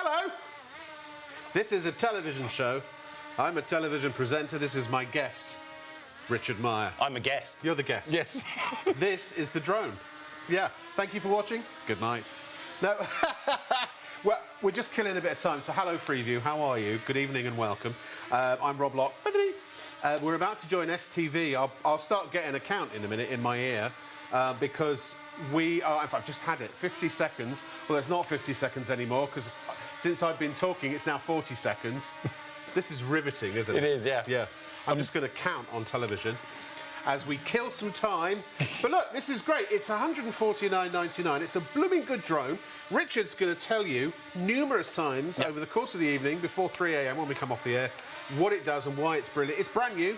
Hello. This is a television show. I'm a television presenter. This is my guest, Richard Meyer. I'm a guest. You're the guest. Yes. This is the drone. Yeah. Thank you for watching. Good night. No. Well, we're just killing a bit of time. So, hello, Freeview. How are you? Good evening and welcome. I'm Rob Locke. We're about to join STV. I'll start getting a count in a minute in my ear because we are, in fact, I've just had it, 50 seconds. Well, it's not 50 seconds anymore because since I've been talking, it's now 40 seconds. This is riveting, isn't it? It is, yeah. Yeah. I'm just going to count on television as we kill some time. But look, this is great. It's $149.99. It's a blooming good drone. Richard's going to tell you numerous times over the course of the evening, before 3 a.m. when we come off the air, what it does and why it's brilliant. It's brand new.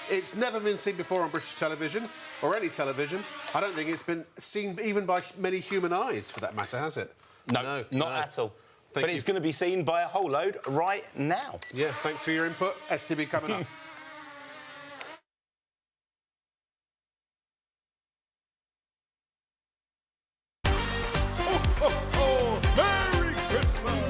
It's never been seen before on British television, or any television. I don't think it's been seen even by many human eyes, for that matter, has it? No, not at all. Thank but you. it's going to be seen by a whole load right now. Yeah, thanks for your input. STV coming up. Merry Christmas!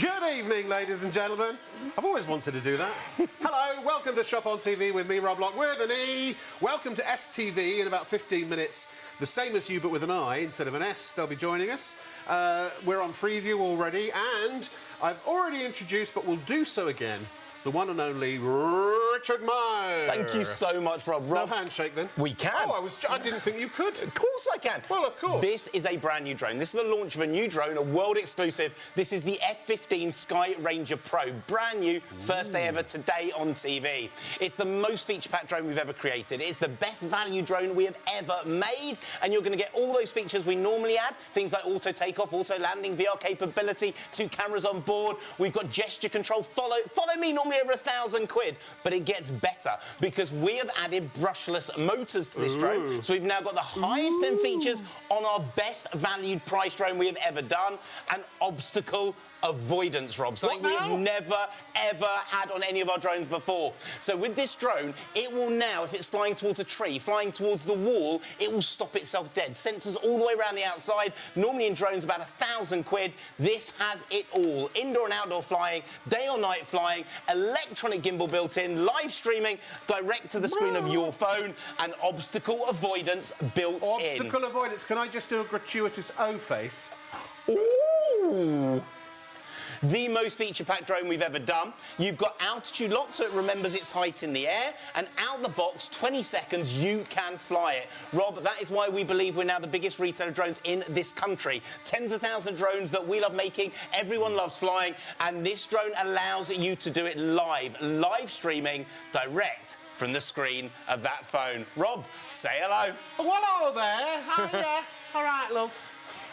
Good evening, ladies and gentlemen. I've always wanted to do that. Hello, welcome to Shop on TV with me, Rob Locke, with an E. Welcome to STV in about 15 minutes. The same as you, but with an I instead of an S. They'll be joining us. We're on Freeview already, and I've already introduced, but we'll do so again, the one and only Richard Meyer. Thank you so much, Rob. No handshake, then? We can. Oh, I didn't think you could. Of course I can. Well, of course. This is a brand new drone. This is the launch of a new drone, a world exclusive. This is the F-15 Sky Ranger Pro. Brand new, first day ever today on TV. It's the most feature-packed drone we've ever created. It's the best value drone we have ever made. And you're going to get all those features we normally add. Things like auto takeoff, auto landing, VR capability, 2 cameras on board. We've got gesture control. Follow me, normally over £1,000. But it gets better because we have added brushless motors to this drone. So we've now got the highest end features on our best valued price drone we have ever done, and obstacle avoidance, Rob. Something we have never, ever had on any of our drones before. So with this drone, it will now, if it's flying towards a tree, flying towards the wall, it will stop itself dead. Sensors all the way around the outside. Normally in drones about £1,000. This has it all. Indoor and outdoor flying, day or night flying, electronic gimbal built in, live streaming direct to the screen of your phone, and obstacle avoidance built in. Obstacle avoidance. Can I just do a gratuitous O face? Ooh. The most feature-packed drone we've ever done. You've got altitude lock, so it remembers its height in the air, and out the box, 20 seconds, you can fly it. Rob, that is why we believe we're now the biggest retailer of drones in this country. Tens of thousands of drones that we love making, everyone loves flying, and this drone allows you to do it live streaming direct from the screen of that phone. Rob, say hello. Well, hello there. Hi, yeah. All right, love.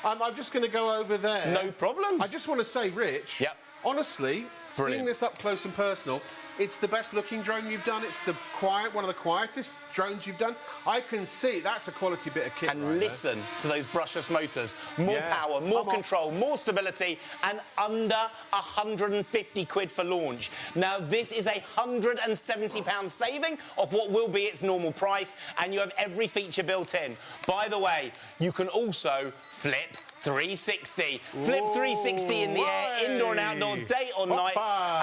I'm just going to go over there. No problems. I just want to say, Rich, honestly, seeing this up close and personal, it's the best looking drone you've done. It's one of the quietest drones you've done. I can see that's a quality bit of kit. And listen to those brushless motors. More power, more control, more stability, and under £150 for launch. Now, this is a £170 saving of what will be its normal price, and you have every feature built in. By the way, you can also flip 360. Flip 360 in the air, indoor and outdoor, day or night,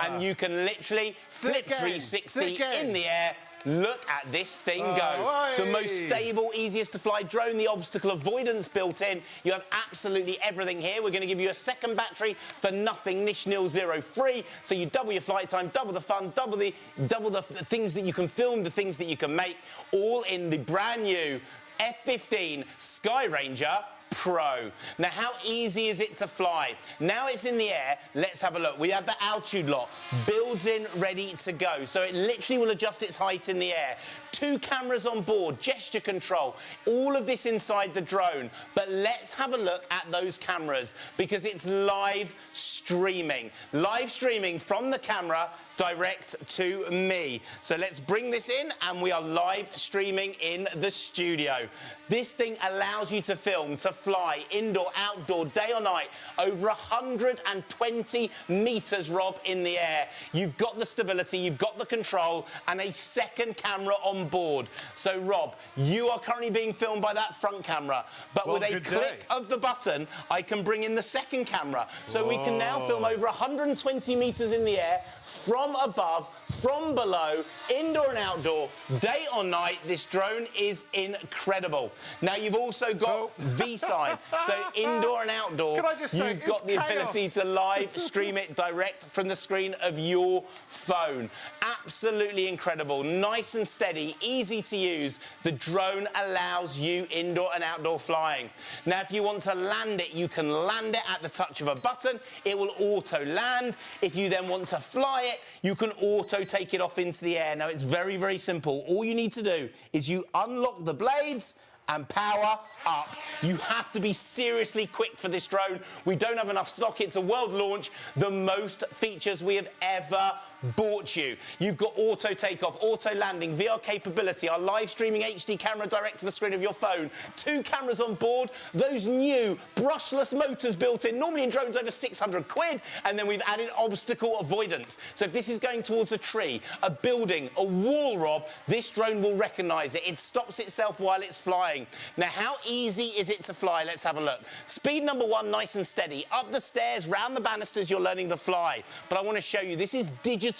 and you can literally flip 360 in the air. Look at this thing go. The most stable, easiest to fly drone, the obstacle avoidance built in. You have absolutely everything here. We're going to give you a second battery for nothing, nish, nil, zero, free. So you double your flight time, double the fun, double the things that you can film, the things that you can make, all in the brand new F-15 Sky Ranger Pro. Now, how easy is it to fly? Now it's in the air, let's have a look. We have the altitude lock, builds in, ready to go. So it literally will adjust its height in the air. 2 cameras on board, gesture control, all of this inside the drone. But let's have a look at those cameras because it's live streaming. Live streaming from the camera direct to me. So let's bring this in, and we are live streaming in the studio. This thing allows you to film, to fly, indoor, outdoor, day or night, over 120 metres, Rob, in the air. You've got the stability, you've got the control, and a second camera on board. So, Rob, you are currently being filmed by that front camera, but with a click of the button, I can bring in the second camera. So we can now film over 120 metres in the air, from above, from below, indoor and outdoor, day or night. This drone is incredible. Now, you've also got V-Side, so indoor and outdoor, you've got the ability to live stream it direct from the screen of your phone. Absolutely incredible, nice and steady, easy to use. The drone allows you indoor and outdoor flying. Now, if you want to land it, you can land it at the touch of a button. It will auto land. If you then want to fly it, you can auto take it off into the air. Now, it's very, very simple. All you need to do is you unlock the blades and power up. You have to be seriously quick for this drone. We don't have enough stock. It's a world launch. The most features we have ever bought you. You've got auto takeoff, auto landing, VR capability, our live streaming HD camera direct to the screen of your phone, 2 cameras on board, those new brushless motors built in, normally in drones over 600 quid, and then we've added obstacle avoidance. So if this is going towards a tree, a building, a wall, Rob, this drone will recognise it. It stops itself while it's flying. Now, how easy is it to fly? Let's have a look. Speed number 1, nice and steady. Up the stairs, round the banisters, you're learning to fly. But I want to show you, this is digital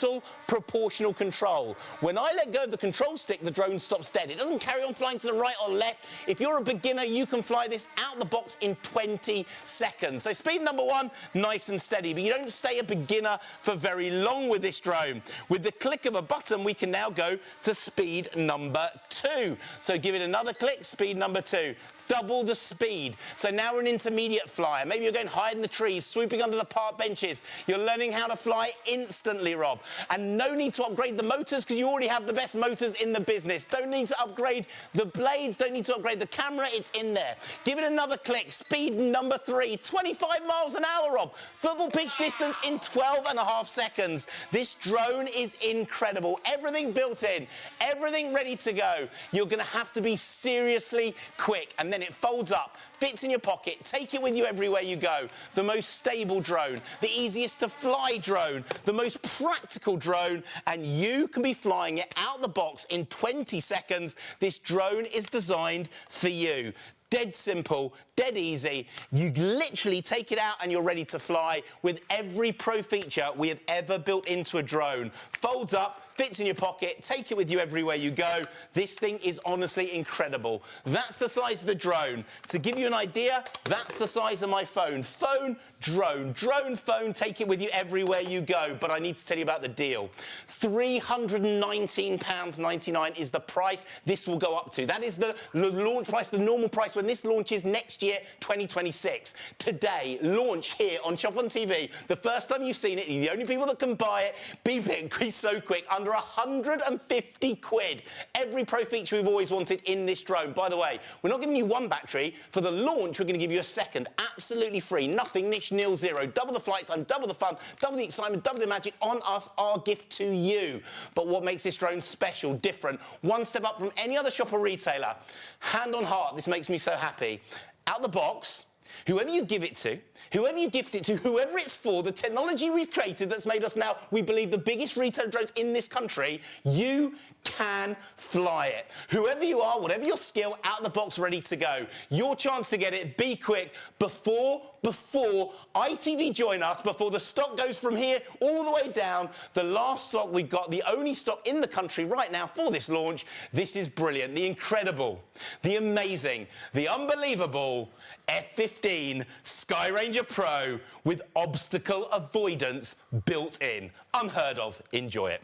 proportional control. When I let go of the control stick, the drone stops dead. It doesn't carry on flying to the right or left. If you're a beginner, you can fly this out the box in 20 seconds. So speed number 1, nice and steady, but you don't stay a beginner for very long with this drone. With the click of a button, we can now go to speed number 2. So give it another click, speed number 2. Double the speed. So now we're an intermediate flyer. Maybe you're going high in the trees, swooping under the park benches. You're learning how to fly instantly, Rob. And no need to upgrade the motors, because you already have the best motors in the business. Don't need to upgrade the blades, don't need to upgrade the camera, it's in there. Give it another click. Speed number 3, 25 miles an hour, Rob. Football pitch distance in 12.5 seconds. This drone is incredible. Everything built in, everything ready to go. You're going to have to be seriously quick. And then it folds up, fits in your pocket, take it with you everywhere you go. The most stable drone, the easiest to fly drone, the most practical drone, and you can be flying it out the box in 20 seconds. This drone is designed for you. Dead simple, dead easy. You literally take it out and you're ready to fly with every pro feature we have ever built into a drone. Folds up, fits in your pocket, take it with you everywhere you go. This thing is honestly incredible. That's the size of the drone. To give you an idea, that's the size of my phone. Phone, drone, drone, phone, take it with you everywhere you go. But I need to tell you about the deal. £319.99 is the price this will go up to. That is the launch price, the normal price when this launches next year, 2026. Today, launch here on Shop on TV. The first time you've seen it, you're the only people that can buy it. Beep it, increase so quick. Under 150 quid. Every pro feature we've always wanted in this drone. By the way, we're not giving you one battery. For the launch, we're going to give you a second. Absolutely free. Nothing, niche, nil, zero. Double the flight time, double the fun, double the excitement, double the magic on us, our gift to you. But what makes this drone special, different, one step up from any other shop or retailer? Hand on heart, this makes me so happy. Out the box, whoever you give it to, whoever you gift it to, whoever it's for, the technology we've created that's made us now, we believe, the biggest retail drones in this country, you can fly it. Whoever you are, whatever your skill, out the box, ready to go. Your chance to get it, be quick, before ITV join us, before the stock goes from here all the way down. The last stock we've got, the only stock in the country right now for this launch. This is brilliant, the incredible, the amazing, the unbelievable F-15 Skyranger Pro with obstacle avoidance built in. Unheard of. Enjoy it.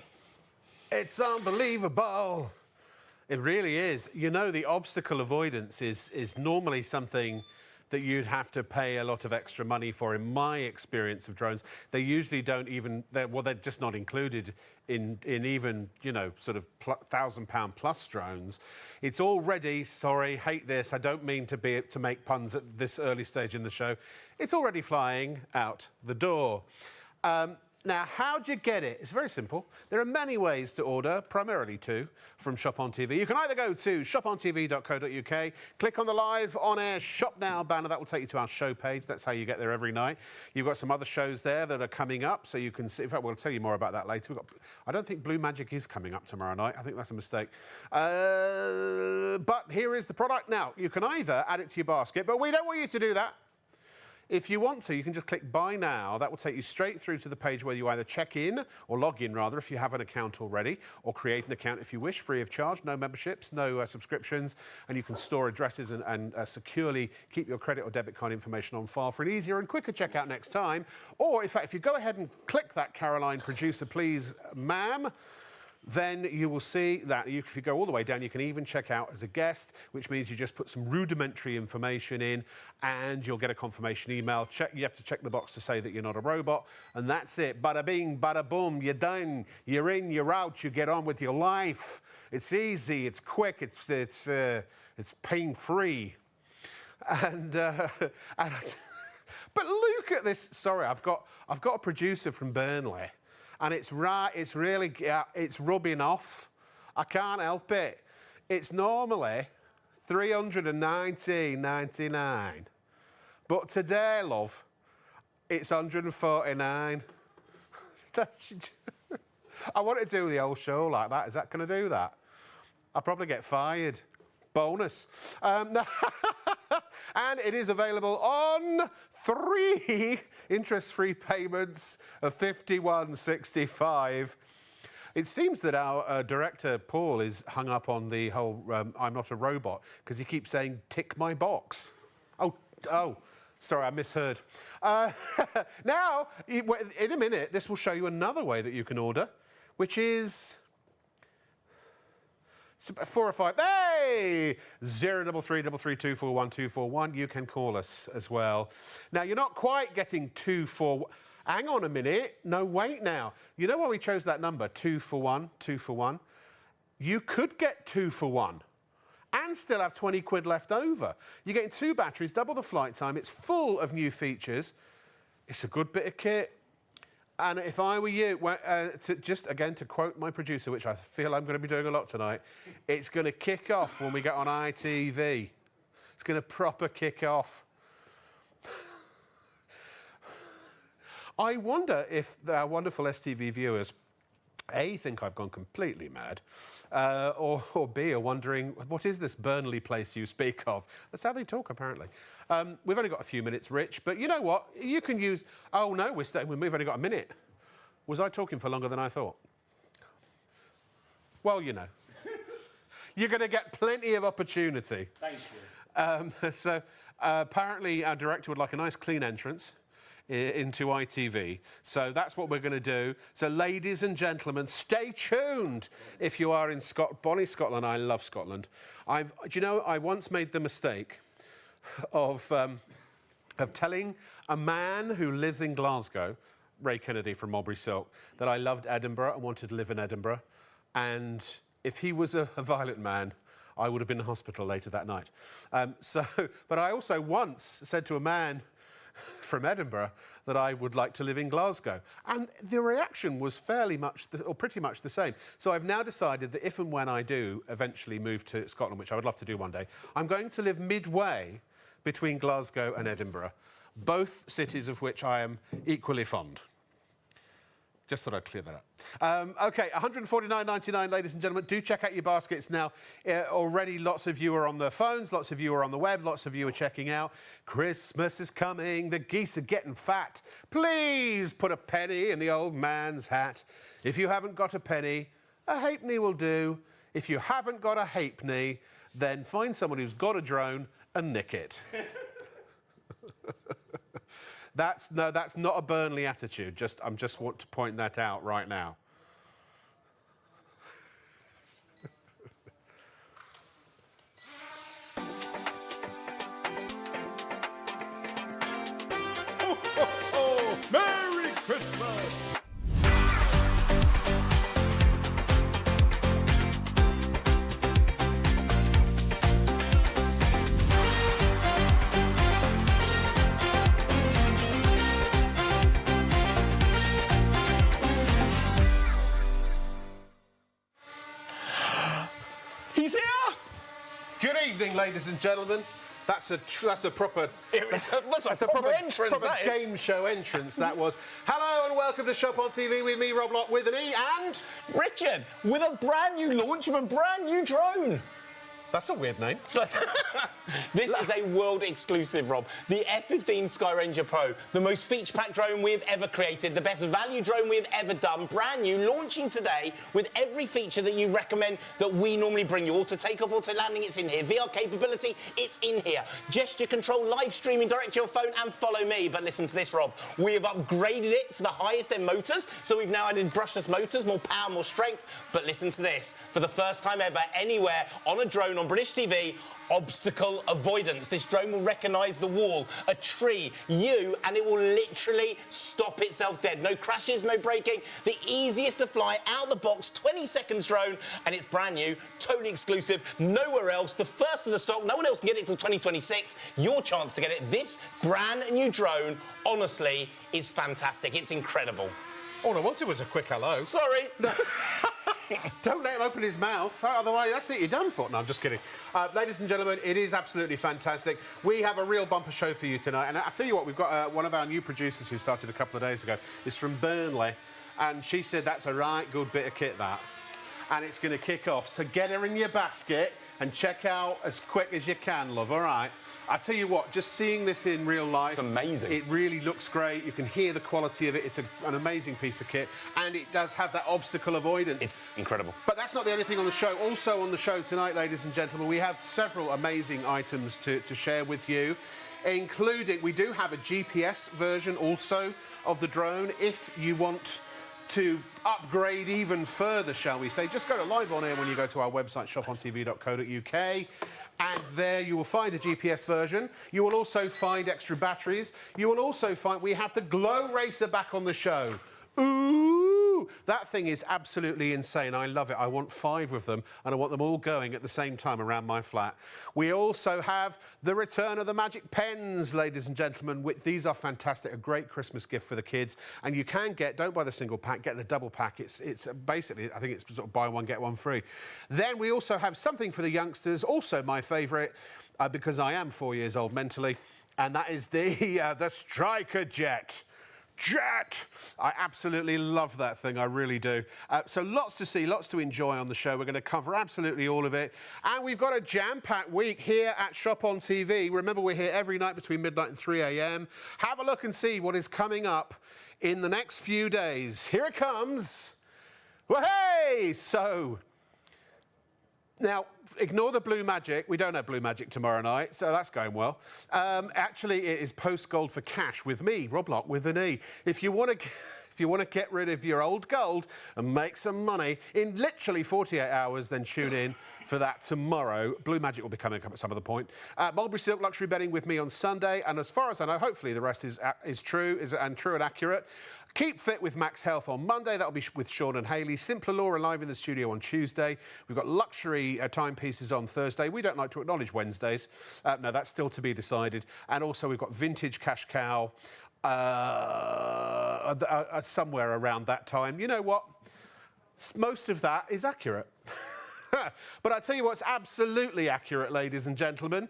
It's unbelievable. It really is. You know, the obstacle avoidance is normally something that you'd have to pay a lot of extra money for. In my experience of drones, they usually don't even, they're just not included in even, you know, sort of £1,000 plus drones. It's already, sorry, hate this, I don't mean to make puns at this early stage in the show. It's already flying out the door. Now, how do you get it? It's very simple. There are many ways to order, primarily two, from Shop on TV. You can either go to shopontv.co.uk, click on the live on-air Shop Now banner. That will take you to our show page. That's how you get there every night. You've got some other shows there that are coming up, so you can see. In fact, we'll tell you more about that later. I don't think Blue Magic is coming up tomorrow night. I think that's a mistake. But here is the product now. You can either add it to your basket, but we don't want you to do that. If you want to, you can just click Buy Now. That will take you straight through to the page where you either check in, or log in rather, if you have an account already, or create an account if you wish, free of charge, no memberships, no subscriptions, and you can store addresses and securely keep your credit or debit card information on file for an easier and quicker checkout next time. Or, in fact, if you go ahead and click that Caroline Producer Please Ma'am, then you will see that if you go all the way down, you can even check out as a guest, which means you just put some rudimentary information in and you'll get a confirmation email. You have to check the box to say that you're not a robot, and that's it. Bada bing, bada boom, you're done. You're in, you're out, you get on with your life. It's easy, it's quick, it's pain-free. And but look at this. Sorry, I've got a producer from Burnley. And it's really, it's rubbing off. I can't help it. It's normally $319.99. But today, love, it's $149. I want to do the whole show like that. Is that going to do that? I'll probably get fired. Bonus. And it is available on 3 interest-free payments of $51.65. It seems that our director, Paul, is hung up on the whole I'm not a robot, because he keeps saying, tick my box. Oh, sorry, I misheard. Now, in a minute, this will show you another way that you can order, which is 4 or 5. Hey! 03333241241. You can call us as well. Now, you're not quite getting 2 for... Hang on a minute. No, wait now. You know why we chose that number? 2 for 1, 2 for 1. You could get 2 for 1 and still have 20 quid left over. You're getting 2 batteries, double the flight time. It's full of new features. It's a good bit of kit. And if I were you, to quote my producer, which I feel I'm going to be doing a lot tonight, it's going to kick off when we get on ITV. It's going to proper kick off. I wonder if our wonderful STV viewers, A, think I've gone completely mad, or B, are wondering, what is this Burnley place you speak of? That's how they talk, apparently. We've only got a few minutes, Rich, but you know what? You can use... Oh, no, we've only got a minute. Was I talking for longer than I thought? Well, you know. You're going to get plenty of opportunity. Thank you. Apparently, our director would like a nice, clean entrance into ITV. So that's what we're going to do. So, ladies and gentlemen, stay tuned if you are in bonny Scotland. I love Scotland. Do you know, I once made the mistake of telling a man who lives in Glasgow, Ray Kennedy from Mulberry Silk, that I loved Edinburgh and wanted to live in Edinburgh. And if he was a violent man, I would have been in hospital later that night. But I also once said to a man from Edinburgh that I would like to live in Glasgow. And the reaction was pretty much the same. So I've now decided that if and when I do eventually move to Scotland, which I would love to do one day, I'm going to live midway between Glasgow and Edinburgh, both cities of which I am equally fond. Just thought I'd clear that up. OK, $149.99, ladies and gentlemen. Do check out your baskets now. Already lots of you are on their phones, lots of you are on the web, lots of you are checking out. Christmas is coming, the geese are getting fat. Please put a penny in the old man's hat. If you haven't got a penny, a halfpenny will do. If you haven't got a halfpenny, then find someone who's got a drone and nick it. That's not a Burnley attitude. I just want to point that out right now. Merry Christmas! He's here! Good evening, ladies and gentlemen. That's a proper... That's a proper entrance, proper that is. game show entrance, that was. Hello and welcome to Shop on TV with me, Rob Locke, with an E, and... Richard, with a brand new launch of a brand new drone. That's a weird name. This is a world exclusive, Rob. The F-15 Skyranger Pro, the most feature-packed drone we've ever created, the best value drone we've ever done, brand new, launching today with every feature that you recommend that we normally bring you. Auto takeoff, auto landing, it's in here. VR capability, it's in here. Gesture control, live streaming direct to your phone, and follow me. But listen to this, Rob. We have upgraded it to the highest end motors, so we've now added brushless motors, more power, more strength. But listen to this. For the first time ever, anywhere on a drone on British TV, obstacle avoidance. This drone will recognise the wall, a tree, you, and it will literally stop itself dead. No crashes, no braking. The easiest to fly, out of the box, 20 seconds drone, and it's brand new, totally exclusive, nowhere else. The first of the stock, no one else can get it till 2026. Your chance to get it. This brand new drone, honestly, is fantastic. It's incredible. All I wanted was a quick hello. Sorry. No. Don't let him open his mouth, otherwise that's it, you're done for. No, I'm just kidding. Ladies and gentlemen, it is absolutely fantastic. We have a real bumper show for you tonight, and I'll tell you what, we've got one of our new producers who started a couple of days ago. Is from Burnley, and she said that's a right good bit of kit, that. And it's going to kick off, so get her in your basket and check out as quick as you can, love, all right? I tell you what, just seeing this in real life... It's amazing. It really looks great. You can hear the quality of it. It's an amazing piece of kit. And it does have that obstacle avoidance. It's incredible. But that's not the only thing on the show. Also on the show tonight, ladies and gentlemen, we have several amazing items to share with you, including... We do have a GPS version also of the drone. If you want to upgrade even further, shall we say, just go to Live On Air when you go to our website, shopontv.co.uk. And there you will find a GPS version. You will also find extra batteries. You will also find we have the Glow Racer back on the show. Ooh, that thing is absolutely insane. I love it. I want 5 of them, and I want them all going at the same time around my flat. We also have the return of the magic pens, ladies and gentlemen. These are fantastic, a great Christmas gift for the kids. And you can get, don't buy the single pack, get the double pack. It's basically, I think it's sort of buy one, get one free. Then we also have something for the youngsters, also my favourite, because I am 4 years old mentally, and that is the Striker Jet. I absolutely love that thing, I really do. So lots to see, lots to enjoy on the show. We're going to cover absolutely all of it. And we've got a jam-packed week here at Shop on TV. Remember, we're here every night between midnight and 3 a.m. Have a look and see what is coming up in the next few days. Here it comes. Well, hey! So... Now, ignore the blue magic. We don't have blue magic tomorrow night, so that's going well. Actually, it is Post Gold for Cash with me, Rob Locke, with an E. If you want to get rid of your old gold and make some money in literally 48 hours, then tune in for that tomorrow. Blue Magic will be coming up at some other point. Mulberry Silk Luxury Bedding with me on Sunday, and as far as I know, hopefully the rest is true and accurate. Keep Fit with Max Health on Monday. That'll be with Sean and Hayley. Simpler Law live in the studio on Tuesday. We've got luxury timepieces on Thursday. We don't like to acknowledge Wednesdays. No, that's still to be decided. And also we've got Vintage Cash Cow somewhere around that time. You know what? Most of that is accurate. But I tell you what's absolutely accurate, ladies and gentlemen.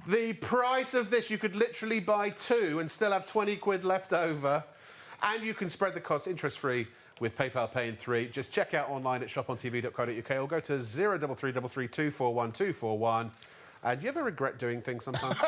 The price of this, you could literally buy 2 and still have 20 quid left over. And you can spread the cost interest-free with PayPal Pay in 3. Just check out online at shopontv.co.uk or go to 03333 241 241. And do you ever regret doing things sometimes?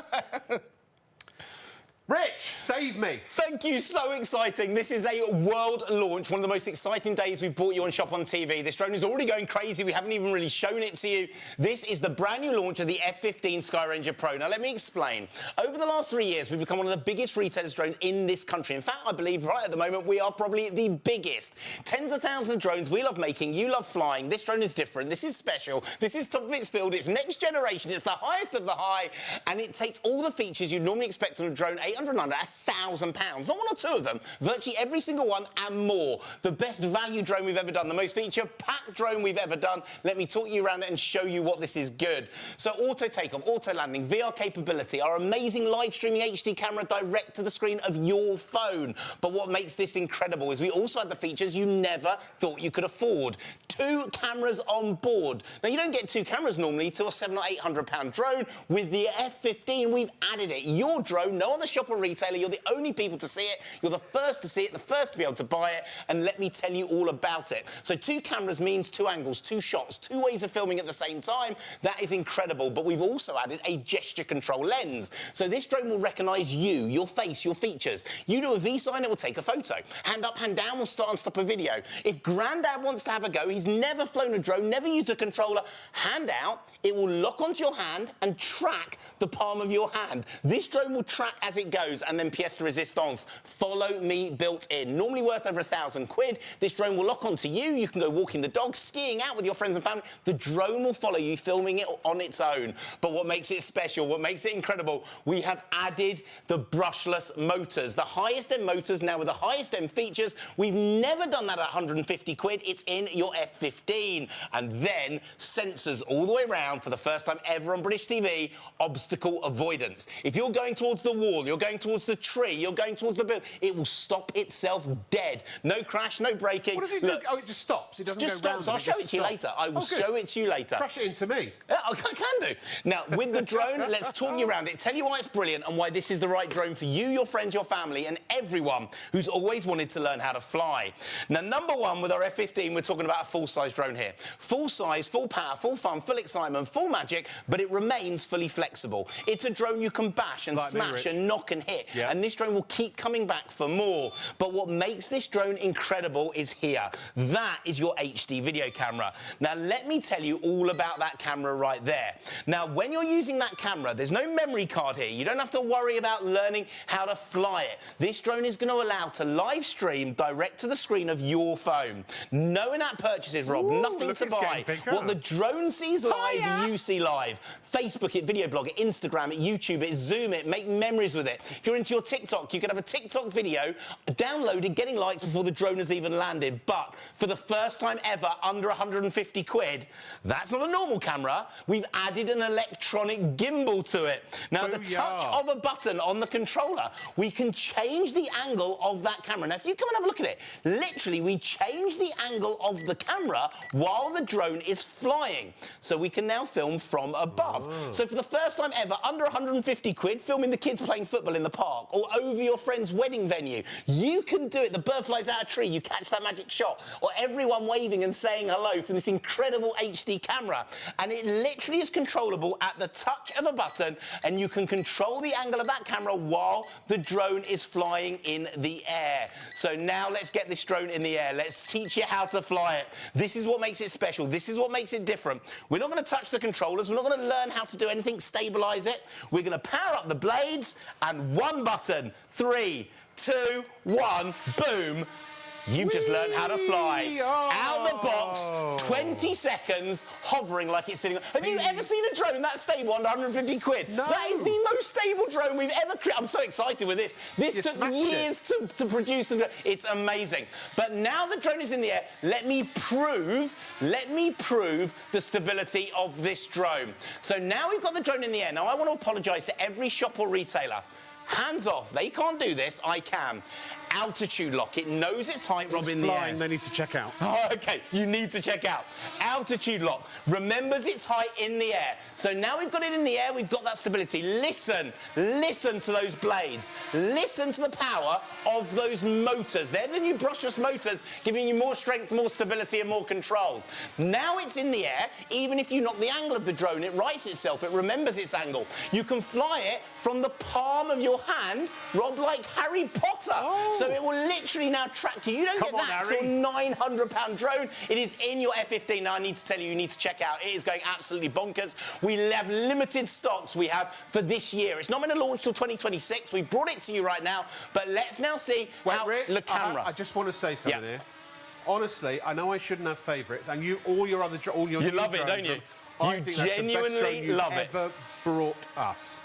Rich, save me. Thank you, so exciting. This is a world launch, one of the most exciting days we've brought you on Shop on TV. This drone is already going crazy. We haven't even really shown it to you. This is the brand new launch of the F-15 Skyranger Pro. Now, let me explain. Over the last 3 years, we've become one of the biggest retailers drones in this country. In fact, I believe right at the moment, we are probably the biggest. Tens of thousands of drones we love making, you love flying. This drone is different. This is special. This is top of its field. It's next generation. It's the highest of the high. And it takes all the features you'd normally expect on a drone, 800 and under, £1,000. Not one or two of them, virtually every single one and more. The best value drone we've ever done, the most feature-packed drone we've ever done. Let me talk you around it and show you what this is good. So auto takeoff, auto landing, VR capability, our amazing live streaming HD camera direct to the screen of your phone. But what makes this incredible is we also had the features you never thought you could afford. 2 2 cameras on board. Now, you don't get 2 cameras normally to a £700 or £800 drone. With the F15, we've added it. Your drone, no other shop or retailer, you're the only people to see it. You're the first to see it, the first to be able to buy it, and let me tell you all about it. So 2 cameras means 2 angles, 2 shots, 2 ways of filming at the same time. That is incredible, but we've also added a gesture control lens. So this drone will recognise you, your face, your features. You do a V sign, it will take a photo. Hand up, hand down will start and stop a video. If Grandad wants to have a go, he's never flown a drone, never used a controller, hand out, it will lock onto your hand and track the palm of your hand. This drone will track as it goes, and then pièce de résistance, follow me built in. Normally worth over £1,000. This drone will lock onto you. You can go walking the dog, skiing out with your friends and family. The drone will follow you, filming it on its own. But what makes it special, what makes it incredible, we have added the brushless motors, the highest end motors now with the highest end features. We've never done that at £150. It's in your F15. And then sensors all the way around for the first time ever on British TV, obstacle avoidance. If you're going towards the wall, you're going towards the tree, you're going towards the building, it will stop itself dead. No crash, no braking. What does it do? Oh, it just stops. It doesn't just go round. stops. I'll show it to you later. I will show it to you later. Crash it into me. Yeah, I can do. Now, with the drone, let's talk you around it, tell you why it's brilliant and why this is the right drone for you, your friends, your family, and everyone who's always wanted to learn how to fly. Now, number one, with our F15, we're talking about a full-size drone here. Full size, full power, full fun, full excitement, full magic, but it remains fully flexible. It's a drone you can bash and smash and knock and hit, and this drone will keep coming back for more. But what makes this drone incredible is here. That is your HD video camera. Now, let me tell you all about that camera right there. Now, when you're using that camera, there's no memory card here. You don't have to worry about learning how to fly it. This drone is going to allow to live stream direct to the screen of your phone. No in-app purchases, Rob. Nothing to buy. What the drone sees live, you see live. Facebook it, video blog it, Instagram it, YouTube it, Zoom it, make memories with it. If you're into your TikTok, you can have a TikTok video downloaded, getting likes before the drone has even landed. But for the first time ever, under £150, that's not a normal camera. We've added an electronic gimbal to it. Now, the touch of a button on the controller, we can change the angle of that camera. Now, if you come and have a look at it, literally, we change the angle of the camera while the drone is flying. So we can now film from above. So for the first time ever, under £150, filming the kids playing football in the park or over your friend's wedding venue, you can do it. The bird flies out a tree, you catch that magic shot, or everyone waving and saying hello from this incredible HD camera. And it literally is controllable at the touch of a button, and you can control the angle of that camera while the drone is flying in the air. So now let's get this drone in the air. Let's teach you how to fly it. This is what makes it special. This is what makes it different. We're not going to touch the controllers. We're not going to learn how to do anything, stabilise it. We're going to power up the blades, and one button. 3, 2, 1, boom. You've just learned how to fly. Out the box, 20 seconds, hovering like it's sitting. Have you ever seen a drone that stable under £150? No. That is the most stable drone we've ever created. I'm so excited with this. This took years to produce. It's amazing. But now the drone is in the air, let me prove the stability of this drone. So now we've got the drone in the air. Now, I want to apologise to every shop or retailer. Hands off. They can't do this. I can. Altitude lock. It knows its height, Rob, in the air. They need to check out. Oh, OK. You need to check out. Altitude lock. Remembers its height in the air. So now we've got it in the air, we've got that stability. Listen. Listen to those blades. Listen to the power of those motors. They're the new brushless motors, giving you more strength, more stability and more control. Now it's in the air. Even if you knock the angle of the drone, it rights itself. It remembers its angle. You can fly it from the palm of your hand, Rob, like Harry Potter. So it will literally now track you. You don't get that to a £900 drone. It is in your F15. Now, I need to tell you, you need to check out. It is going absolutely bonkers. We have limited stocks we have for this year. It's not going to launch till 2026. We brought it to you right now. But let's now see how the camera... I just want to say something here. Honestly, I know I shouldn't have favourites, and you love it, don't you? You genuinely love it. Ever brought us.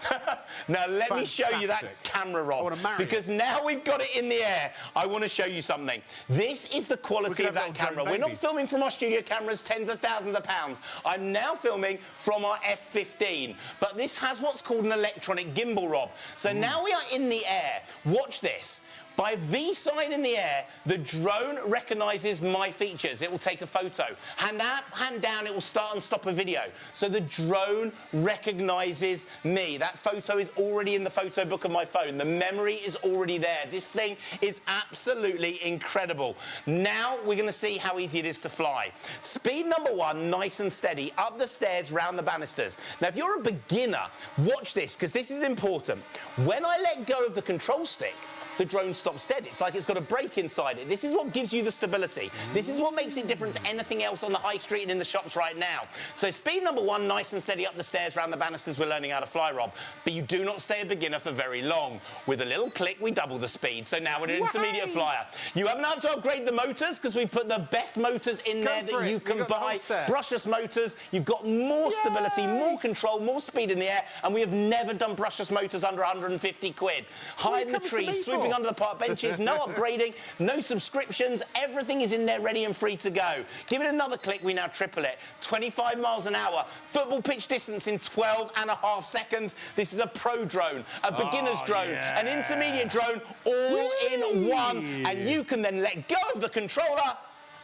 Now, let me show you that camera, Rob. Because now we've got it in the air, I want to show you something. This is the quality of that camera. We're not filming from our studio cameras, tens of thousands of pounds. I'm now filming from our F15. But this has what's called an electronic gimbal, Rob. So now we are in the air. Watch this. By V sign in the air, the drone recognises my features. It will take a photo. Hand up, hand down, it will start and stop a video. So the drone recognises me. That photo is already in the photo book of my phone. The memory is already there. This thing is absolutely incredible. Now we're going to see how easy it is to fly. Speed number 1, nice and steady, up the stairs, round the banisters. Now, if you're a beginner, watch this, because this is important. When I let go of the control stick, the drone stops dead. It's like it's got a brake inside it. This is what gives you the stability. This is what makes it different to anything else on the high street and in the shops right now. So speed number 1, nice and steady up the stairs, round the banisters, we're learning how to fly, Rob. But you do not stay a beginner for very long. With a little click, we double the speed. So now we're an intermediate flyer. You haven't had to upgrade the motors, because we put the best motors in there that you can buy. Brushless motors. You've got more stability, more control, more speed in the air, and we have never done brushless motors under 150 quid. Hide in the trees, swooping under the park benches, no upgrading, no subscriptions, everything is in there ready and free to go. Give it another click, we now triple it. 25 miles an hour, football pitch distance in 12.5 seconds. This is a pro drone, a beginner's drone, an intermediate drone, all in one, and you can then let go of the controller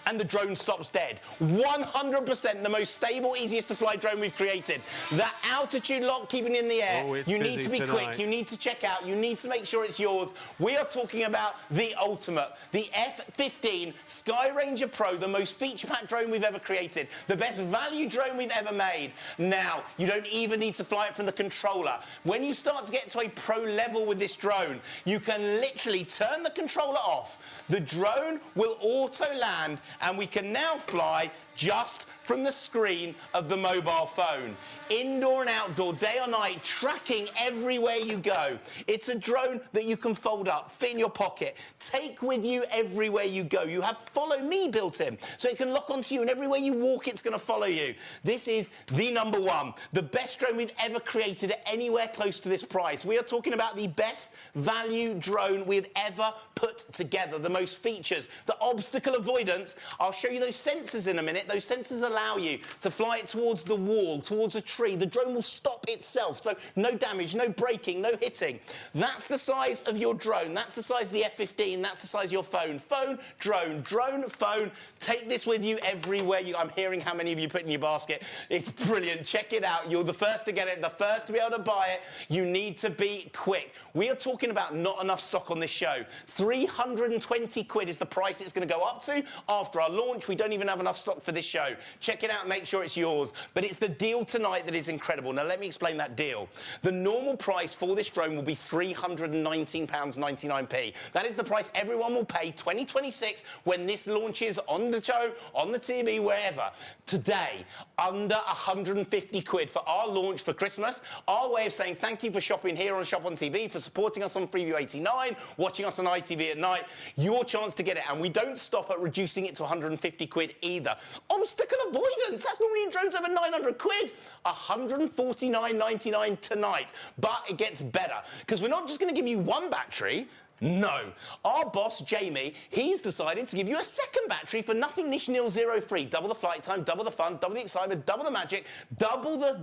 and the drone stops dead. 100% the most stable, easiest to fly drone we've created. That altitude lock keeping in the air, you need to be quick, you need to check out, you need to make sure it's yours. We are talking about the ultimate, the F-15 Skyranger Pro, the most feature-packed drone we've ever created, the best value drone we've ever made. Now, you don't even need to fly it from the controller. When you start to get to a pro level with this drone, you can literally turn the controller off. The drone will auto-land, and we can now fly just from the screen of the mobile phone. Indoor and outdoor, day or night, tracking everywhere you go. It's a drone that you can fold up, fit in your pocket, take with you everywhere you go. You have Follow Me built in, so it can lock onto you, and everywhere you walk, it's going to follow you. This is the number 1, the best drone we've ever created at anywhere close to this price. We are talking about the best value drone we've ever put together, the most features, the obstacle avoidance. I'll show you those sensors in a minute. Those sensors allow you to fly it towards the wall, towards a tree. The drone will stop itself, so no damage, no braking, no hitting. That's the size of your drone. That's the size of the F-15. That's the size of your phone. Phone, drone, drone, phone. Take this with you everywhere you... I'm hearing how many of you put in your basket. It's brilliant. Check it out. You're the first to get it, the first to be able to buy it. You need to be quick. We are talking about not enough stock on this show. 320 quid is the price it's going to go up to after our launch. We don't even have enough stock for this show. Check it out and make sure it's yours. But it's the deal tonight that is incredible. Now, let me explain that deal. The normal price for this drone will be £319.99p. That is the price everyone will pay 2026 when this launches on the show, on the TV, wherever. Today, under 150 quid for our launch for Christmas. Our way of saying thank you for shopping here on Shop on TV, for supporting us on Freeview 89, watching us on ITV at night. Your chance to get it, and we don't stop at reducing it to 150 quid either. Obstacle avoidance, that's normally in drones over 900 quid. 149.99 tonight. But it gets better, because we're not just going to give you one battery. No. Our boss, Jamie, he's decided to give you a second battery for nothing niche nil zero free. Double the flight time, double the fun, double the excitement, double the magic, double the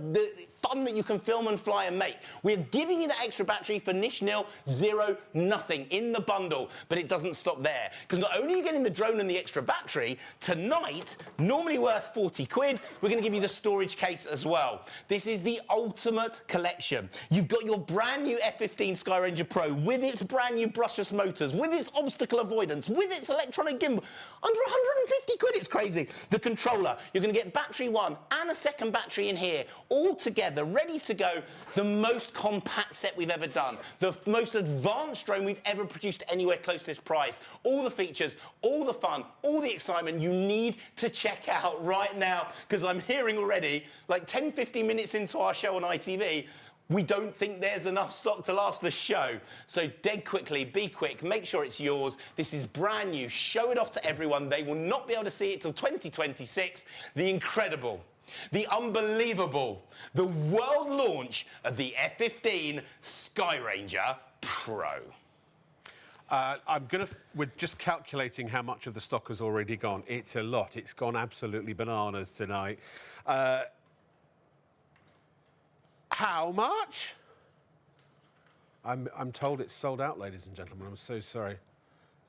fun that you can film and fly and make. We're giving you that extra battery for niche nil zero nothing in the bundle. But it doesn't stop there, because not only are you getting the drone and the extra battery, tonight, normally worth 40 quid, we're going to give you the storage case as well. This is the ultimate collection. You've got your brand new F-15 Skyranger Pro with its brand new brushless motors, with its obstacle avoidance, with its electronic gimbal. Under 150 quid, it's crazy. The controller, you're going to get battery 1 and a second battery in here, all together, ready to go. The most compact set we've ever done. The most advanced drone we've ever produced anywhere close to this price. All the features, all the fun, all the excitement you need to check out right now, because I'm hearing already, like 10, 15 minutes into our show on ITV, we don't think there's enough stock to last the show. So dead quickly, be quick, make sure it's yours. This is brand new. Show it off to everyone. They will not be able to see it till 2026. The incredible, the unbelievable, the world launch of the F-15 Skyranger Pro. We're just calculating how much of the stock has already gone. It's a lot. It's gone absolutely bananas tonight. How much? I'm told it's sold out, ladies and gentlemen. I'm so sorry.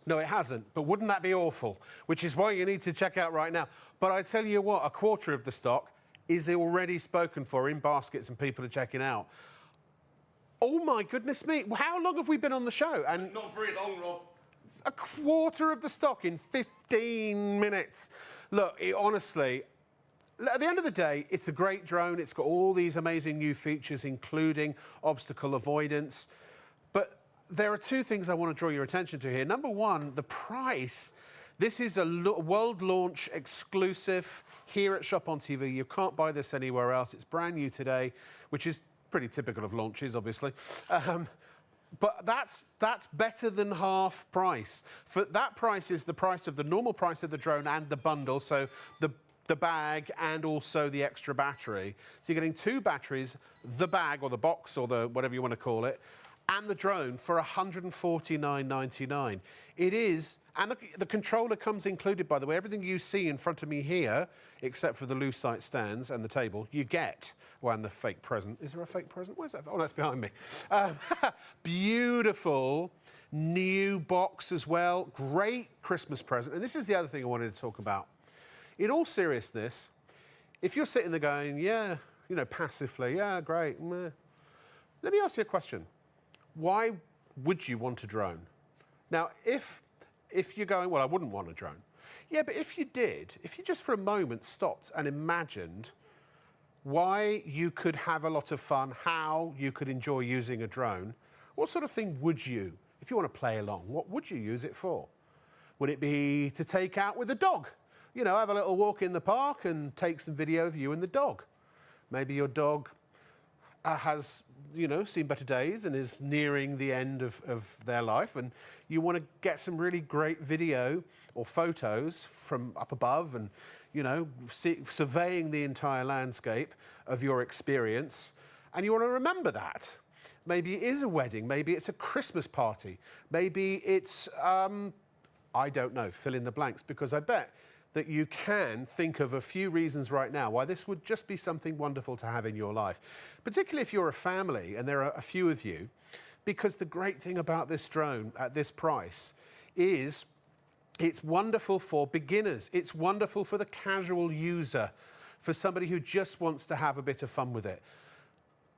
No, it hasn't. But wouldn't that be awful? Which is why you need to check out right now. But I tell you what, a quarter of the stock is already spoken for in baskets and people are checking out. Oh, my goodness me. How long have we been on the show? And not very long, Rob. A quarter of the stock in 15 minutes. Look, honestly, at the end of the day, it's a great drone. It's got all these amazing new features, including obstacle avoidance. But there are two things I want to draw your attention to here. Number one, the price. This is a world launch exclusive here at Shop on TV. You can't buy this anywhere else. It's brand new today, which is pretty typical of launches, obviously. But that's better than half price. For that price is the price of the normal price of the drone and the bundle, so the bag and also the extra battery. So you're getting 2 batteries, the bag or the box or the whatever you want to call it, and the drone for $149.99. It is, and the controller comes included, by the way. Everything you see in front of me here, except for the Lucite stands and the table, you get. Well, and the fake present. Is there a fake present? Where's that? Oh, that's behind me. Beautiful new box as well. Great Christmas present. And this is the other thing I wanted to talk about. In all seriousness, if you're sitting there going, yeah, you know, passively, yeah, great, meh. Let me ask you a question. Why would you want a drone? Now, if you're going, well, I wouldn't want a drone. Yeah, but if you did, if you just for a moment stopped and imagined why you could have a lot of fun, how you could enjoy using a drone, what sort of thing would you, if you want to play along, what would you use it for? Would it be to take out with the dog? You know, have a little walk in the park and take some video of you and the dog. Maybe your dog has, you know, seen better days and is nearing the end of their life, and you want to get some really great video or photos from up above and, you know, surveying the entire landscape of your experience, and you want to remember that. Maybe it is a wedding, maybe it's a Christmas party, maybe it's, I don't know, fill in the blanks, because I bet that you can think of a few reasons right now why this would just be something wonderful to have in your life, particularly if you're a family and there are a few of you, because the great thing about this drone at this price is it's wonderful for beginners. It's wonderful for the casual user, for somebody who just wants to have a bit of fun with it.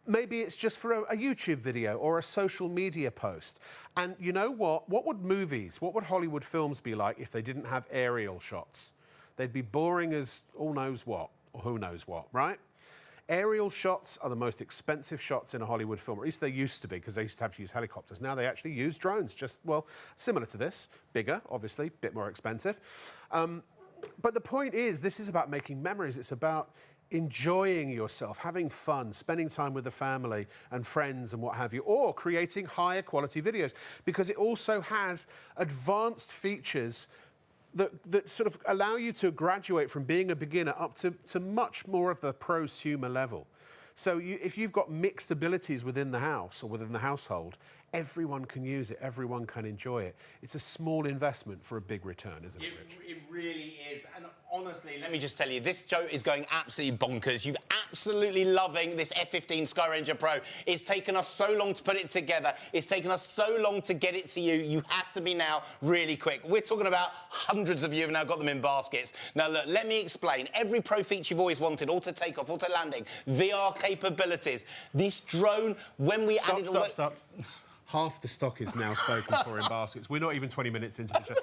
Maybe it's just for a YouTube video or a social media post. And you know what? What would Hollywood films be like if they didn't have aerial shots? They'd be boring as all knows what, or who knows what, right? Aerial shots are the most expensive shots in a Hollywood film, or at least they used to be, because they used to have to use helicopters. Now they actually use drones, just, well, similar to this, bigger, obviously, a bit more expensive. But the point is, this is about making memories. It's about enjoying yourself, having fun, spending time with the family and friends and what have you, or creating higher quality videos, because it also has advanced features that sort of allow you to graduate from being a beginner up to much more of the prosumer level. So if you've got mixed abilities within the house or within the household, everyone can use it, everyone can enjoy it. It's a small investment for a big return, isn't it, Rich? It really is. And honestly, let me just tell you, this show is going absolutely bonkers. You're absolutely loving this F-15 Skyranger Pro. It's taken us so long to put it together. It's taken us so long to get it to you. You have to be now really quick. We're talking about hundreds of you have now got them in baskets. Now, look, let me explain. Every pro feature you've always wanted, auto takeoff, auto landing, VR capabilities. This drone, when we added all Stop. Half the stock is now spoken for in baskets. We're not even 20 minutes into the show.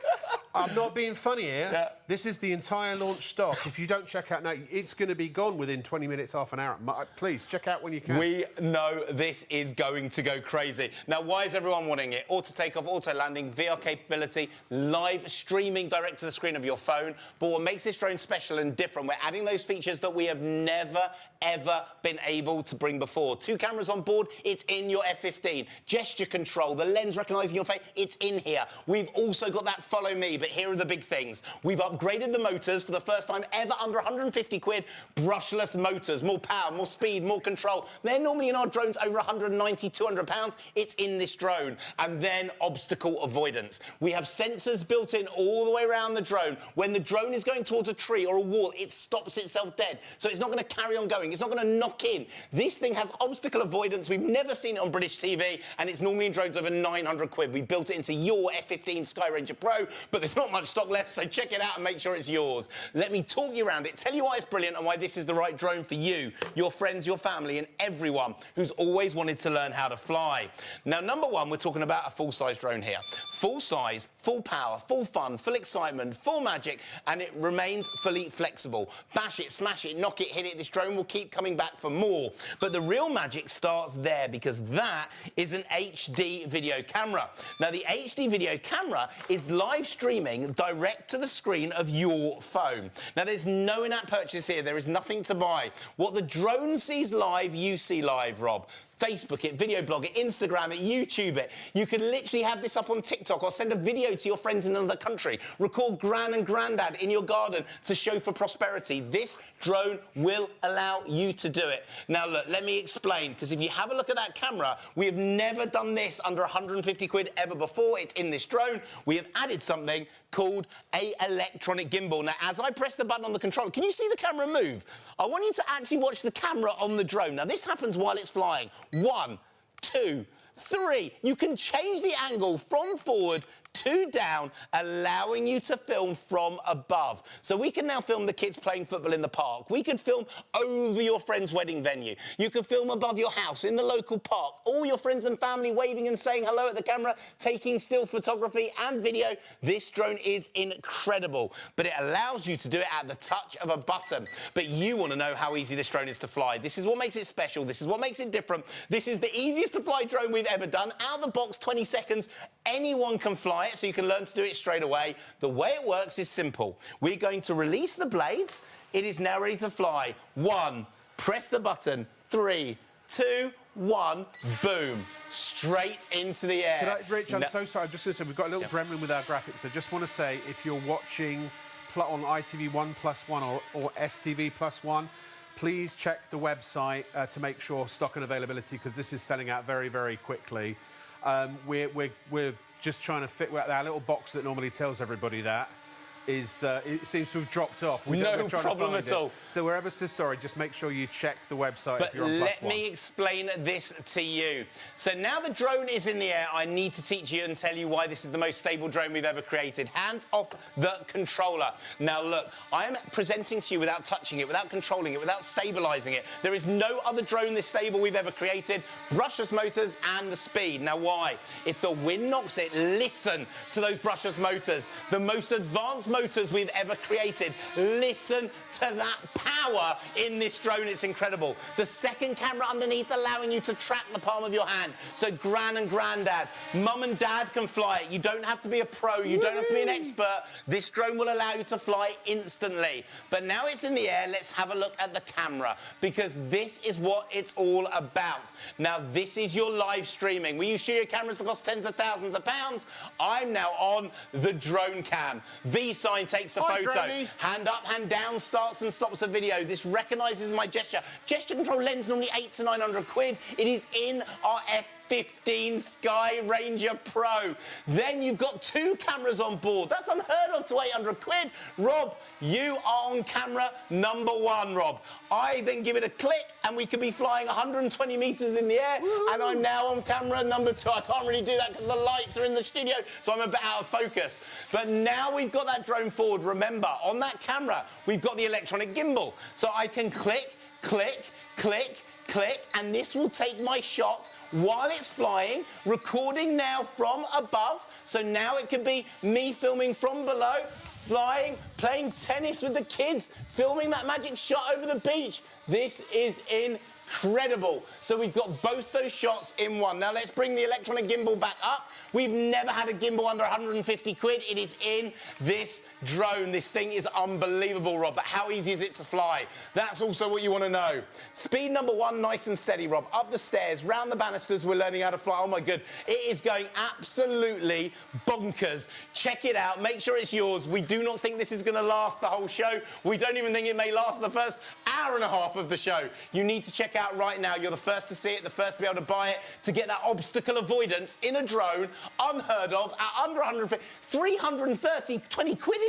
I'm not being funny here. Yeah. This is the entire launch stock. If you don't check out now, it's going to be gone within 20 minutes, half an hour. Please, check out when you can. We know this is going to go crazy. Now, why is everyone wanting it? Auto takeoff, auto landing, VR capability, live streaming direct to the screen of your phone. But what makes this drone special and different, we're adding those features that we have never, ever been able to bring before. 2 cameras on board, it's in your F-15. Gesture control, the lens recognising your face, it's in here. We've also got that follow me. but here are the big things. We've upgraded the motors for the first time ever, under 150 quid. Brushless motors, more power, more speed, more control. They're normally in our drones over 190, 200 pounds. It's in this drone. And then obstacle avoidance. We have sensors built in all the way around the drone. When the drone is going towards a tree or a wall, it stops itself dead. So it's not going to carry on going. It's not going to knock in. This thing has obstacle avoidance. We've never seen it on British TV, and it's normally in drones over 900 quid. We built it into your F-15 Sky Ranger Pro, but there's not much stock left, so check it out and make sure it's yours. Let me talk you around it, tell you why it's brilliant and why this is the right drone for you, your friends, your family, and everyone who's always wanted to learn how to fly. Now, number one, we're talking about a full-size drone here. Full size, full power, full fun, full excitement, full magic, and it remains fully flexible. Bash it, smash it, knock it, hit it. This drone will keep coming back for more. But the real magic starts there, because that is an HD video camera. Now, the HD video camera is live streaming direct to the screen of your phone. Now, there's no in-app purchase here. There is nothing to buy. What the drone sees live, you see live, Rob. Facebook it, video blog it, Instagram it, YouTube it. You can literally have this up on TikTok or send a video to your friends in another country. Record Gran and Grandad in your garden to show for prosperity. This drone will allow you to do it. Now, look, let me explain, because if you have a look at that camera, we have never done this under 150 quid ever before. It's in this drone. We have added something called a electronic gimbal. Now, as I press the button on the controller, can you see the camera move? I want you to actually watch the camera on the drone. Now, this happens while it's flying. 1, 2, 3. You can change the angle from forward to down, allowing you to film from above. So we can now film the kids playing football in the park. We could film over your friend's wedding venue. You can film above your house, in the local park. All your friends and family waving and saying hello at the camera, taking still photography and video. This drone is incredible, but it allows you to do it at the touch of a button. But you want to know how easy this drone is to fly. This is what makes it special. This is what makes it different. This is the easiest to fly drone we've ever done. Out of the box, 20 seconds. Anyone can fly it, so you can learn to do it straight away. The way it works is simple. We're going to release the blades. It is now ready to fly. 1, press the button. 3, 2, 1, boom. Straight into the air. Rich, I'm so sorry. I'm just going to say, we've got a little gremlin with our graphics. I just want to say, if you're watching on ITV1 +1 or STV +1, please check the website to make sure stock and availability, because this is selling out very, very quickly. We're just trying to fit our little box that normally tells everybody that. It seems to have dropped off. No problem at all. So we're ever so sorry. Just make sure you check the website if you're on +1. Let me explain this to you. So now the drone is in the air, I need to teach you and tell you why this is the most stable drone we've ever created. Hands off the controller. Now look, I am presenting to you without touching it, without controlling it, without stabilising it. There is no other drone this stable we've ever created. Brushless motors and the speed. Now why? If the wind knocks it, listen to those brushless motors. The most advanced motors we've ever created. Listen to that power in this drone. It's incredible. The second camera underneath allowing you to track the palm of your hand. So Gran and Grandad, Mum and Dad can fly it. You don't have to be a pro. You don't have to be an expert. This drone will allow you to fly instantly. But now it's in the air, let's have a look at the camera, because this is what it's all about. Now, this is your live streaming. We use studio cameras that cost tens of thousands of pounds. I'm now on the drone cam. V-sign takes a photo. Droney. Hand up, hand down, starts and stops a video. This recognises my gesture. Gesture control lens, normally 800 to 900 quid. It is in our F-15 Sky Ranger Pro. Then you've got 2 cameras on board. That's unheard of to 800 quid. Rob, you are on camera number 1, Rob. I then give it a click and we could be flying 120 metres in the air. And I'm now on camera number 2. I can't really do that because the lights are in the studio, so I'm a bit out of focus. But now we've got that drone forward. Remember, on that camera, we've got the electronic gimbal. So I can click, click, click, click, and this will take my shot while it's flying, recording now from above. So now it could be me filming from below, flying, playing tennis with the kids, filming that magic shot over the beach. This is incredible. incredible. So we've got both those shots in one. Now let's bring the electronic gimbal back up. We've never had a gimbal under 150 quid. It is in this drone. This thing is unbelievable, Rob. But how easy is it to fly? That's also what you want to know. Speed number one, nice and steady, Rob. Up the stairs, round the banisters, we're learning how to fly. Oh, my God. It is going absolutely bonkers. Check it out. Make sure it's yours. We do not think this is going to last the whole show. We don't even think it may last the first hour and a half of the show. You need to check out right now. You're the first to see it, the first to be able to buy it, to get that obstacle avoidance in a drone, unheard of, at under 150, 330, 20 quid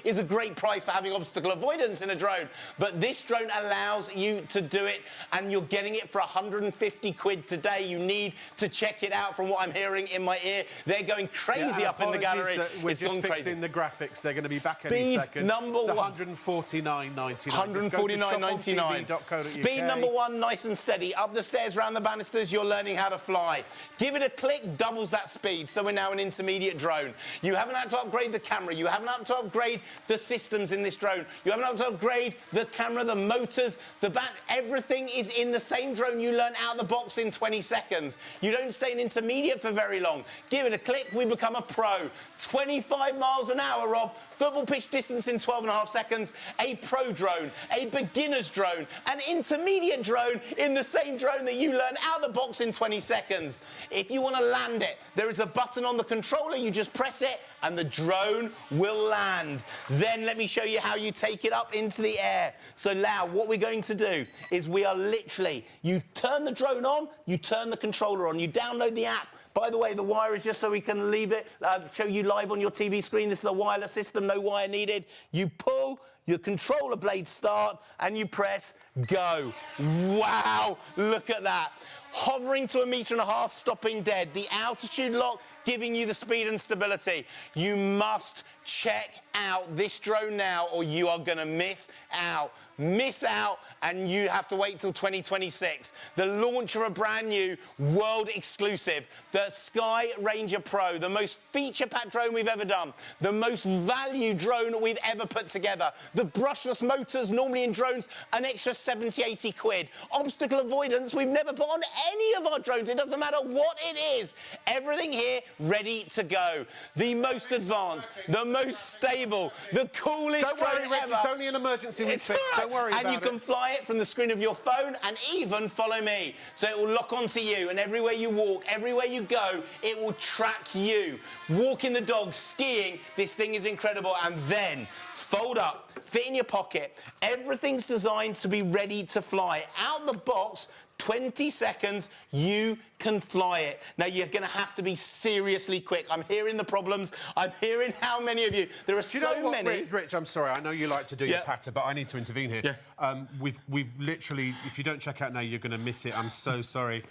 is a great price for having obstacle avoidance in a drone. But this drone allows you to do it, and you're getting it for 150 quid today. You need to check it out. From what I'm hearing in my ear, they're going crazy up in the gallery. We're just fixing the graphics. They're going to be back any second. Number it's one. 149.99. 149.99. Speed number one, nice and steady. Up the stairs, round the banisters, you're learning how to fly. Give it a click, doubles that speed. So we're now an intermediate drone. You haven't had to upgrade the camera. You haven't had to upgrade the systems in this drone. You haven't had to upgrade the camera, the motors, the bat. Everything is in the same drone you learn out of the box in 20 seconds. You don't stay an intermediate for very long. Give it a click, we become a pro. 25 miles an hour, Rob. Football pitch distance in 12.5 seconds. A pro drone, a beginner's drone, an intermediate drone in the same drone that you learn out of the box in 20 seconds. If you want to land it, there is a button on the controller. You just press it and the drone will land. Then let me show you how you take it up into the air. So now what we're going to do is we are literally, you turn the drone on, you turn the controller on, you download the app. By the way, the wire is just so we can leave it, show you live on your TV screen. This is a wireless system, no wire needed. You pull, your controller blades start, and you press go. Wow, look at that. Hovering to 1.5 meters, stopping dead. The altitude lock giving you the speed and stability. You must check out this drone now or you are going to miss out. Miss out, and you have to wait till 2026. The launch of a brand new world exclusive, the Sky Ranger Pro, the most feature-packed drone we've ever done, the most value drone we've ever put together. The brushless motors, normally in drones, an extra 70, 80 quid. Obstacle avoidance, we've never put on any of our drones. It doesn't matter what it is. Everything here ready to go. The most advanced, the most stable, the coolest drone ever. Rich, it's only an emergency fix. Don't worry about it. And you can fly it from the screen of your phone and even follow me. So it will lock onto you, and everywhere you walk, everywhere you go, it will track you. Walking the dog, skiing, this thing is incredible. And then fold up, fit in your pocket. Everything's designed to be ready to fly. Out the box, 20 seconds, you can fly it. Now, you're going to have to be seriously quick. I'm hearing the problems. I'm hearing how many of you. There are so many. Rich, I'm sorry. I know you like to do your patter, but I need to intervene here. Yeah. We've literally, if you don't check out now, you're going to miss it. I'm so sorry.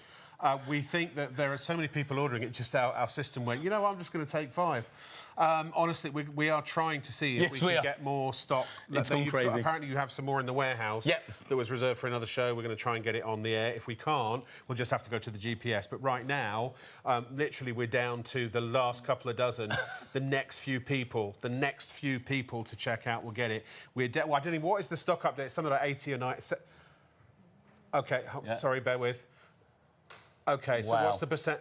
We think that there are so many people ordering it, just our system went, you know, I'm just going to take 5. Honestly, we are trying to see if we can get more stock. It's gone crazy. Apparently, you have some more in the warehouse that was reserved for another show. We're going to try and get it on the air. If we can't, we'll just have to go to the GPS. But right now, literally, we're down to the last couple of dozen. The next few people to check out will get it. Well, I don't know, what is the stock update? Something like 80 or 90. OK, sorry, bear with. OK, so what's the percent?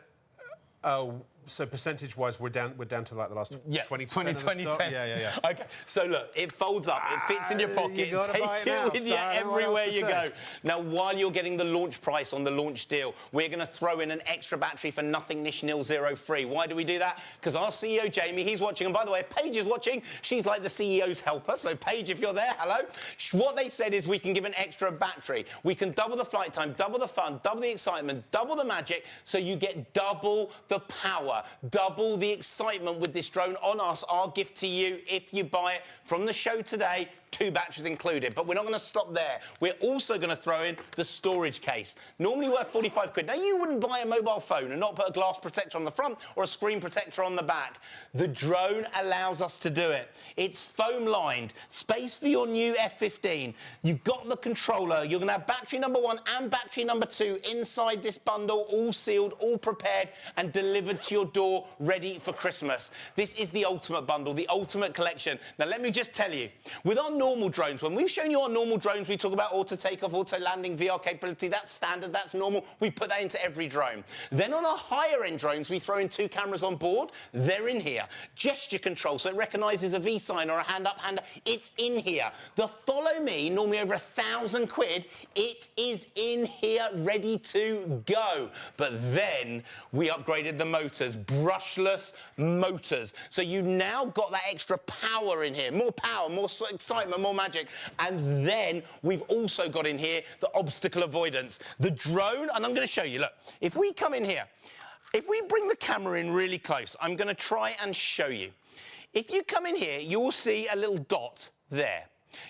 Oh, so percentage-wise, we're down to like the last 20%. 20. Yeah. OK, so look, it folds up, it fits in your pocket, take it with you everywhere you go. Now, while you're getting the launch price on the launch deal, we're going to throw in an extra battery for nothing nish nil zero free. Why do we do that? Because our CEO, Jamie, he's watching, and by the way, if Paige is watching, she's like the CEO's helper. So, Paige, if you're there, hello. What they said is we can give an extra battery. We can double the flight time, double the fun, double the excitement, double the magic, so you get double the power. Double the excitement with this drone on us. Our gift to you if you buy it from the show today. 2 batteries included. But we're not going to stop there. We're also going to throw in the storage case. Normally worth 45 quid. Now, you wouldn't buy a mobile phone and not put a glass protector on the front or a screen protector on the back. The drone allows us to do it. It's foam-lined. Space for your new F-15. You've got the controller. You're going to have battery number 1 and battery number 2 inside this bundle, all sealed, all prepared and delivered to your door, ready for Christmas. This is the ultimate bundle, the ultimate collection. Now, let me just tell you, with our normal drones. When we've shown you our normal drones, we talk about auto takeoff, auto landing, VR capability. That's standard, that's normal. We put that into every drone. Then on our higher end drones, we throw in 2 cameras on board. They're in here. Gesture control, so it recognises a V sign or a hand up, hand up. It's in here. The Follow Me, normally over £1,000, it is in here, ready to go. But then we upgraded the motors, brushless motors. So you now got that extra power in here, more power, more excitement, more magic. And then we've also got in here the obstacle avoidance. The drone, and I'm going to show you, look, if we come in here, if we bring the camera in really close, I'm going to try and show you. If you come in here, you will see a little dot there.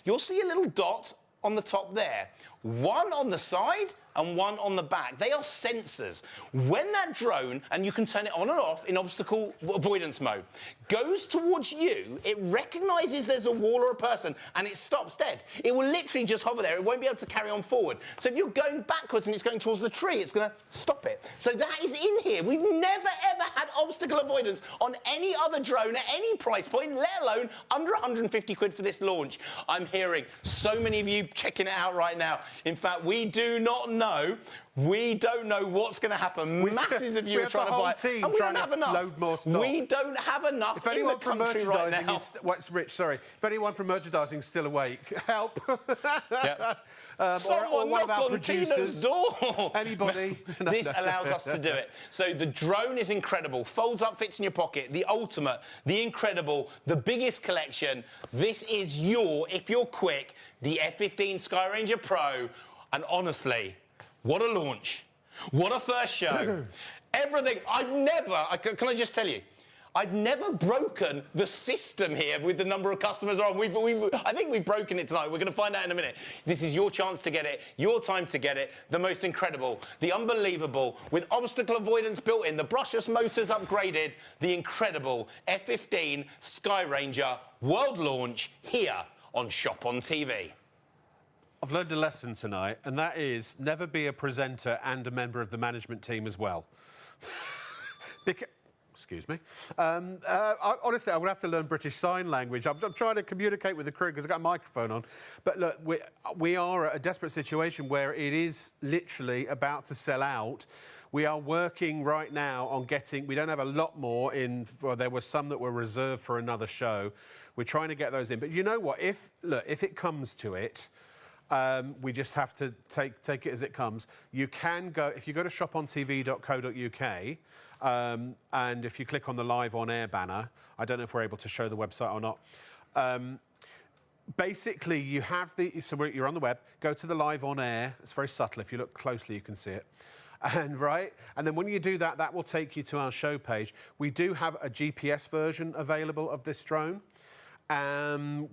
You'll see a little dot on the top there. One on the side and one on the back. They are sensors. When that drone, and you can turn it on and off in obstacle avoidance mode, goes towards you, it recognises there's a wall or a person, and it stops dead. It will literally just hover there. It won't be able to carry on forward. So if you're going backwards and it's going towards the tree, it's going to stop it. So that is in here. We've never, ever had obstacle avoidance on any other drone at any price point, let alone under 150 quid for this launch. I'm hearing so many of you checking it out right now. In fact, we do not know. We don't know what's going to happen. Masses of you are trying to buy it, and we don't have enough. Load more stock. We don't have enough in the country right now. What's Rich? Sorry. If anyone from merchandising is still awake, help. Yep. or Someone one of knock our on producers. Tina's door. Anybody? This allows us to do it. So the drone is incredible. Folds up, fits in your pocket. The ultimate, the incredible, the biggest collection. This is if you're quick, the F-15 Skyranger Pro. And honestly, what a launch. What a first show. Everything. Can I just tell you, I've never broken the system here with the number of customers on. I think we've broken it tonight. We're going to find out in a minute. This is your chance to get it, your time to get it. The most incredible, the unbelievable, with obstacle avoidance built in, the brushless motors upgraded, the incredible F-15 Skyranger world launch here on Shop on TV. I've learned a lesson tonight, and that is never be a presenter and a member of the management team as well. Excuse me. Honestly, I would have to learn British Sign Language. I'm trying to communicate with the crew because I've got a microphone on. But look, we are at a desperate situation where it is literally about to sell out. We are working right now on getting... We don't have a lot more in... Well, there were some that were reserved for another show. We're trying to get those in. But you know what? If it comes to it... we just have to take it as it comes. You can go, if you go to shopontv.co.uk, and if you click on the live on air banner, I don't know if we're able to show the website or not. Basically, you have you're on the web, go to the live on air. It's very subtle. If you look closely, you can see it. And then when you do that, that will take you to our show page. We do have a GPS version available of this drone. Again,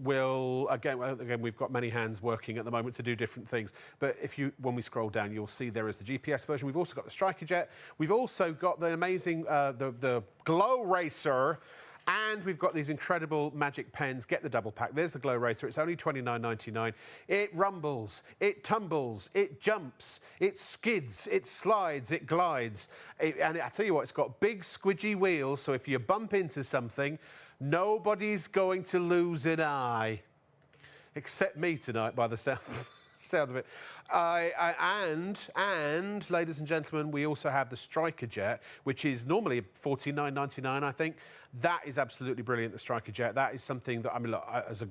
we've got many hands working at the moment to do different things. But when we scroll down, you'll see there is the GPS version. We've also got the Striker Jet. We've also got the amazing, the Glow Racer. And we've got these incredible magic pens. Get the double pack. There's the Glow Racer. It's only $29.99. It rumbles, it tumbles, it jumps, it skids, it slides, it glides. And I tell you what, it's got big squidgy wheels, so if you bump into something, nobody's going to lose an eye. Except me tonight, by the sound of it. And, ladies and gentlemen, we also have the Striker Jet, which is normally $49.99, I think. That is absolutely brilliant, the Striker Jet. That is something that, I mean, look, as a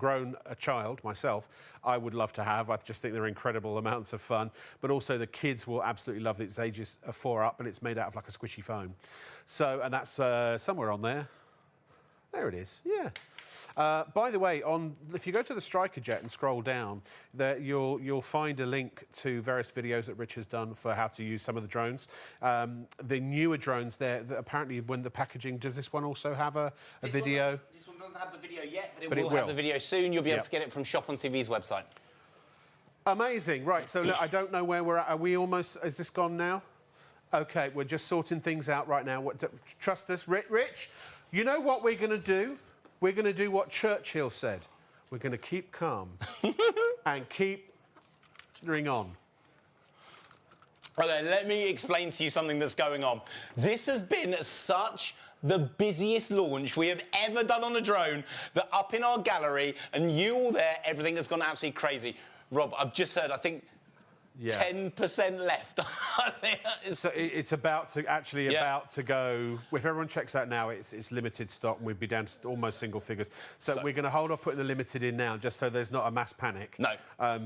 child myself, I would love to have. I just think they're incredible amounts of fun. But also the kids will absolutely love it. It's ages 4 up, and it's made out of like a squishy foam. So, and that's somewhere on there. There it is, yeah. By the way, if you go to the Striker Jet and scroll down, you'll find a link to various videos that Rich has done for how to use some of the drones. The newer drones there, apparently when the packaging, does this one also have a video? This one doesn't have the video yet, but it will have the video soon. You'll be able to get it from Shop on TV's website. Amazing, right, so look, I don't know where we're at. Are we almost, is this gone now? OK, we're just sorting things out right now. Trust us, Rich, you know what we're going to do? We're going to do what Churchill said. We're going to keep calm and keep on. OK, let me explain to you something that's going on. This has been such the busiest launch we have ever done on a drone. They're up in our gallery, and you all there, everything has gone absolutely crazy. Rob, I've just heard, I think, 10% left. So it's about to go. If everyone checks out now, it's limited stock, and we'd be down to almost single figures. So we're going to hold off putting the limited in now, just so there's not a mass panic. No.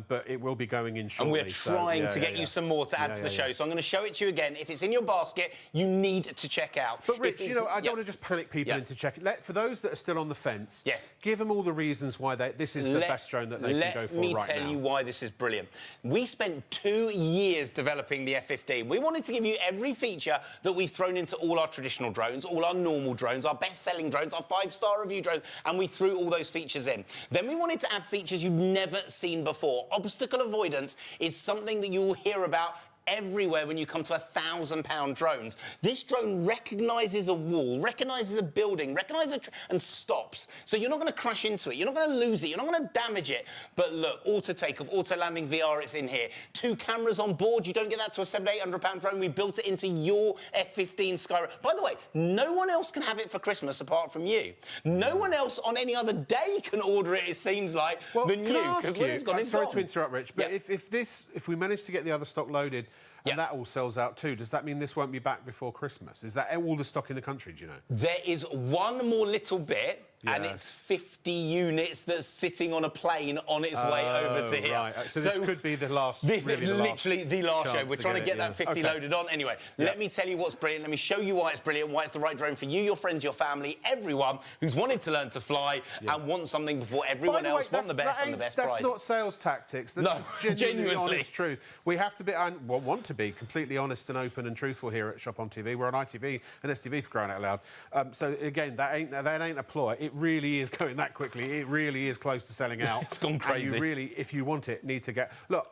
But it will be going in shortly. And we're trying to get you some more to add to the show. So I'm going to show it to you again. If it's in your basket, you need to check out. But Rich, I don't want to just panic people into checking. For those that are still on the fence, give them all the reasons why this is the best drone that they can go for right now. Let me tell you why this is brilliant. We spent 2 years developing the F-15. We wanted to give you every feature that we've thrown into all our traditional drones, all our normal drones, our best-selling drones, our 5-star review drones, and we threw all those features in. Then we wanted to add features you've never seen before. Obstacle avoidance is something that you will hear about everywhere when you come to £1,000 drones. This drone recognises a wall, recognises a building, recognises and stops. So you're not going to crash into it, you're not going to lose it, you're not going to damage it. But look, auto takeoff, auto landing VR, it's in here. 2 cameras on board, you don't get that to a £700-800 drone. We built it into your F-15 Sky. By the way, no one else can have it for Christmas apart from you. No one else on any other day can order it seems like, than you. Because when it's gone, it's gone. Sorry to interrupt, Rich, but if we manage to get the other stock loaded, and that all sells out too, does that mean this won't be back before Christmas? Is that all the stock in the country, do you know? There is one more little bit, and it's 50 units that's sitting on a plane on its way over to here. Right. So this could be the last, literally the last show. We're trying to get that 50 loaded on. Anyway, let me tell you what's brilliant. Let me show you why it's brilliant, why it's the right drone for you, your friends, your family, everyone who's wanted to learn to fly and wants something before everyone else, want the best and the best price. That's not sales tactics. That's genuinely honest truth. We have to be, want to be completely honest and open and truthful here at Shop on TV. We're on ITV and STV for crying out loud. So again, that ain't a ploy. It really is going that quickly. It really is close to selling out. It's gone crazy. And you really, if you want it, need to get... Look,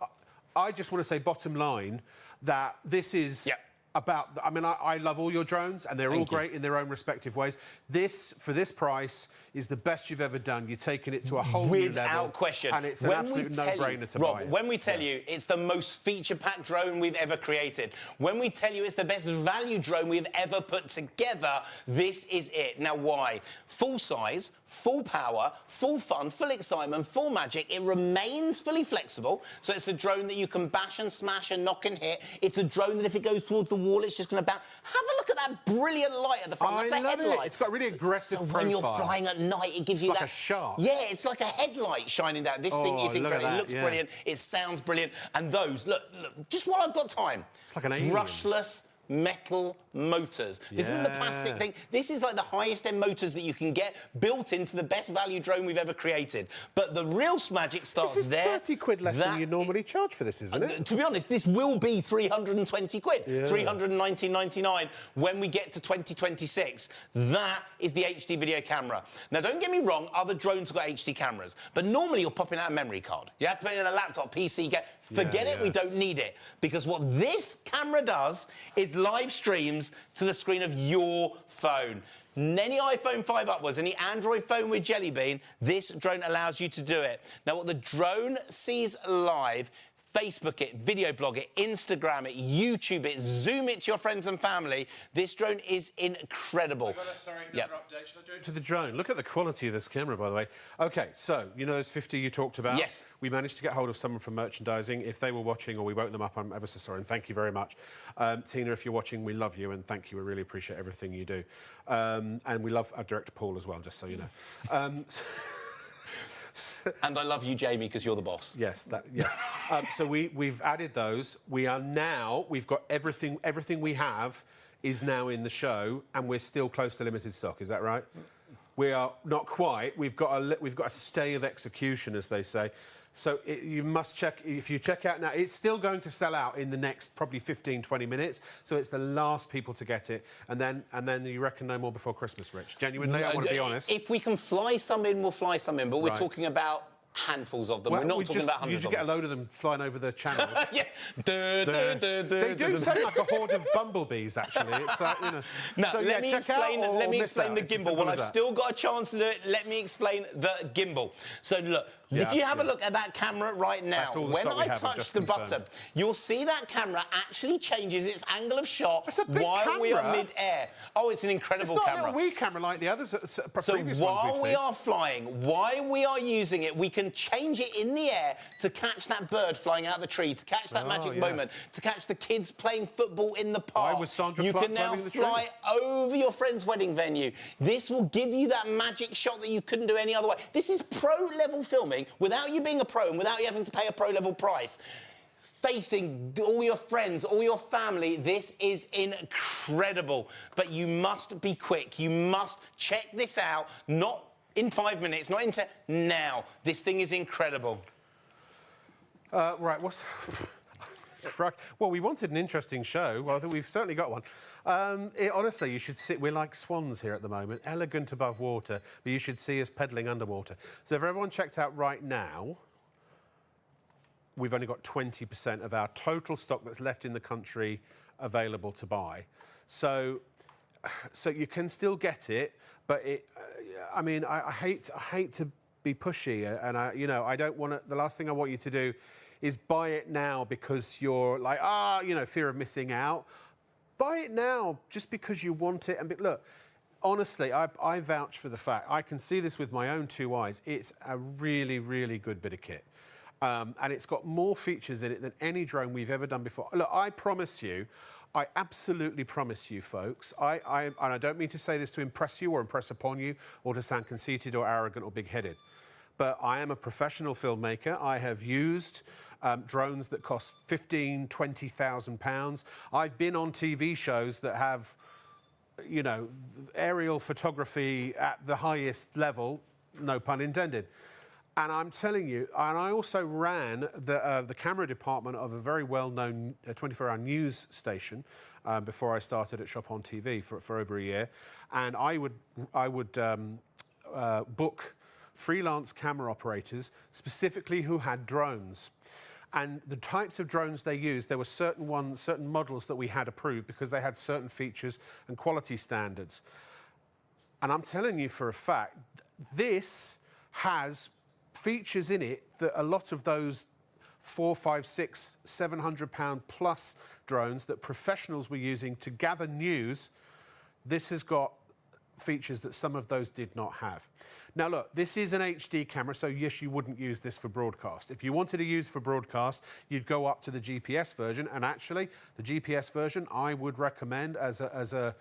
I just want to say, bottom line, that this is... about, I mean, I love all your drones, and they're all great in their own respective ways. This, for this price, is the best you've ever done. You're taking it to a whole new level. Without question. And it's an absolute no-brainer to buy. When we tell you it's the most feature-packed drone we've ever created, when we tell you it's the best value drone we've ever put together, this is it. Now, why? Full size, full power, full fun, full excitement, full magic. It remains fully flexible, so it's a drone that you can bash and smash and knock and hit. It's a drone that if it goes towards the wall, it's just going to bounce. Have a look at that brilliant light at the front. That's a headlight. It's got a really aggressive profile. When you're flying at night, it gives you like that... a shark. Yeah, it's like a headlight shining down. This thing is incredible. It looks brilliant. It sounds brilliant. And those, look, just while I've got time... It's like an alien. Brushless metal motors. This isn't the plastic thing. This is like the highest end motors that you can get built into the best value drone we've ever created. But the real magic starts there. This is 30 quid less than you normally charge for this, isn't it? To be honest, this will be 320 quid, 319.99 when we get to 2026. That is the HD video camera. Now, don't get me wrong, other drones have got HD cameras, but normally you're popping out a memory card. You have to put it in a laptop, PC, forget it, we don't need it. Because what this camera does is live streams to the screen of your phone. Any iPhone 5 upwards, any Android phone with Jelly Bean, this drone allows you to do it. Now, what the drone sees live, Facebook it, video blog it, Instagram it, YouTube it, Zoom it to your friends and family. This drone is incredible. Sorry, another update. Should I do it to the drone? Look at the quality of this camera, by the way. OK, so, you know those 50 you talked about? Yes. We managed to get hold of someone from merchandising. If they were watching or we woke them up, I'm ever so sorry, and thank you very much. Tina, if you're watching, we love you, and thank you. We really appreciate everything you do. And we love our director, Paul, as well, just so you know. And I love you, Jamie, because you're the boss. Yes, so we've added those. We've got everything we have is now in the show, and we're still close to limited stock. Is that right? We are not quite. We've got a stay of execution, as they say. So you must check. If you check out now, it's still going to sell out in the next probably 15, 20 minutes. So it's the last people to get it, and then you reckon no more before Christmas, Rich. Genuinely, I want to be honest. If we can fly some in, we'll fly some in. But we're talking about handfuls of them. We're not talking about hundreds of them. You just get a load of them flying over the channel. Yeah. They do sound like a horde of bumblebees, actually. It's like, you know. Now, so, let me explain the gimbal. Well, I've still got a chance to do it. Let me explain the gimbal. So, look, Yeah, if you have a look at that camera right now, when I touch the button, you'll see that camera actually changes its angle of shot while we are mid-air. Oh, it's an incredible camera. It's not a little wee camera like the others. So while we are flying, while we are using it, we can change it in the air to catch that bird flying out of the tree, to catch that magic moment, to catch the kids playing football in the park. You can now fly over your friend's wedding venue. This will give you that magic shot that you couldn't do any other way. This is pro-level filming without you being a pro and without you having to pay a pro-level price. Facing all your friends, all your family, this is incredible. But you must be quick. You must check this out, not in 5 minutes, not into now. This thing is incredible. Right, what's... Well, we wanted an interesting show. Well, I think we've certainly got one. Honestly, you should see... We're like swans here at the moment, elegant above water, but you should see us pedalling underwater. So if everyone checked out right now, we've only got 20% of our total stock that's left in the country available to buy. So you can still get it, but I mean, I hate to be pushy, and I don't want to... The last thing I want you to do is buy it now because you're like, fear of missing out. Buy it now just because you want it. And look, honestly, I vouch for the fact, I can see this with my own 2 eyes, it's a really, really good bit of kit. And it's got more features in it than any drone we've ever done before. Look, I promise you, I absolutely promise you, folks, and I don't mean to say this to impress you or impress upon you or to sound conceited or arrogant or big-headed, but I am a professional filmmaker. I have used drones that cost £15,000, £20,000. I've been on TV shows that have, aerial photography at the highest level, no pun intended. And I'm telling you, and I also ran the camera department of a very well-known 24-hour news station before I started at Shop on TV for over a year. And I would book freelance camera operators specifically who had drones. And the types of drones they used, there were certain models that we had approved because they had certain features and quality standards. And I'm telling you for a fact, this has features in it that a lot of those £400, £500, £600, £700 plus drones that professionals were using to gather news, this has got features that some of those did not have. Now look, this is an HD camera, so yes, you wouldn't use this for broadcast. If you wanted to use for broadcast, you'd go up to the GPS version, and actually, the GPS version I would recommend as a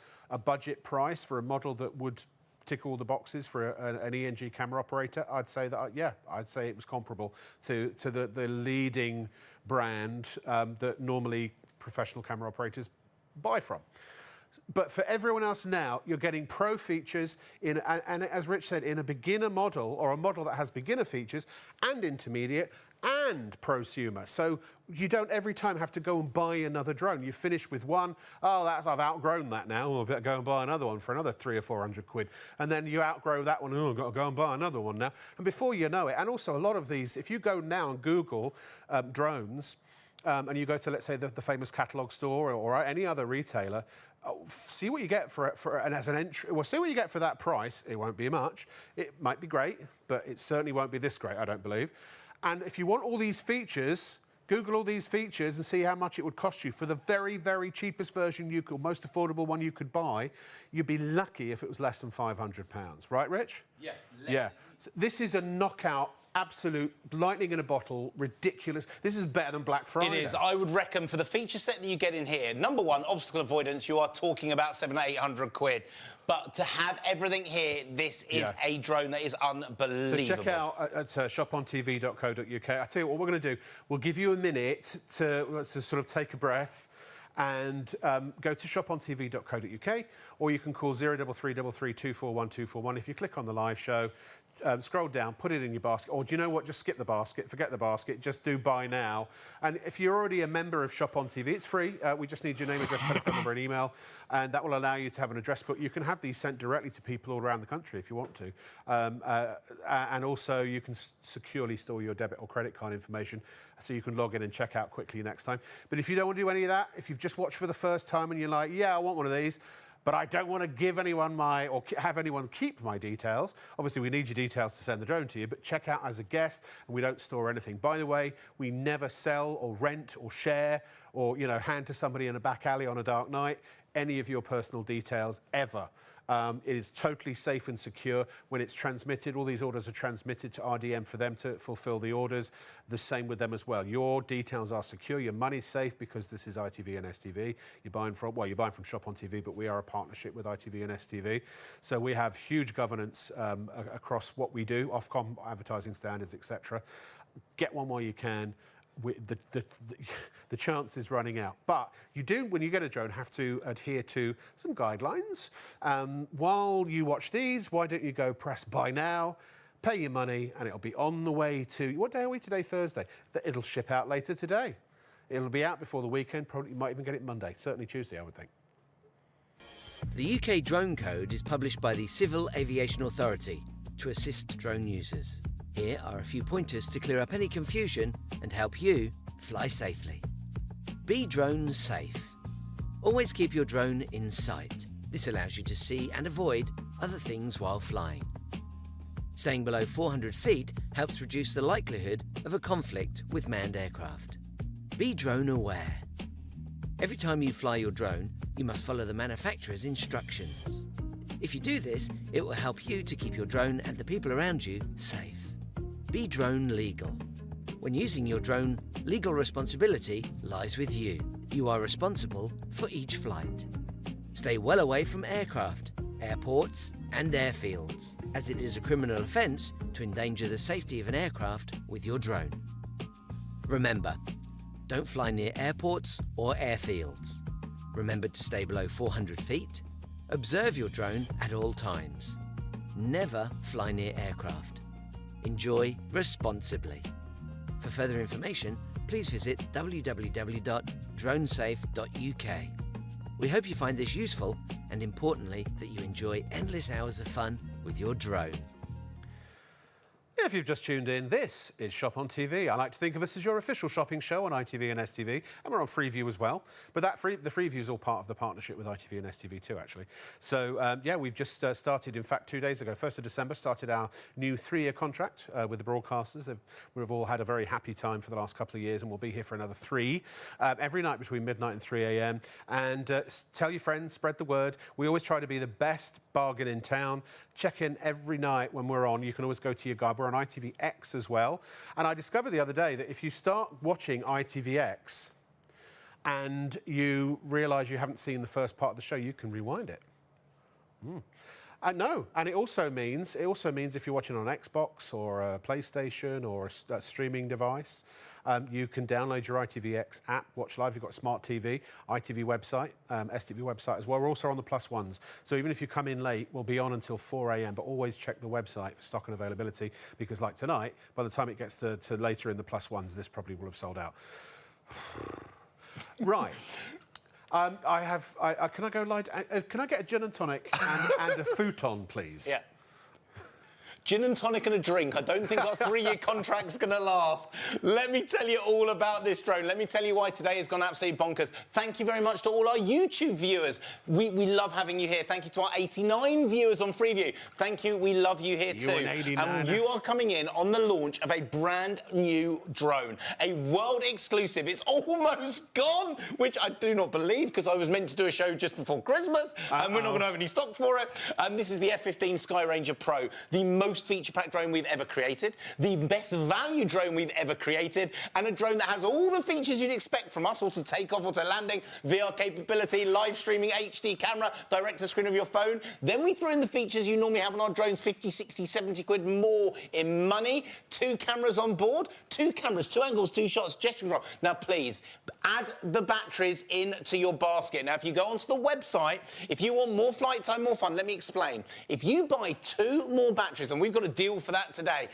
budget price for a model that would tick all the boxes for an ENG camera operator. I'd say that, I'd say it was comparable to the leading brand that normally professional camera operators buy from. But for everyone else now, you're getting pro features and as Rich said, in a beginner model or a model that has beginner features and intermediate and prosumer. So you don't every time have to go and buy another drone. You finish with one. Oh, I've outgrown that now. I'll better go and buy another one for another 300 or 400 quid. And then you outgrow that one. Oh, I've got to go and buy another one now. And before you know it, and also a lot of these, if you go now and Google drones, and you go to, let's say, the famous catalogue store or any other retailer, see what you get and as an entry. Well, see what you get for that price. It won't be much. It might be great, but it certainly won't be this great, I don't believe. And if you want all these features, Google all these features and see how much it would cost you for the very, very cheapest version you could, most affordable one you could buy. You'd be lucky if it was less than £500. Right, Rich? Yeah. Yeah. So this is a knockout. Absolute lightning in a bottle, ridiculous. This is better than Black Friday. It is. I would reckon for the feature set that you get in here, number one, obstacle avoidance, you are talking about 700 or 800 quid. But to have everything here, this is a drone that is unbelievable. So check out at shopontv.co.uk. I tell you what we're going to do. We'll give you a minute to sort of take a breath and go to shopontv.co.uk, or you can call 0333 241 241. If you click on the live show, scroll down, put it in your basket, or do you know what, just skip the basket, forget the basket, just do buy now. And if you're already a member of Shop on TV, it's free. We just need your name, address, telephone number and email, and that will allow you to have an address book. You can have these sent directly to people all around the country if you want to. And also you can securely store your debit or credit card information so you can log in and check out quickly next time. But if you don't want to do any of that, if you've just watched for the first time and you're like, yeah, I want one of these, but I don't want to give anyone or have anyone keep my details. Obviously, we need your details to send the drone to you, but check out as a guest, and we don't store anything. By the way, we never sell or rent or share or, you know, hand to somebody in a back alley on a dark night any of your personal details ever. It is totally safe and secure when it's transmitted. All these orders are transmitted to RDM for them to fulfill the orders. The same with them as well. Your details are secure. Your money's safe because this is ITV and STV. You're buying from Shop on TV, but we are a partnership with ITV and STV. So we have huge governance across what we do, Ofcom advertising standards, etc. Get one while you can. The chance is running out. But you do, when you get a drone, have to adhere to some guidelines. While you watch these, why don't you go press buy now, pay your money, and it'll be on the way to, what day are we today? Thursday. It'll ship out later today. It'll be out before the weekend. Probably you might even get it Monday. Certainly Tuesday, I would think. The UK Drone Code is published by the Civil Aviation Authority to assist drone users. Here are a few pointers to clear up any confusion and help you fly safely. Be drone safe. Always keep your drone in sight. This allows you to see and avoid other things while flying. Staying below 400 feet helps reduce the likelihood of a conflict with manned aircraft. Be drone aware. Every time you fly your drone, you must follow the manufacturer's instructions. If you do this, it will help you to keep your drone and the people around you safe. Be drone legal. When using your drone, legal responsibility lies with you. You are responsible for each flight. Stay well away from aircraft, airports and airfields, as it is a criminal offence to endanger the safety of an aircraft with your drone. Remember, don't fly near airports or airfields. Remember to stay below 400 feet. Observe your drone at all times. Never fly near aircraft. Enjoy responsibly. For further information, please visit www.dronesafe.uk. We hope you find this useful and, importantly, that you enjoy endless hours of fun with your drone. If you've just tuned in, this is Shop on TV. I like to think of us as your official shopping show on ITV and STV, and we're on Freeview as well. But the Freeview is all part of the partnership with ITV and STV too, actually. So, yeah, we've just started, in fact, 2 days ago, 1st of December, started our new 3-year contract with the broadcasters. We've all had a very happy time for the last couple of years, and we'll be here for another 3, every night between midnight and 3 a.m. And tell your friends, spread the word. We always try to be the best bargain in town. Check in every night when we're on. You can always go to your guide. We're on ITVX as well. And I discovered the other day that if you start watching ITVX and you realise you haven't seen the first part of the show, you can rewind it. No, and it also means if you're watching on Xbox or a PlayStation or a streaming device, you can download your ITVX app, watch live. You've got smart TV, ITV website, STV website as well. We're also on the plus ones. So even if you come in late, we'll be on until 4 a.m. But always check the website for stock and availability, because like tonight, by the time it gets to later in the plus ones, this probably will have sold out. Right. Can I go light? Can I get a gin and tonic and a futon, please? Yeah. Gin and tonic and a drink. I don't think our 3-year contract's going to last. Let me tell you all about this drone. Let me tell you why today has gone absolutely bonkers. Thank you very much to all our YouTube viewers. We love having you here. Thank you to our 89 viewers on Freeview. Thank you. We love you here too. And you are coming in on the launch of a brand new drone, a world exclusive. It's almost gone, which I do not believe, because I was meant to do a show just before Christmas, and we're not going to have any stock for it. And this is the F-15 Sky Ranger Pro, the most feature-packed drone we've ever created, the best value drone we've ever created, and a drone that has all the features you'd expect from us: auto takeoff, auto landing, VR capability, live streaming, HD camera, direct to screen of your phone. Then we throw in the features you normally have on our drones, 50, 60, 70 quid more in money. 2 cameras on board, 2 cameras, 2 angles, 2 shots, gesture control. Now, please, add the batteries into your basket. Now, if you go onto the website, if you want more flight time, more fun, let me explain. If you buy 2 more batteries, and we've got a deal for that today,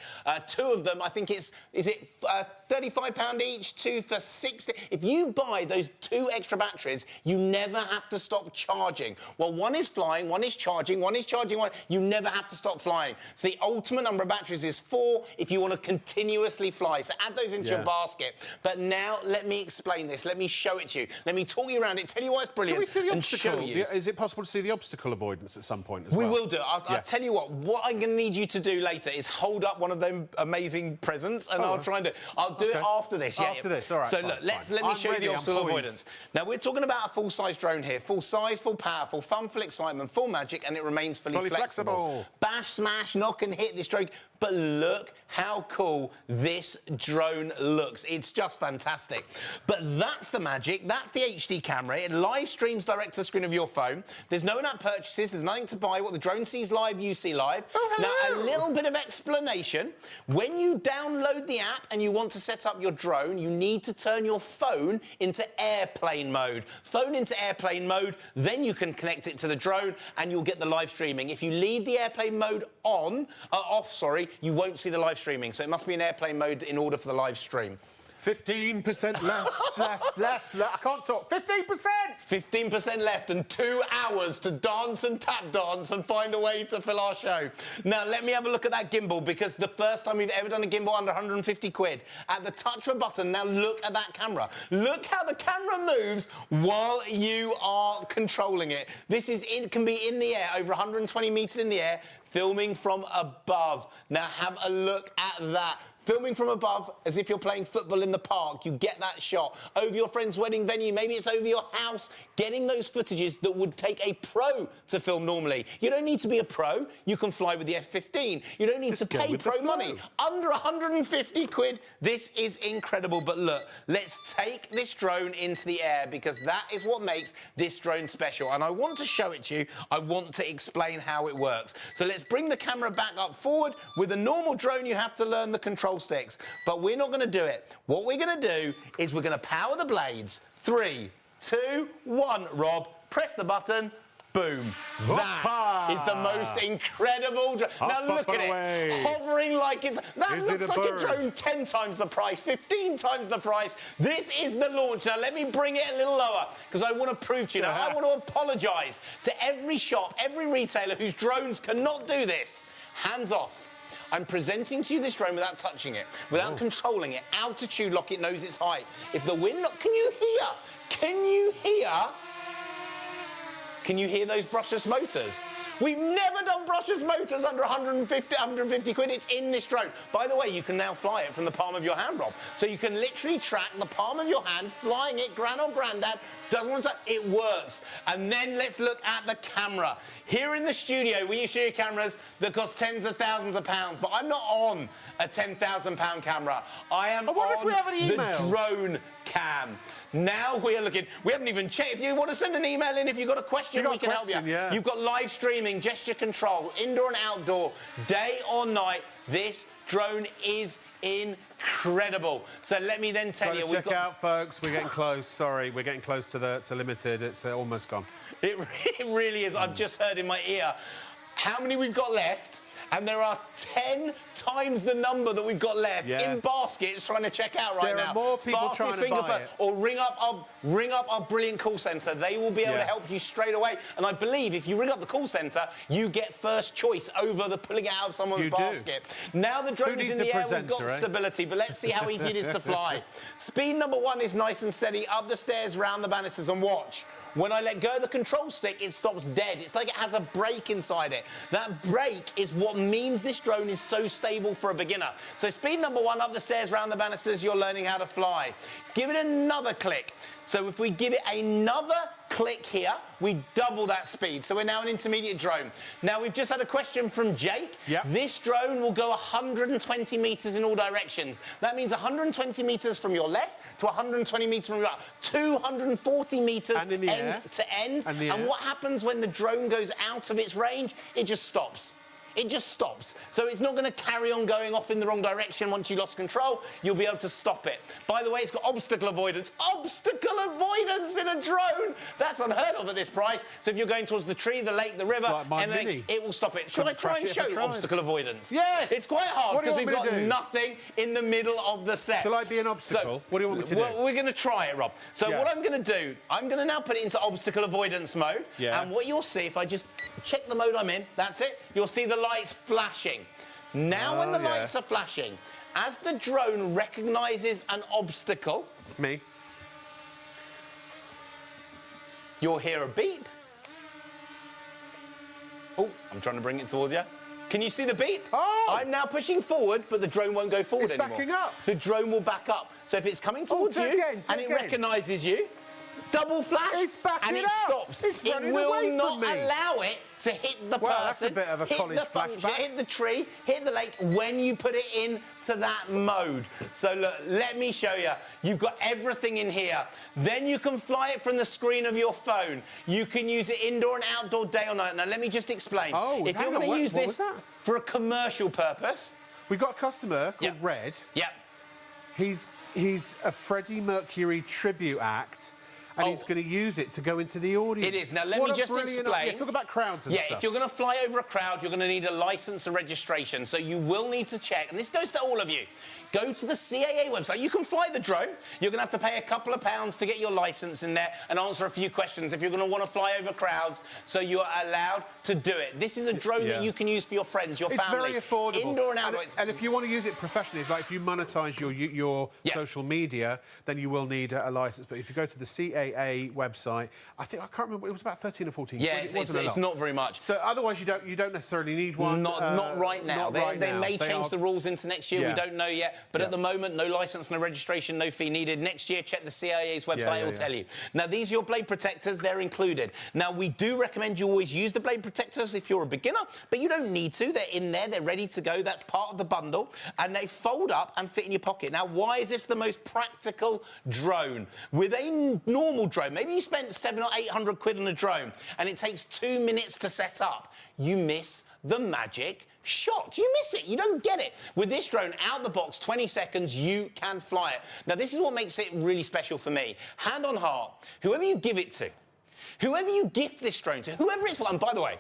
2 of them, I think is it £35 £35 each, 2 for 60. If you buy those 2 extra batteries, you never have to stop charging. Well, one is flying, one is charging, one is charging, you never have to stop flying. So the ultimate number of batteries is 4 if you want to continuously fly. So add those into your basket. But now let me explain this. Let me show it to you. Let me talk you around it, tell you why it's brilliant. Can we see the and obstacle? show you. Is it possible to see the obstacle avoidance at some point as well? We will do. I'll tell you what I'm going to need you to do later is hold up one of them amazing presents, and I'll try and do it. I'll do it after this. After this, all right. So look, let me show you the obstacle avoidance. Now, we're talking about a full-size drone here. Full size, full power, full fun, full excitement, full magic, and it remains fully flexible. Bash, smash, knock and hit this drone. But look how cool this drone looks. It's just fantastic. But that's the magic. That's the HD camera. It live streams direct to the screen of your phone. There's no in-app purchases. There's nothing to buy. What the drone sees live, you see live. Oh, now, a little bit of explanation. When you download the app and you want to set up your drone, you need to turn your phone into airplane mode. Phone into airplane mode, then you can connect it to the drone and you'll get the live streaming. If you leave the airplane mode off, you won't see the live streaming. So it must be in airplane mode in order for the live stream. 15% less. I can't talk. 15%! 15% left and 2 hours to dance and tap dance and find a way to fill our show. Now, let me have a look at that gimbal, because the first time we've ever done a gimbal under 150 quid. At the touch of a button, now look at that camera. Look how the camera moves while you are controlling it. It can be in the air, over 120 metres in the air, filming from above. Now, have a look at that. Filming from above as if you're playing football in the park. You get that shot. Over your friend's wedding venue, maybe it's over your house. Getting those footages that would take a pro to film normally. You don't need to be a pro. You can fly with the F-15. You don't need to pay pro money. Under 150 quid, this is incredible. But look, let's take this drone into the air, because that is what makes this drone special. And I want to show it to you. I want to explain how it works. So let's bring the camera back up forward. With a normal drone, you have to learn the control sticks, but we're not going to do it. What we're going to do is we're going to power the blades. 3, 2, 1, Rob. Press the button. Boom. That is the most incredible drone. Now look at it. Hovering like it's... That looks like a drone 10 times the price, 15 times the price. This is the launch. Now let me bring it a little lower, because I want to prove to you. Now, I want to apologise to every shop, every retailer whose drones cannot do this. Hands off. I'm presenting to you this drone without touching it, without controlling it. Altitude lock, it knows its height. If the wind... Can you hear? Can you hear? Can you hear those brushless motors? We've never done brushless motors under 150 quid. It's in this drone. By the way, you can now fly it from the palm of your hand, Rob. So you can literally track the palm of your hand, flying it, gran or grandad, doesn't want to... It works. And then let's look at the camera. Here in the studio, we use studio cameras that cost tens of thousands of pounds, but I'm not on a £10,000 camera. I am on the drone cam. Now we are looking... We haven't even checked. If you want to send an email in, if you've got a question, we can help you. Yeah. You've got live streaming, gesture control, indoor and outdoor, day or night. This drone is incredible. So let me then tell you... Check out, folks. We're getting close. Sorry, we're getting close to limited. It's almost gone. It really is. I've just heard in my ear how many we've got left, and there are 10 times the number that we've got left in baskets trying to check out right now. There are more people trying to buy it. Or ring up our brilliant call centre. They will be able to help you straight away. And I believe if you ring up the call centre, you get first choice over the pulling it out of someone's basket. Now the drone is in the air, we've got stability, but let's see how easy it is to fly. Speed number 1 is nice and steady, up the stairs, round the banisters, and watch. When I let go of the control stick, it stops dead. It's like it has a brake inside it. That brake is what means this drone is so stable for a beginner. So speed number 1, up the stairs, round the banisters, you're learning how to fly. Give it another click. So if we give it another click here, we double that speed. So we're now an intermediate drone. Now, we've just had a question from Jake. This drone will go 120 metres in all directions. That means 120 metres from your left to 120 metres from your right. 240 metres end to end. And what happens when the drone goes out of its range? It just stops. it just stops. So it's not going to carry on going off in the wrong direction once you lost control. You'll be able to stop it. By the way, it's got obstacle avoidance. Obstacle avoidance in a drone! That's unheard of at this price. So if you're going towards the tree, the lake, the river, like my anything, Mini. it will stop it. Should I try and show obstacle avoidance? Yes! It's quite hard because we've got do? nothing in the middle of the set. Shall I be an obstacle? What do you want me to do? Well, we're going to try it, Rob. So Yeah. what I'm going to do, I'm going to now put it into obstacle avoidance mode. Yeah. And what you'll see, if I just check the mode I'm in, that's it, you'll see the lights flashing. Now when the lights are flashing, as the drone recognises an obstacle... Me? You'll hear a beep. Oh, I'm trying to bring it towards you. Can you see the beep? Oh! I'm now pushing forward, but the drone won't go forward It's anymore. backing up. The drone will back up. So if it's coming towards you and it recognises you, double flash, It's backing and it up. stops. It's it running will away not from me. allow it to hit the Well, that's a person, bit of a hit college the function, flashback. hit the tree, hit the lake when you put it into that mode. So look, let me show you. You've got everything in here. Then you can fly it from the screen of your phone. You can use it indoor and outdoor, day or night. Now let me just explain. Oh, if hang you're on, going to use what this was that? for a commercial purpose, We've got a customer called Yep. Red. yeah. He's a Freddie Mercury tribute act, and he's going to use it to go into the audience. It is. Now, let What me a just brilliant- explain. Yeah, talk about crowds and Yeah, stuff. if you're going to fly over a crowd, you're going to need a licence and registration. So you will need to check, and this goes to all of you. Go to the CAA website. You can fly the drone. You're going to have to pay a couple of pounds to get your licence in there and answer a few questions if you're going to want to fly over crowds, so you're allowed to do it. This is a drone that you can use for your friends, your family. It's very affordable. Indoor and outdoor. And if you want to use it professionally, like if you monetise your social media, then you will need a licence. But if you go to the CAA website, I can't remember, it was about 13 or 14. Yeah, it wasn't a lot. it's not very much. So otherwise, you don't necessarily need one. Not right now. They may change the rules into next year. Yeah. We don't know yet. But at the moment, no licence, no registration, no fee needed. Next year, check the CIA's website. It will tell you. Now, these are your blade protectors. They're included. Now, we do recommend you always use the blade protectors if you're a beginner, but you don't need to. They're in there. They're ready to go. That's part of the bundle. And they fold up and fit in your pocket. Now, why is this the most practical drone? With a normal drone, maybe you spent 700 or 800 quid on a drone, and it takes 2 minutes to set up. You miss the magic shot. You miss it. You don't get it. With this drone, out the box, 20 seconds, you can fly it. Now, this is what makes it really special for me. Hand on heart, whoever you give it to, whoever you gift this drone to, whoever it's for, and by the way,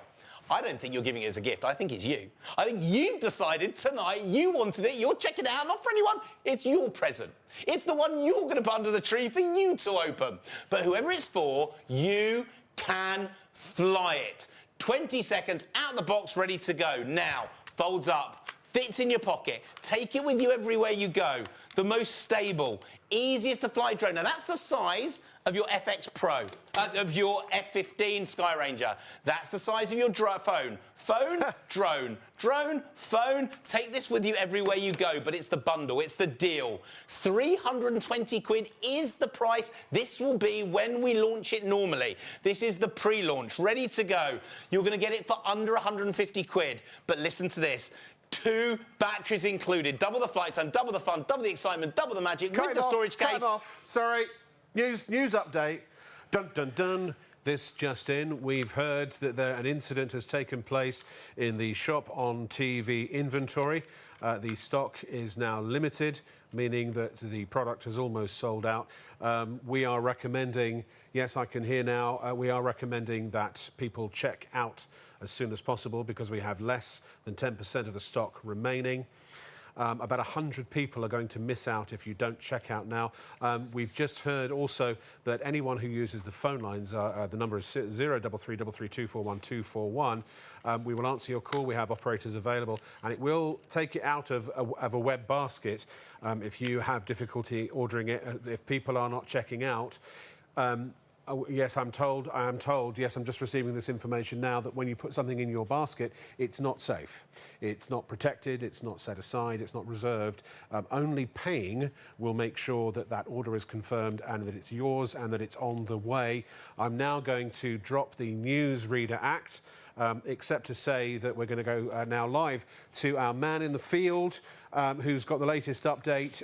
I don't think you're giving it as a gift. I think it's you. I think you've decided tonight you wanted it. You're checking it out, not for anyone. It's your present. It's the one you're going to put under the tree for you to open. But whoever it's for, you can fly it. 20 seconds, out the box, ready to go. Now, folds up, fits in your pocket. Take it with you everywhere you go. The most stable, easiest to fly drone. Now, that's the size of your FX Pro, of your F-15 Sky Ranger. That's the size of your phone. Phone, drone. Drone, phone. Take this with you everywhere you go, but it's the bundle, it's the deal. 320 quid is the price. This will be when we launch it normally. This is the pre-launch, ready to go. You're going to get it for under 150 quid. But listen to this. 2 batteries included. Double the flight time, double the fun, double the excitement, double the magic with the storage case. Cut him off. Sorry. News update. Dun, dun, dun. This just in. We've heard that an incident has taken place in the shop on TV inventory. The stock is now limited, meaning that the product is almost sold out. We are recommending, yes, I can hear now, we are recommending that people check out as soon as possible because we have less than 10% of the stock remaining. About 100 people are going to miss out if you don't check out now. We've just heard also that anyone who uses the phone lines, the number is 0333241241. We will answer your call. We have operators available, and it will take it out of a web basket if you have difficulty ordering it. If people are not checking out. Yes, I am told, yes, I'm just receiving this information now that when you put something in your basket, it's not safe. It's not protected, it's not set aside, it's not reserved. Only paying will make sure that that order is confirmed and that it's yours and that it's on the way. I'm now going to drop the Newsreader Act, except to say that we're going to go now live to our man in the field, who's got the latest update.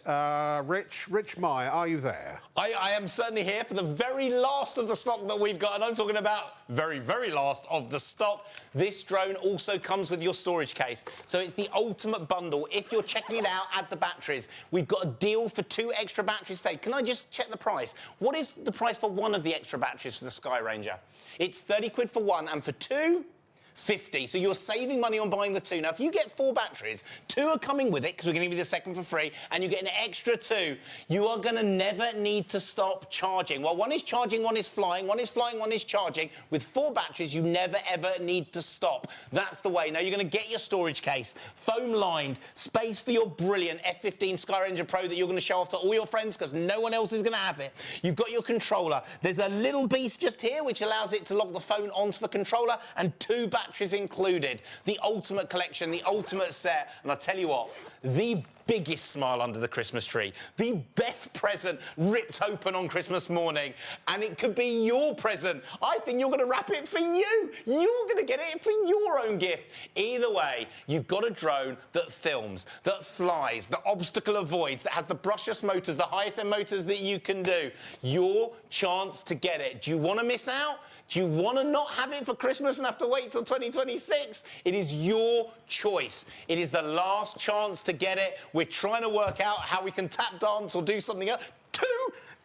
Rich Meyer, are you there? I am certainly here for the very last of the stock that we've got, and I'm talking about very, very last of the stock. This drone also comes with your storage case, so it's the ultimate bundle. If you're checking it out, add the batteries. We've got a deal for 2 extra batteries today. Can I just check the price? What is the price for one of the extra batteries for the Sky Ranger? It's 30 quid for one, and for 2, 50. So you're saving money on buying the 2. Now, if you get 4 batteries, 2 are coming with it, because we're going to give you the second for free, and you get an extra 2, you are going to never need to stop charging. Well, one is charging, one is flying, one is flying, one is charging. With 4 batteries, you never, ever need to stop. That's the way. Now, you're going to get your storage case, foam-lined, space for your brilliant F15 Sky Ranger Pro that you're going to show off to all your friends, because no one else is going to have it. You've got your controller. There's a little beast just here, which allows it to lock the phone onto the controller, and 2 batteries included. The ultimate collection, the ultimate set. And I tell you what, the biggest smile under the Christmas tree, the best present ripped open on Christmas morning, and it could be your present. I think you're going to wrap it for you. You're going to get it for your own gift. Either way, you've got a drone that films, that flies, that obstacle avoids, that has the brushless motors, the highest end motors that you can do. Your chance to get it. Do you want to miss out? Do you want to not have it for Christmas and have to wait till 2026? It is your choice. It is the last chance to get it. We're trying to work out how we can tap dance or do something else. Two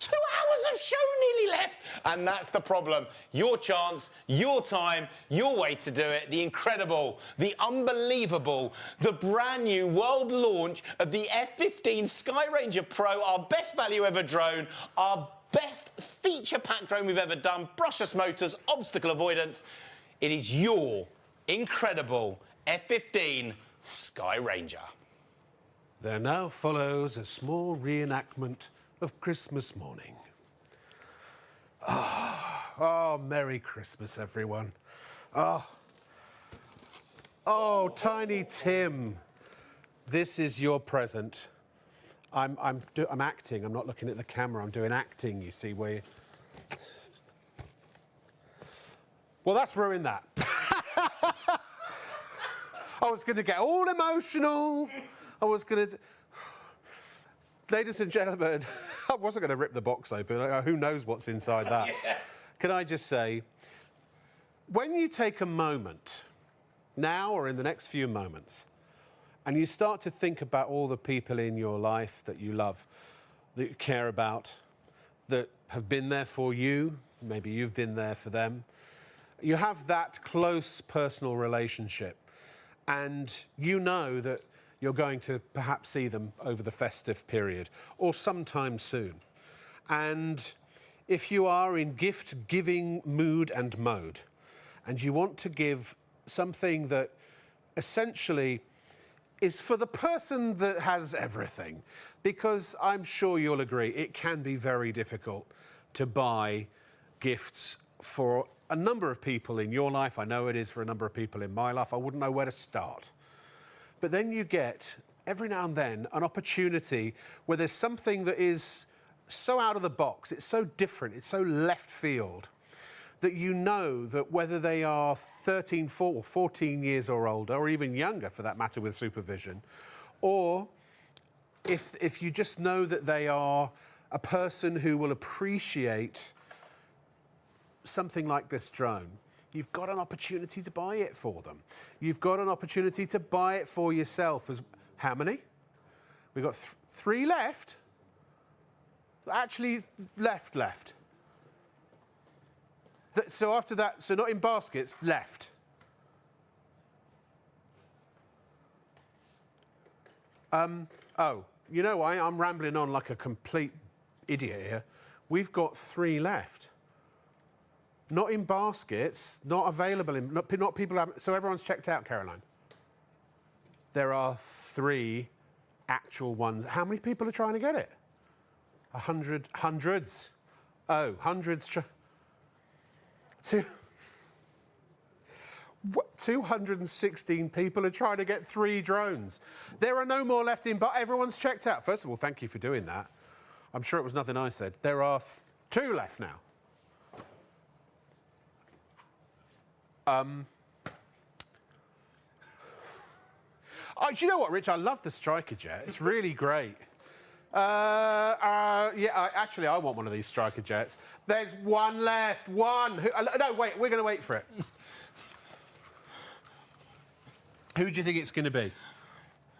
hours of show nearly left. And that's the problem. Your chance, your time, your way to do it. The incredible, the unbelievable, the brand new world launch of the F15 Sky Ranger Pro, our best value ever drone, our best feature-packed drone we've ever done, brushless motors, obstacle avoidance. It is your incredible F15 Sky Ranger. There now follows a small reenactment of Christmas morning. Oh, Merry Christmas, everyone. Oh, Tiny Tim, this is your present. I'm acting. I'm not looking at the camera. I'm doing acting, you see, where you... Well, that's ruined that. I was going to get all emotional. I was going to... Ladies and gentlemen, I wasn't going to rip the box open. Who knows what's inside that? Yeah. Can I just say, when you take a moment, now or in the next few moments, and you start to think about all the people in your life that you love, that you care about, that have been there for you, maybe you've been there for them, you have that close personal relationship, and you know that you're going to perhaps see them over the festive period or sometime soon. And if you are in gift-giving mood and mode, and you want to give something that essentially is for the person that has everything, because I'm sure you'll agree it can be very difficult to buy gifts for a number of people in your life. I know it is for a number of people in my life. I wouldn't know where to start. But then you get, every now and then, an opportunity where there's something that is so out of the box, it's so different, it's so left field, that you know that whether they are 13, 14 years or older, or even younger for that matter with supervision, or if you just know that they are a person who will appreciate something like this drone, you've got an opportunity to buy it for them. You've got an opportunity to buy it for yourself. How many? We've got 3 left. Actually, left. So after that, so not in baskets, left. Oh, you know why? I'm rambling on like a complete idiot here. We've got 3 left. Not in baskets, not available in, not people have, so everyone's checked out, Caroline. There are 3 actual ones. How many people are trying to get it? 100, hundreds. Oh, hundreds. 216 people are trying to get 3 drones. There are no more left in, but everyone's checked out. First of all, thank you for doing that. I'm sure it was nothing I said. There are 2 left now. Oh, do you know what, Rich? I love the Striker Jet. It's really great. Actually, I want one of these Striker Jets. There's one left. One. No, wait. We're going to wait for it. Who do you think it's going to be?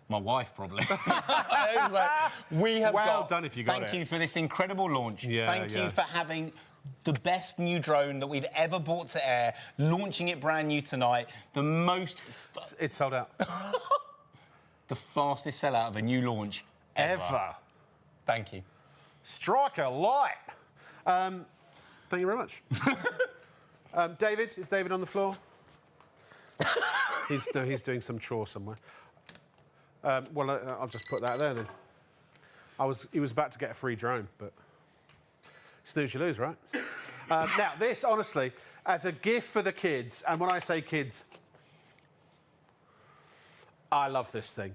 My wife, probably. We have well done if you got it. Thank you for this incredible launch. Yeah, Thank you for having the best new drone that we've ever brought to air, launching it brand new tonight. The most... It's sold out. The fastest sellout of a new launch ever. Thank you. Striker Light. Thank you very much. David, is David on the floor? He's doing some chore somewhere. I'll just put that there then. He was about to get a free drone, but snooze you lose, right? Now, this, honestly, as a gift for the kids, and when I say kids, I love this thing.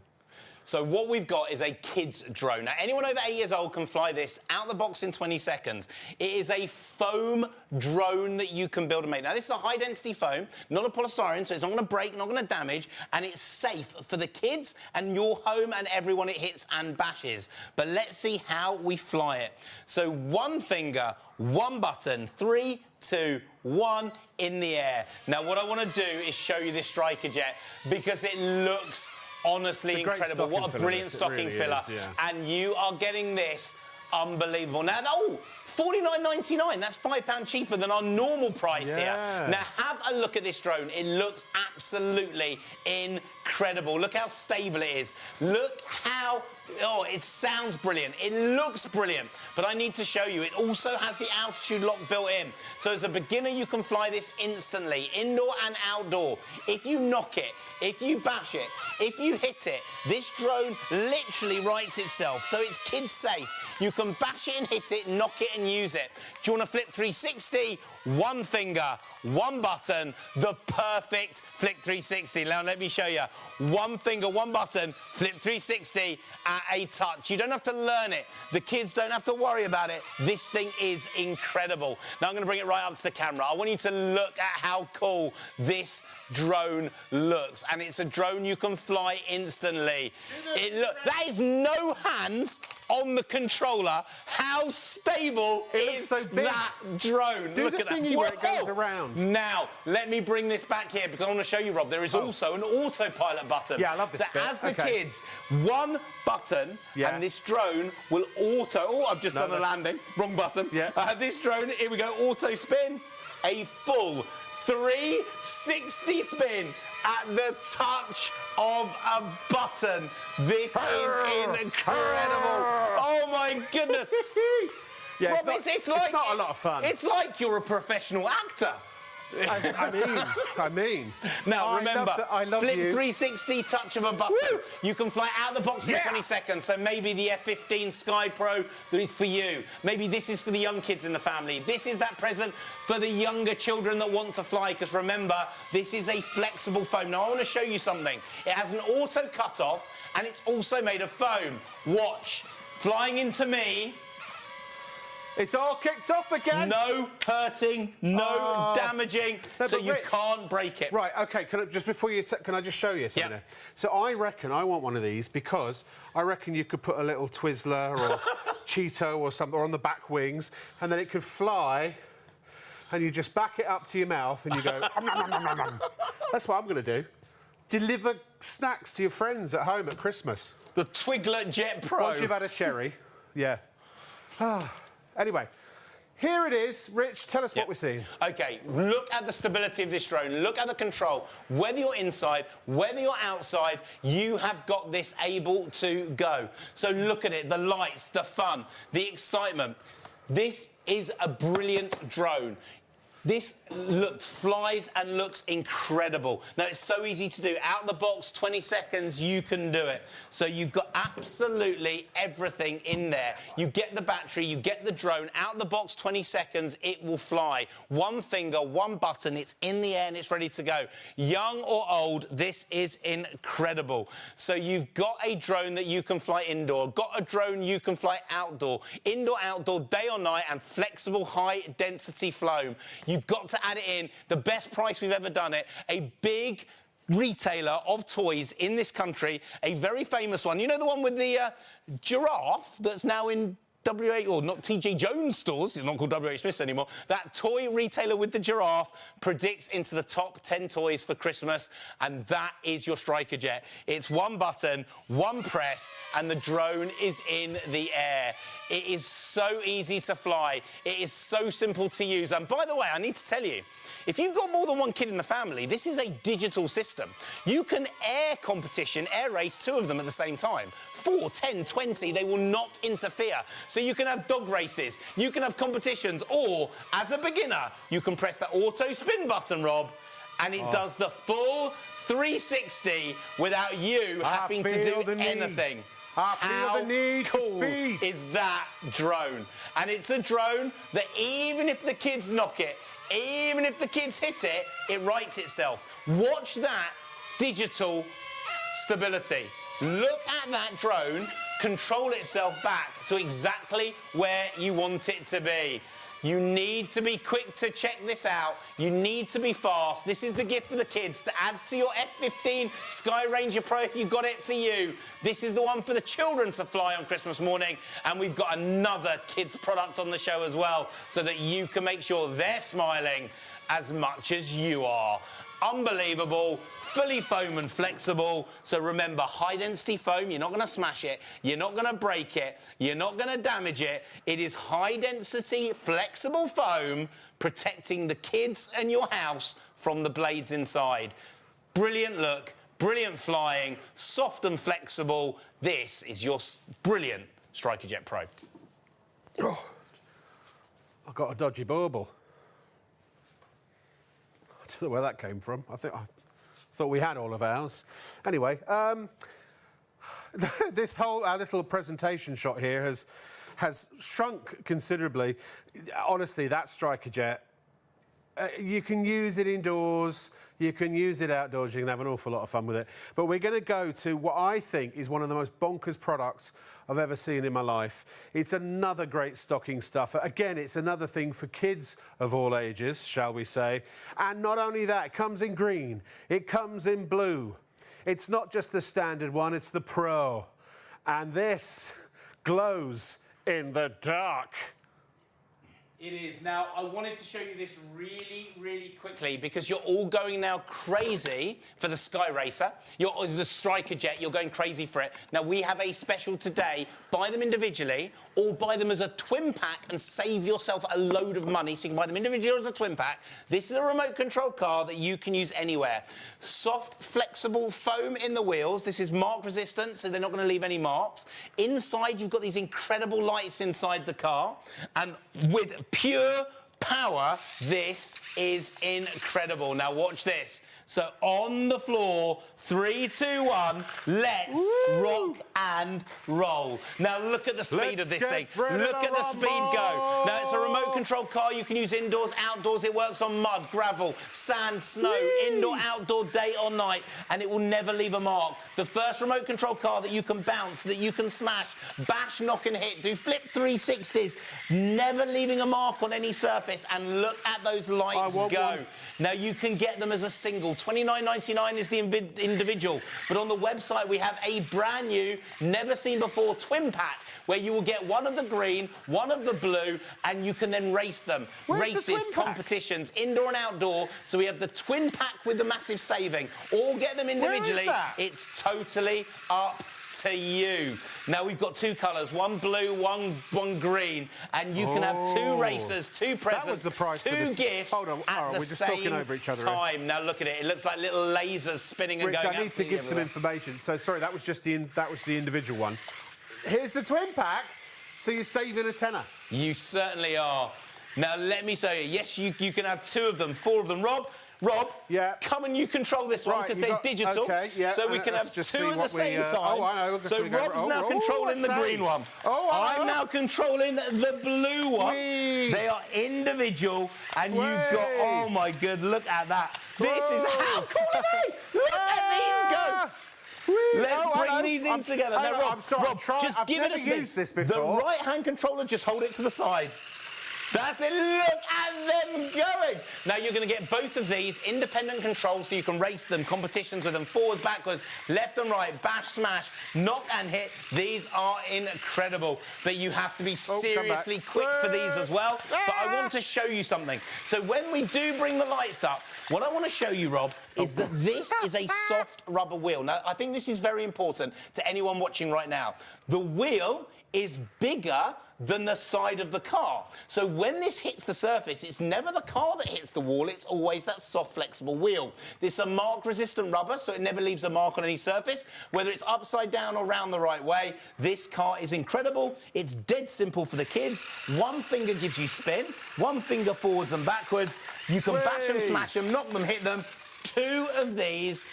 So what we've got is a kids drone. Now, anyone over 8 years old can fly this out the box in 20 seconds. It is a foam drone that you can build and make. Now, this is a high-density foam, not a polystyrene, so it's not going to break, not going to damage, and it's safe for the kids and your home and everyone it hits and bashes. But let's see how we fly it. So one finger, one button, 3, 2, 1, in the air. Now, what I want to do is show you this Striker Jet because it looks honestly incredible. What a brilliant stocking filler. And you are getting this unbelievable. Now, $49.99. That's £5 cheaper than our normal price here. Now, have a look at this drone. It looks absolutely incredible. Look how stable it is. Look how... Oh, it sounds brilliant. It looks brilliant. But I need to show you, it also has the altitude lock built in. So as a beginner, you can fly this instantly, indoor and outdoor. If you knock it, if you bash it, if you hit it, this drone literally rights itself. So it's kid safe. You can bash it and hit it, knock it and use it. Do you want to flip 360? One finger, one button, the perfect flip 360. Now, let me show you. One finger, one button, flip 360 at a touch. You don't have to learn it. The kids don't have to worry about it. This thing is incredible. Now, I'm going to bring it right up to the camera. I want you to look at how cool this drone looks. And it's a drone you can fly instantly. That is no hands on the controller. How stable is that drone? Look at that. Where it goes around. Now, let me bring this back here because I want to show you, Rob, there is also an autopilot button. Yeah, I love this bit. As the kids, one button and this drone will auto... Oh, I've just done a landing. Wrong button. This drone, here we go, auto spin. A full 360 spin at the touch of a button. This is incredible. Oh, my goodness. Yeah, Rob, it's not a lot of fun. It's like you're a professional actor. I mean. Now, remember, flip you. 360, touch of a button. Woo! You can fly out the box in 20 seconds. So maybe the F-15 Sky Pro is for you. Maybe this is for the young kids in the family. This is that present for the younger children that want to fly. Because remember, this is a flexible foam. Now, I want to show you something. It has an auto cut-off, and it's also made of foam. Watch. Flying into me... It's all kicked off again. No hurting, no damaging, so you can't break it. Right, OK, just before you... Can I just show you something? So I reckon I want one of these because I reckon you could put a little Twizzler or Cheeto or something on the back wings, and then it could fly, and you just back it up to your mouth and you go... That's what I'm going to do. Deliver snacks to your friends at home at Christmas. The Twiggler Jet Pro. Once you've had a sherry, Anyway, here it is. Rich, tell us what we're seeing. OK, look at the stability of this drone. Look at the control. Whether you're inside, whether you're outside, you have got this able to go. So look at it, the lights, the fun, the excitement. This is a brilliant drone. This flies and looks incredible. Now, it's so easy to do. Out the box, 20 seconds, you can do it. So you've got absolutely everything in there. You get the battery, you get the drone. Out the box, 20 seconds, it will fly. One finger, one button, it's in the air and it's ready to go. Young or old, this is incredible. So you've got a drone that you can fly indoor, got a drone you can fly outdoor. Indoor, outdoor, day or night, and flexible, high-density foam. You've got to add it in. The best price we've ever done it. A big retailer of toys in this country, a very famous one. You know the one with the giraffe that's now in WH, or not TJ Jones stores, it's not called WH Smith's anymore. That toy retailer with the giraffe predicts into the top 10 toys for Christmas, and that is your Striker Jet. It's one button, one press, and the drone is in the air. It is so easy to fly. It is so simple to use. And by the way, I need to tell you, if you've got more than one kid in the family, this is a digital system. You can air race 2 of them at the same time. 4, 10, 20, they will not interfere. So you can have dog races, you can have competitions, or, as a beginner, you can press the auto spin button, Rob, and it does the full 360 without you having to do anything. How the need cool for speed is that drone? And it's a drone that even if the kids knock it, even if the kids hit it, it rights itself. Watch that digital stability. Look at that drone control itself back to exactly where you want it to be. You need to be quick to check this out. You need to be fast. This is the gift for the kids to add to your F-15 Sky Ranger Pro if you got it for you. This is the one for the children to fly on Christmas morning. And we've got another kids product on the show as well, so that you can make sure they're smiling as much as you are. Unbelievable, fully foam and flexible. So remember, high-density foam, you're not going to smash it, you're not going to break it, you're not going to damage it. It is high-density, flexible foam protecting the kids and your house from the blades inside. Brilliant look, brilliant flying, soft and flexible. This is your brilliant Striker Jet Pro. Oh, I've got a dodgy bauble. I don't know where that came from. I thought we had all of ours. Anyway, this whole our little presentation shot here has shrunk considerably. Honestly, that Striker Jet, you can use it indoors, you can use it outdoors, you can have an awful lot of fun with it. But we're going to go to what I think is one of the most bonkers products I've ever seen in my life. It's another great stocking stuffer. Again, it's another thing for kids of all ages, shall we say. And not only that, it comes in green, it comes in blue. It's not just the standard one, it's the Pro. And this glows in the dark. It is. Now, I wanted to show you this really, really quickly because you're all going now crazy for the Sky Racer. The Striker Jet, you're going crazy for it. Now, we have a special today. Buy them individually or buy them as a twin pack and save yourself a load of money. So you can buy them individually or as a twin pack. This is a remote control car that you can use anywhere. Soft, flexible foam in the wheels. This is mark resistant, so they're not going to leave any marks. Inside, you've got these incredible lights inside the car. And with pure power, this is incredible. Now watch this. So on the floor, 3, 2, 1, let's rock and roll. Now look at the speed of this thing. Look at the speed go. Now it's a remote control car you can use indoors, outdoors. It works on mud, gravel, sand, snow, indoor, outdoor, day or night, and it will never leave a mark. The first remote control car that you can bounce, that you can smash, bash, knock and hit, do flip 360s, never leaving a mark on any surface. And look at those lights go. One. Now you can get them as a single. $29.99 is the individual. But on the website, we have a brand new, never seen before twin pack where you will get one of the green, one of the blue, and you can then race them. Races, competitions, indoor and outdoor. So we have the twin pack with the massive saving. Or get them individually. Where is that? It's totally up to you. Now we've got 2 colours, one blue, one green, and you can have 2 racers, 2 presents, 2 gifts at the same time. Now look at it. It looks like little lasers spinning and going. I need to give some information. So sorry, that was just the individual one. Here's the twin pack. So you're saving a tenner. You certainly are. Now let me show you. Yes, you can have 2 of them, 4 of them. Rob, yeah. Come and you control this one because they're digital. Okay, yeah. So we can have 2 at the same time. Oh, I know. So Rob's now controlling the green one. I'm now controlling the blue one. They are individual, and you've got, oh my good, look at that. This is, how cool are they? Look at these go. Let's bring these in together. Now, Rob, just give it a spin. I've never used this before. The right-hand controller, just hold it to the side. That's it. Look at them going. Now, you're going to get both of these independent controls so you can race them, competitions with them, forwards, backwards, left and right, bash, smash, knock and hit. These are incredible. But you have to be seriously quick for these as well. But I want to show you something. So when we do bring the lights up, what I want to show you, Rob, is that this is a soft rubber wheel. Now, I think this is very important to anyone watching right now. The wheel is bigger than the side of the car. So when this hits the surface, it's never the car that hits the wall, it's always that soft, flexible wheel. This is a mark-resistant rubber, so it never leaves a mark on any surface. Whether it's upside down or round the right way, this car is incredible. It's dead simple for the kids. One finger gives you spin, one finger forwards and backwards. You can bash them, smash them, knock them, hit them. Two of these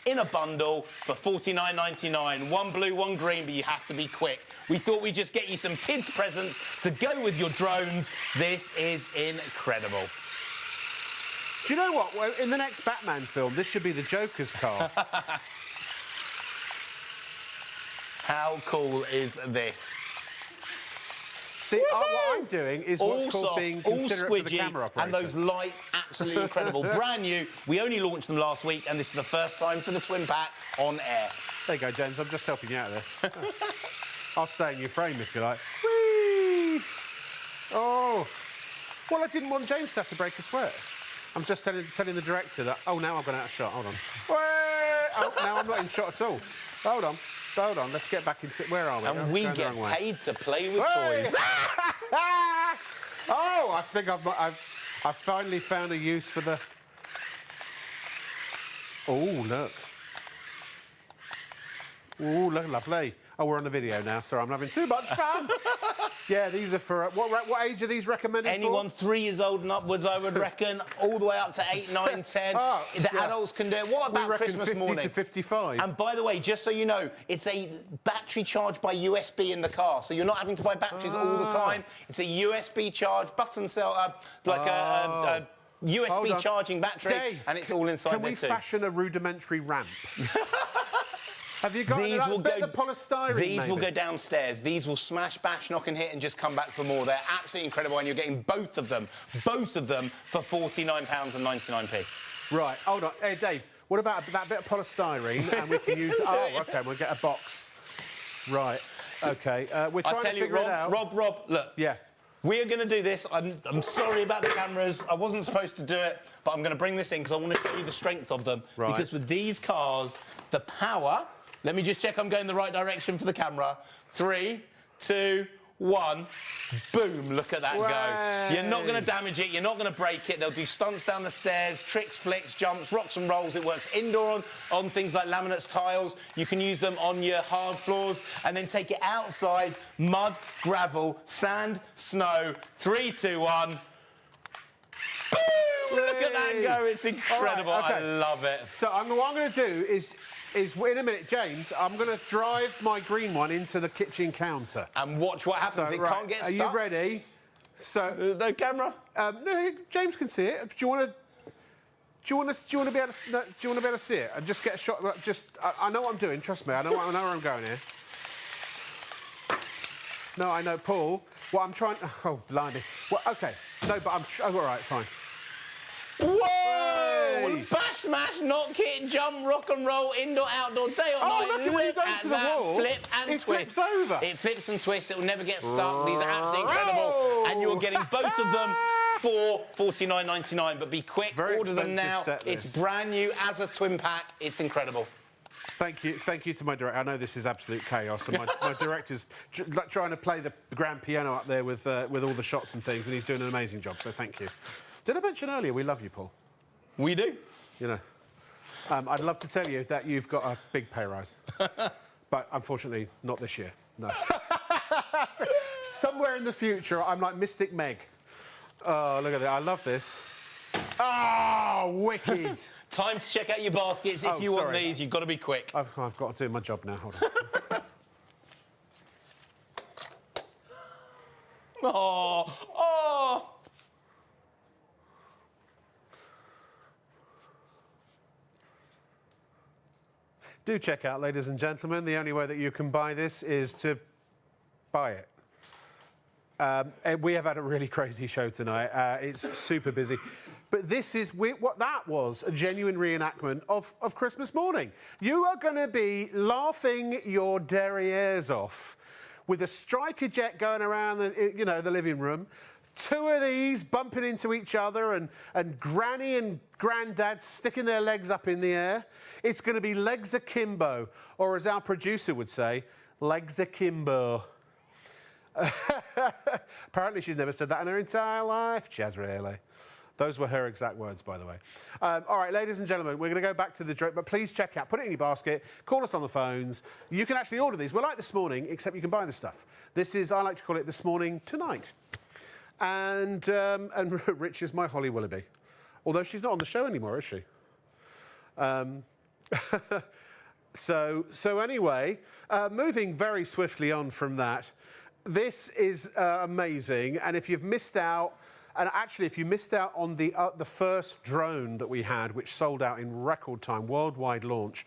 in a bundle for $49.99. One blue, one green, but you have to be quick. We thought we'd just get you some kids' presents to go with your drones. This is incredible. Do you know what? Well, in the next Batman film, this should be the Joker's car. How cool is this? See, what I'm doing is what's called being considerate for the camera operator. And those lights, absolutely incredible. Brand new. We only launched them last week, and this is the first time for the twin pack on air. There you go, James. I'm just helping you out there. I'll stay in your frame if you like. Whee! Oh. Well, I didn't want James to have to break a sweat. I'm just telling the director that, oh, now I've gone out of shot. Hold on. Oh, now I'm not in shot at all. Hold on. Hold on, let's get back into... Where are we? And we get paid to play with toys. Oh, I think I've finally found a use for the... Oh, look. Oh, look, lovely. Oh, we're on the video now, so I'm having too much fun. Yeah, these are for... What age are these recommended Anyone for? 3 years old and upwards, I would reckon, all the way up to 8, 9, 10. The adults can do it. What about Christmas 50 morning? to 55. And by the way, just so you know, it's a battery charged by USB in the car, so you're not having to buy batteries all the time. It's a USB charge, button cell, like a USB charging battery, Dave, and it's all inside there too. Can we fashion a rudimentary ramp? Have you got a bit of polystyrene? These will go downstairs. These will smash, bash, knock and hit and just come back for more. They're absolutely incredible, and you're getting both of them for £49.99. Right, hold on. Hey, Dave, what about that bit of polystyrene? And we can use... Oh, OK, we'll get a box. Right, OK. We're trying to figure it out. Rob, look. Yeah. We are going to do this. I'm sorry about the cameras. I wasn't supposed to do it, but I'm going to bring this in because I want to show you the strength of them. Right. Because with these cars, the power... Let me just check I'm going the right direction for the camera. 3, 2, 1. Boom, look at that go. You're not going to damage it. You're not going to break it. They'll do stunts down the stairs, tricks, flicks, jumps, rocks and rolls. It works indoor on things like laminates, tiles. You can use them on your hard floors and then take it outside, mud, gravel, sand, snow. 3, 2, 1. Boom! Look at that go. It's incredible. Right, okay. I love it. So what I'm going to do is in a minute, James, I'm going to drive my green one into the kitchen counter. And watch what happens. It can't get stuck. Are you ready? So... no camera? No, James can see it. Do you want to be able to see it and just get a shot? I know what I'm doing. Trust me. I know where I'm going here. No, I know, Paul. What I'm trying... Oh, blimey. Well, OK. No, but all right, fine. Whoa! Bash, smash, knock, hit, jump, rock and roll, indoor, outdoor, day or night. Look at when you go to the wall. Flip and twist. It flips over. It flips and twists. It will never get stuck. These are absolutely incredible. And you're getting both of them for $49.99. But be quick. Order them now. It's brand new as a twin pack. It's incredible. Thank you to my director. I know this is absolute chaos, and my director's trying to play the grand piano up there with all the shots and things, and he's doing an amazing job. So thank you. Did I mention earlier we love you, Paul? We do. You know, I'd love to tell you that you've got a big pay rise, but unfortunately not this year. No. Somewhere in the future, I'm like Mystic Meg. Oh, look at that! I love this. Oh, wicked! Time to check out your baskets. If you want these, you've got to be quick. I've got to do my job now. Hold on. Oh! Do check out, ladies and gentlemen. The only way that you can buy this is to buy it. We have had a really crazy show tonight. It's super busy. But this is what that was, a genuine reenactment of Christmas morning. You are going to be laughing your derrieres off with a striker jet going around the living room, two of these bumping into each other and Granny and Grandad sticking their legs up in the air. It's going to be legs akimbo, or as our producer would say, legs akimbo. Apparently she's never said that in her entire life. She has really. Those were her exact words, by the way. All right, ladies and gentlemen, we're going to go back to the joke, but please check out, put it in your basket, call us on the phones. You can actually order these. We're like This Morning, except you can buy the stuff. This is, I like to call it This Morning Tonight. And Rich is my Holly Willoughby. Although she's not on the show anymore, is she? So anyway, moving very swiftly on from that, this is amazing. And if you've missed out, and actually, if you missed out on the first drone that we had, which sold out in record time, worldwide launch,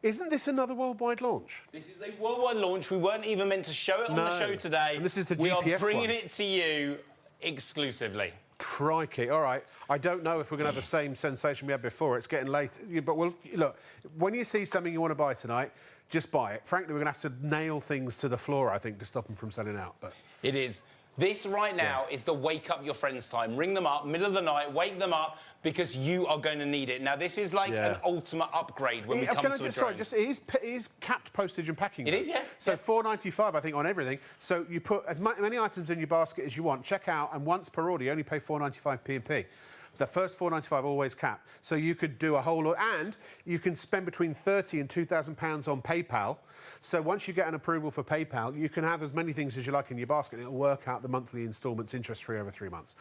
isn't this another worldwide launch? This is a worldwide launch. We weren't even meant to show it on the show today. And this is the We GPS are bringing one. it to you exclusively. Crikey. All right. I don't know if we're going to have the same sensation we had before. It's getting late. But look, when you see something you want to buy tonight, just buy it. Frankly, we're going to have to nail things to the floor, I think, to stop them from selling out. But it is. This right now is the wake up your friends time. Ring them up, middle of the night, wake them up, because you are going to need it. Now, this is like an ultimate upgrade when we come to a drone. Sorry, it is capped postage and packing. It is, yeah. So $4.95, I think, on everything. So you put as many items in your basket as you want. Check out, and once per order, you only pay $4.95 P&P. The first $4.95 always capped. So you could do a whole lot, and you can spend between £30 and £2,000 on PayPal. So once you get an approval for PayPal, you can have as many things as you like in your basket, and it'll work out the monthly instalments interest-free over 3 months.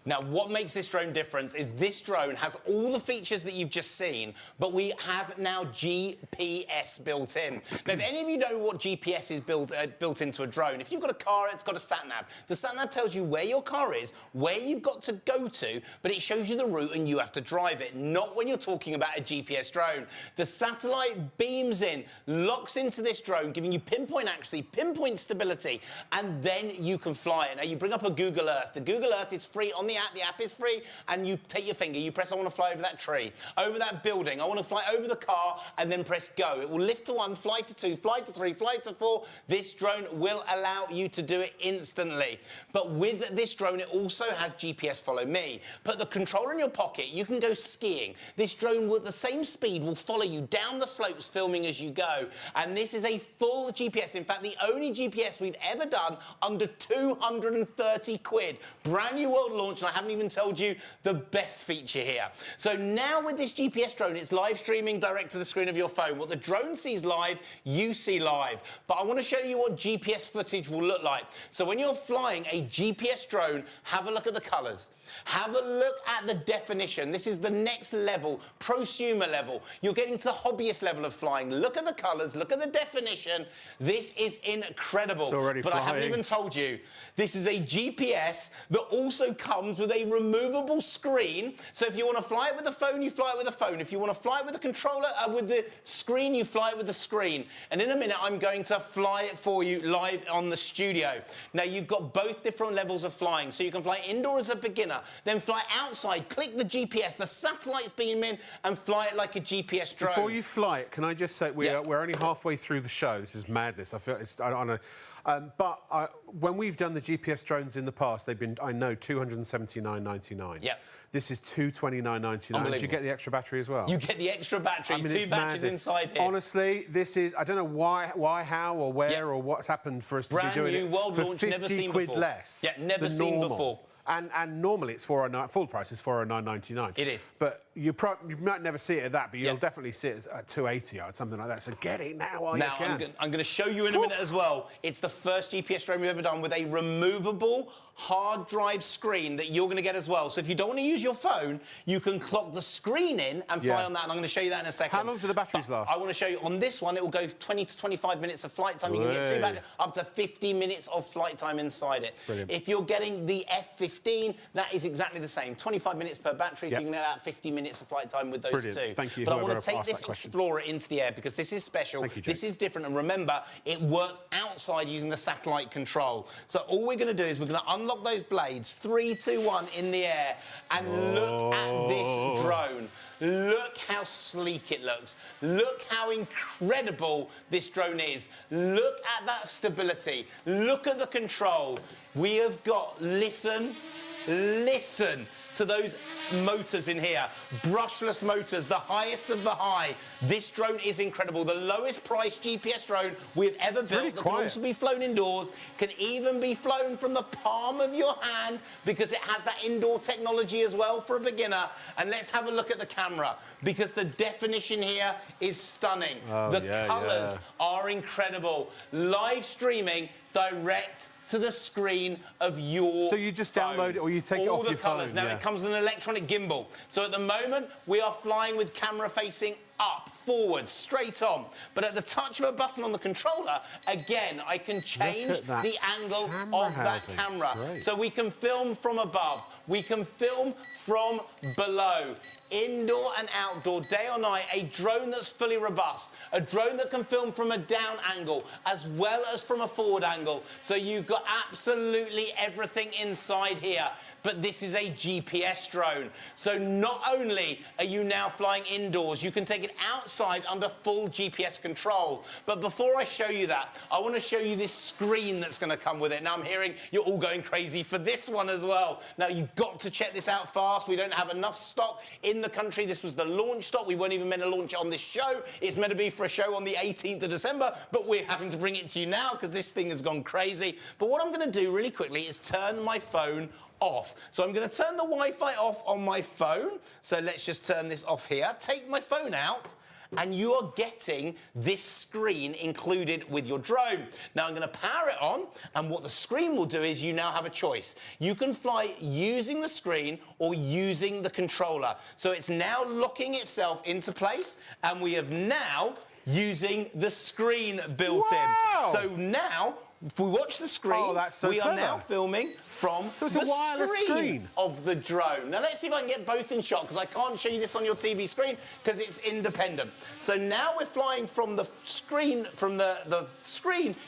Now, what makes this drone different is this drone has all the features that you've just seen, but we have now GPS built in. Now, if any of you know what GPS is built into a drone, if you've got a car, it's got a sat-nav. The sat-nav tells you where your car is, where you've got to go to, but it shows you the route and you have to drive it, not when you're talking about a GPS drone. The satellite beams in, locks into this drone, giving you pinpoint accuracy, pinpoint stability, and then you can fly it. Now, you bring up a Google Earth. The Google Earth is free on the app. The app is free, and you take your finger, you press, I want to fly over that tree, over that building, I want to fly over the car, and then press go. It will lift to 1, fly to 2, fly to 3, fly to 4. This drone will allow you to do it instantly. But with this drone, it also has GPS Follow Me. Put the controller in your pocket, you can go skiing. This drone, with the same speed, will follow you down the slopes, filming as you go. And this is a full GPS. In fact, the only GPS we've ever done under 230 quid. Brand new world launch, and I haven't even told you the best feature here. So now with this GPS drone, it's live streaming direct to the screen of your phone. What the drone sees live, you see live. But I want to show you what GPS footage will look like. So when you're flying a GPS drone, have a look at the colours. Have a look at the definition. This is the next level, prosumer level. You're getting to the hobbyist level of flying. Look at the colours, look at the definition. This is incredible. It's already but flying. I haven't even told you. This is a GPS that also comes with a removable screen. So if you want to fly it with the phone, you fly it with the phone. If you want to fly it with the controller, with the screen, you fly it with the screen. And in a minute, I'm going to fly it for you live on the studio. Now, you've got both different levels of flying. So you can fly indoor as a beginner, then fly outside, click the GPS, the satellite's beam in, and fly it like a GPS drone. Before you fly it, can I just say we're only halfway through the show. This is madness. I feel I don't know. But when we've done the GPS drones in the past, they've been, I know, $279.99. Yeah. This is $229.99. Did you get the extra battery as well? You get the extra battery, I mean, 2 batteries inside here. Honestly, this is, I don't know why, how, or where, or what's happened for us to be doing it. Brand new world launch, never seen before. 50 quid less. Yeah, never seen before. And normally it's $409. Full price is $409.99. It is. But you might never see it at that, but you'll definitely see it at $280 or something like that. So get it now while you can. Now, I'm going to show you in a minute as well. It's the first GPS drone we've ever done with a removable hard drive screen that you're going to get as well. So if you don't want to use your phone, you can clock the screen in and fly on that. And I'm going to show you that in a second. How long do the batteries last? I want to show you on this one. It will go 20 to 25 minutes of flight time. You can get 2 batteries, up to 50 minutes of flight time inside it. Brilliant. If you're getting the F15 15, that is exactly the same. 25 minutes per battery, so you can get about 50 minutes of flight time with those Brilliant. two. Thank you, But I want whoever to take asked this that question. Explorer into the air because this is special. Thank you, Jake. This is different, and remember, it works outside using the satellite control. So all we're going to do is we're going to unlock those blades, 3, 2, 1, in the air, and look at this drone. Look how sleek it looks. Look how incredible this drone is. Look at that stability. Look at the control. We have got, listen to those motors in here. Brushless motors, the highest of the high. This drone is incredible. The lowest priced GPS drone we've ever built. Really that can also be flown indoors, can even be flown from the palm of your hand because it has that indoor technology as well for a beginner. And let's have a look at the camera because the definition here is stunning. The colours are incredible. Live streaming direct to the screen of your So you just phone. download it or you take it off your phone? All the colours. Now, it comes with an electronic gimbal. So at the moment, we are flying with camera facing up, forward, straight on. But at the touch of a button on the controller, again, I can change the angle of that camera. So we can film from above. We can film from below. Indoor and outdoor, day or night, a drone that's fully robust, a drone that can film from a down angle as well as from a forward angle. So you've got absolutely everything inside here. But this is a GPS drone. So not only are you now flying indoors, you can take it outside under full GPS control. But before I show you that, I want to show you this screen that's going to come with it. Now, I'm hearing you're all going crazy for this one as well. Now, you've got to check this out fast. We don't have enough stock in the country. This was the launch stock. We weren't even meant to launch it on this show. It's meant to be for a show on the 18th of December, but we're having to bring it to you now because this thing has gone crazy. But what I'm going to do really quickly is turn my phone off. So I'm going to turn the Wi-Fi off on my phone. So let's just turn this off here. Take my phone out, and you are getting this screen included with your drone. Now I'm going to power it on, and what the screen will do is you now have a choice. You can fly using the screen or using the controller. So it's now locking itself into place, and we have now using the screen built in. So now, if we watch the screen, we are now filming from the screen of the drone. Now, let's see if I can get both in shot, because I can't show you this on your TV screen, because it's independent. So now we're flying from the screen,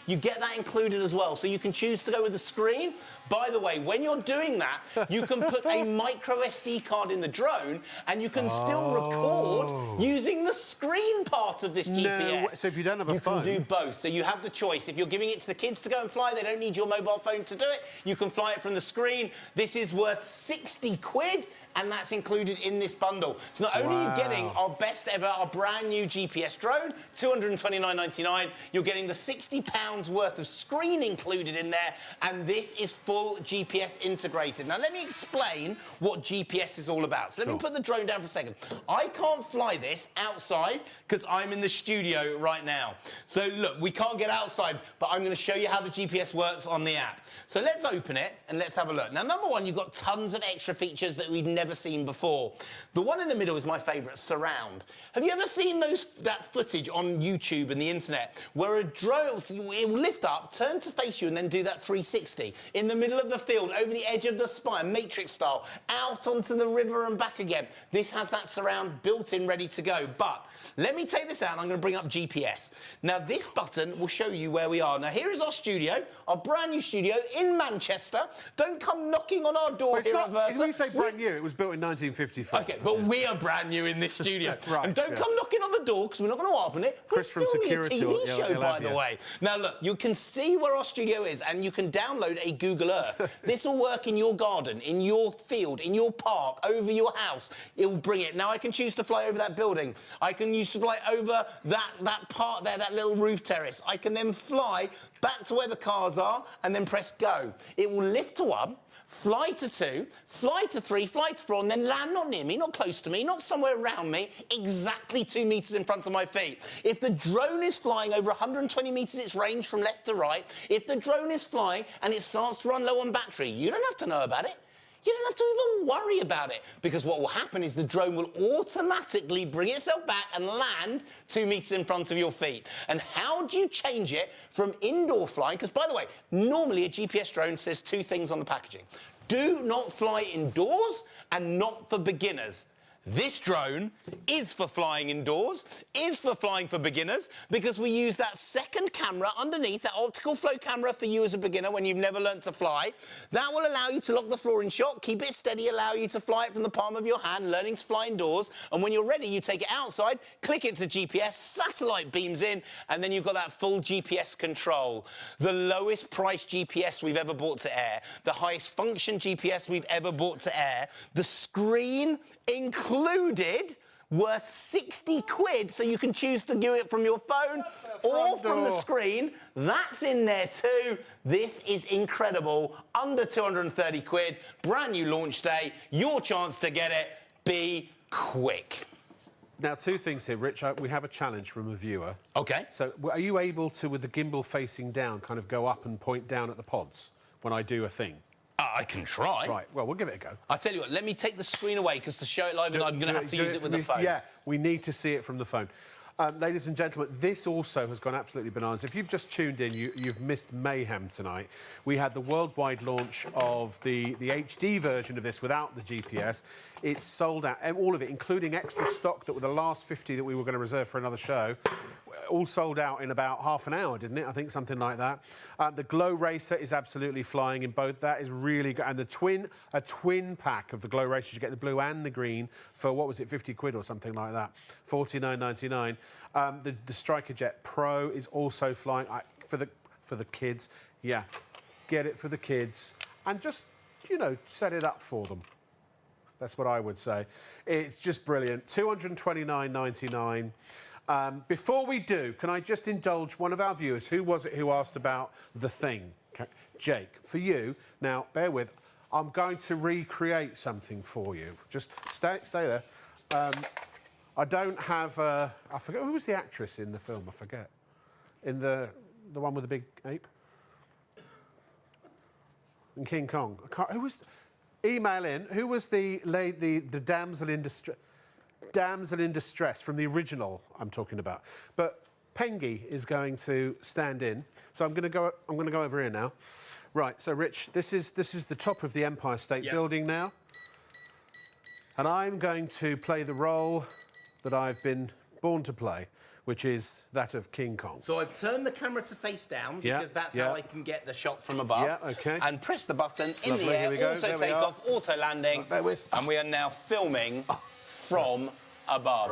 you get that included as well. So you can choose to go with the screen. By the way, when you're doing that, you can put a micro SD card in the drone, and you can still record using the screen part of this GPS. No, so if you don't have a phone... You can do both. So you have the choice. If you're giving it to the kids to go and fly, they don't need your mobile phone to do it. You can fly it from the screen. This is worth 60 quid, and that's included in this bundle. So not only are you getting our best ever, our brand new GPS drone, $229.99, you're getting the £60 worth of screen included in there, and this is full GPS integrated. Now, let me explain what GPS is all about. So let me put the drone down for a second. I can't fly this outside because I'm in the studio right now. So look, we can't get outside, but I'm going to show you how the GPS works on the app. So let's open it and let's have a look. Now, number one, you've got tons of extra features that we've never seen before. The one in the middle is my favourite, surround. Have you ever seen that footage on YouTube and the internet where a drone, it will lift up, turn to face you, and then do that 360 in the middle of the field, over the edge of the spine, Matrix style, out onto the river and back again? This has that surround built in, ready to go. But let me take this out, and I'm going to bring up GPS. Now, this button will show you where we are. Now, here is our studio, our brand new studio in Manchester. Don't come knocking on our door here at Versa. When you say brand new, it was built in 1954. OK, but we are brand new in this studio. And don't come knocking on the door, because we're not going to open it. Chris we're from filming security a TV show, by the way. Now, look, you can see where our studio is, and you can download a Google Earth. This will work in your garden, in your field, in your park, over your house. It will bring it. Now, I can choose to fly over that building. I can use to fly over that part there, that little roof terrace. I can then fly back to where the cars are and then press go. It will lift to 1, fly to 2, fly to 3, fly to 4, and then land not near me, not close to me, not somewhere around me, exactly 2 metres in front of my feet. If the drone is flying over 120 metres its range from left to right, if the drone is flying and it starts to run low on battery, you don't have to know about it. You don't have to even worry about it, because what will happen is the drone will automatically bring itself back and land 2 metres in front of your feet. And how do you change it from indoor flying? Because, by the way, normally a GPS drone says 2 things on the packaging. Do not fly indoors and not for beginners. This drone is for flying indoors, is for flying for beginners, because we use that second camera underneath, that optical flow camera for you as a beginner when you've never learnt to fly. That will allow you to lock the floor in shot, keep it steady, allow you to fly it from the palm of your hand, learning to fly indoors. And when you're ready, you take it outside, click it to GPS, satellite beams in, and then you've got that full GPS control. The lowest price GPS we've ever brought to air, the highest function GPS we've ever brought to air, the screen included, worth 60 quid, so you can choose to do it from your phone or from the screen. That's in there too. This is incredible. Under 230 quid, brand new launch day, your chance to get it. Be quick. Now, two things here, Rich. We have a challenge from a viewer. OK. So are you able to, with the gimbal facing down, kind of go up and point down at the pods when I do a thing? I can try. Right, well, we'll give it a go. I tell you what, let me take the screen away, because to show it live, I'm going to have to use it with the phone. Yeah, we need to see it from the phone. Ladies and gentlemen, this also has gone absolutely bananas. If you've just tuned in, you've missed mayhem tonight. We had the worldwide launch of the HD version of this without the GPS. It's sold out, all of it, including extra stock that were the last 50 that we were going to reserve for another show. All sold out in about half an hour, didn't it? I think something like that. The Glow Racer is absolutely flying in both. That is really good. And a twin pack of the Glow Racers, you get the blue and the green for, what was it, 50 quid or something like that, 49.99. The Striker Jet Pro is also flying for the kids. Yeah, get it for the kids and just, you know, set it up for them. That's what I would say. It's just brilliant. 229.99. Before we do, can I just indulge one of our viewers? Who was it who asked about the thing? Okay. Jake, for you, now, bear with, I'm going to recreate something for you. Just stay there. I don't have... I forget, who was the actress in the film? I forget. In the one with the big ape? In King Kong. Who was... Email in. Who was the damsel in distress? Damsel in distress from the original I'm talking about. But Pengy is going to stand in. So I'm going to go over here now. Right, so Rich, this is the top of the Empire State Building now. And I'm going to play the role that I've been born to play, which is that of King Kong. So I've turned the camera to face down, because that's how I can get the shot from above. Yeah, OK. And press the button in Lovely, the air, here we go. auto takeoff, auto landing. Bear with. And we are now filming from above.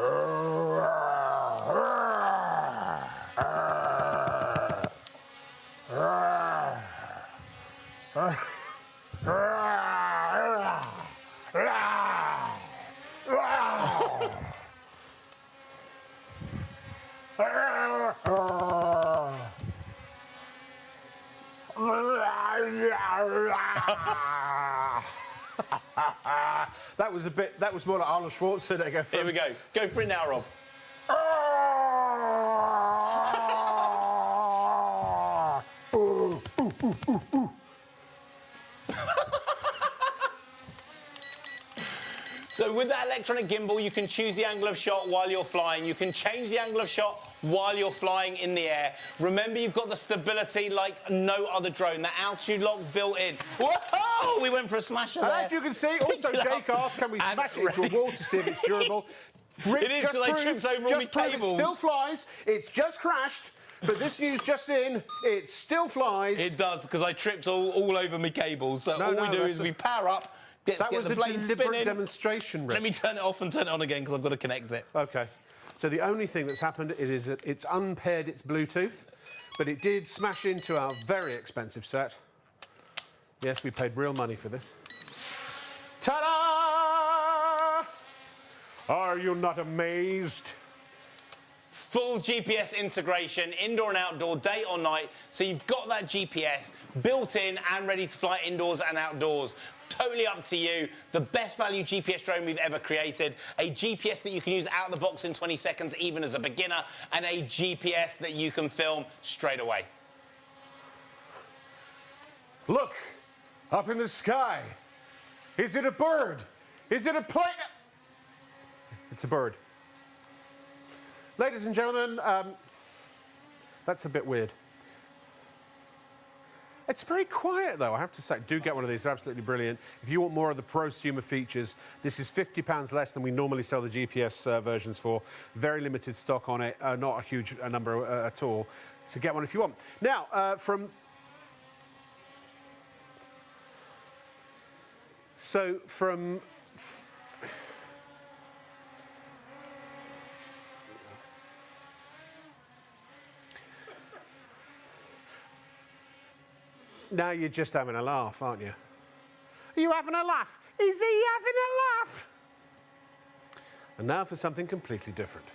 That was more like Arnold Schwarzenegger. Here we go. Go for it now, Rob. So with that electronic gimbal, you can choose the angle of shot while you're flying. You can change the angle of shot while you're flying in the air. Remember, you've got the stability like no other drone. The altitude lock built in. Whoa! We went for a smasher there. And as you can see, also Jake asked, can we smash it into a wall to see if it's durable? Rich, it is, because I tripped over all my cables. It still flies. It's just crashed. But this news just in, it still flies. It does, because I tripped all over my cables. So all we do is we power up, get the blade spinning. Demonstration, Rich. Let me turn it off and turn it on again, because I've got to connect it. OK. So the only thing that's happened is that it's unpaired its Bluetooth, but it did smash into our very expensive set. Yes, we paid real money for this. Ta-da! Are you not amazed? Full GPS integration, indoor and outdoor, day or night. So you've got that GPS built in and ready to fly indoors and outdoors. Totally up to you. The best value GPS drone we've ever created. A GPS that you can use out of the box in 20 seconds, even as a beginner, and a GPS that you can film straight away. Look, up in the sky. Is it a bird? Is it a plane? It's a bird. Ladies and gentlemen, that's a bit weird. It's very quiet, though, I have to say. Do get one of these, they're absolutely brilliant. If you want more of the prosumer features, this is £50 less than we normally sell the GPS versions for. Very limited stock on it, not a huge number at all. So get one if you want. Now, now you're just having a laugh, aren't you? Are you having a laugh? Is he having a laugh? And now for something completely different.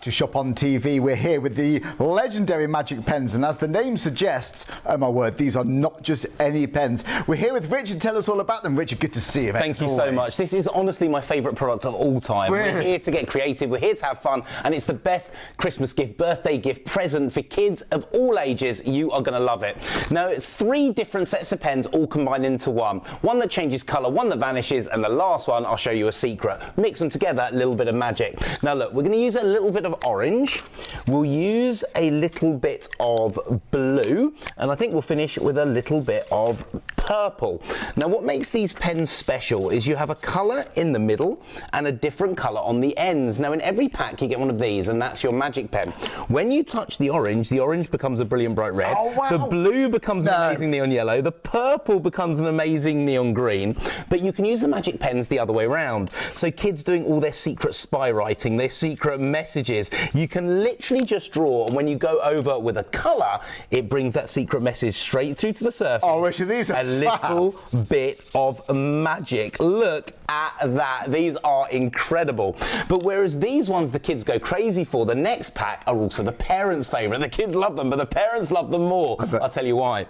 To Shop on TV, we're here with the legendary Magic Pens, and as the name suggests, oh my word, these are not just any pens. We're here with Richard. Tell us all about them. Richard, good to see you. Thank you so much. This is honestly my favourite product of all time. We're here to get creative, we're here to have fun, and it's the best Christmas gift, birthday gift, present for kids of all ages. You are going to love it. Now, it's 3 different sets of pens all combined into one. One that changes colour, one that vanishes, and the last one, I'll show you a secret. Mix them together, a little bit of magic. Now look, we're going to use a little bit of orange, we'll use a little bit of blue, and I think we'll finish with a little bit of purple. Now what makes these pens special is you have a colour in the middle and a different colour on the ends. Now in every pack you get one of these, and that's your magic pen. When you touch the orange becomes a brilliant bright red. Oh, wow. The blue becomes an amazing neon yellow. The purple becomes an amazing neon green. But you can use the magic pens the other way around. So kids doing all their secret spy writing, their secret messages, you can literally just draw, and when you go over with a colour, it brings that secret message straight through to the surface. Oh, Richard, these are a little bit of magic. Look at that. These are incredible. But whereas these ones the kids go crazy for, the next pack are also the parents' favourite. The kids love them, but the parents love them more. I'll tell you why.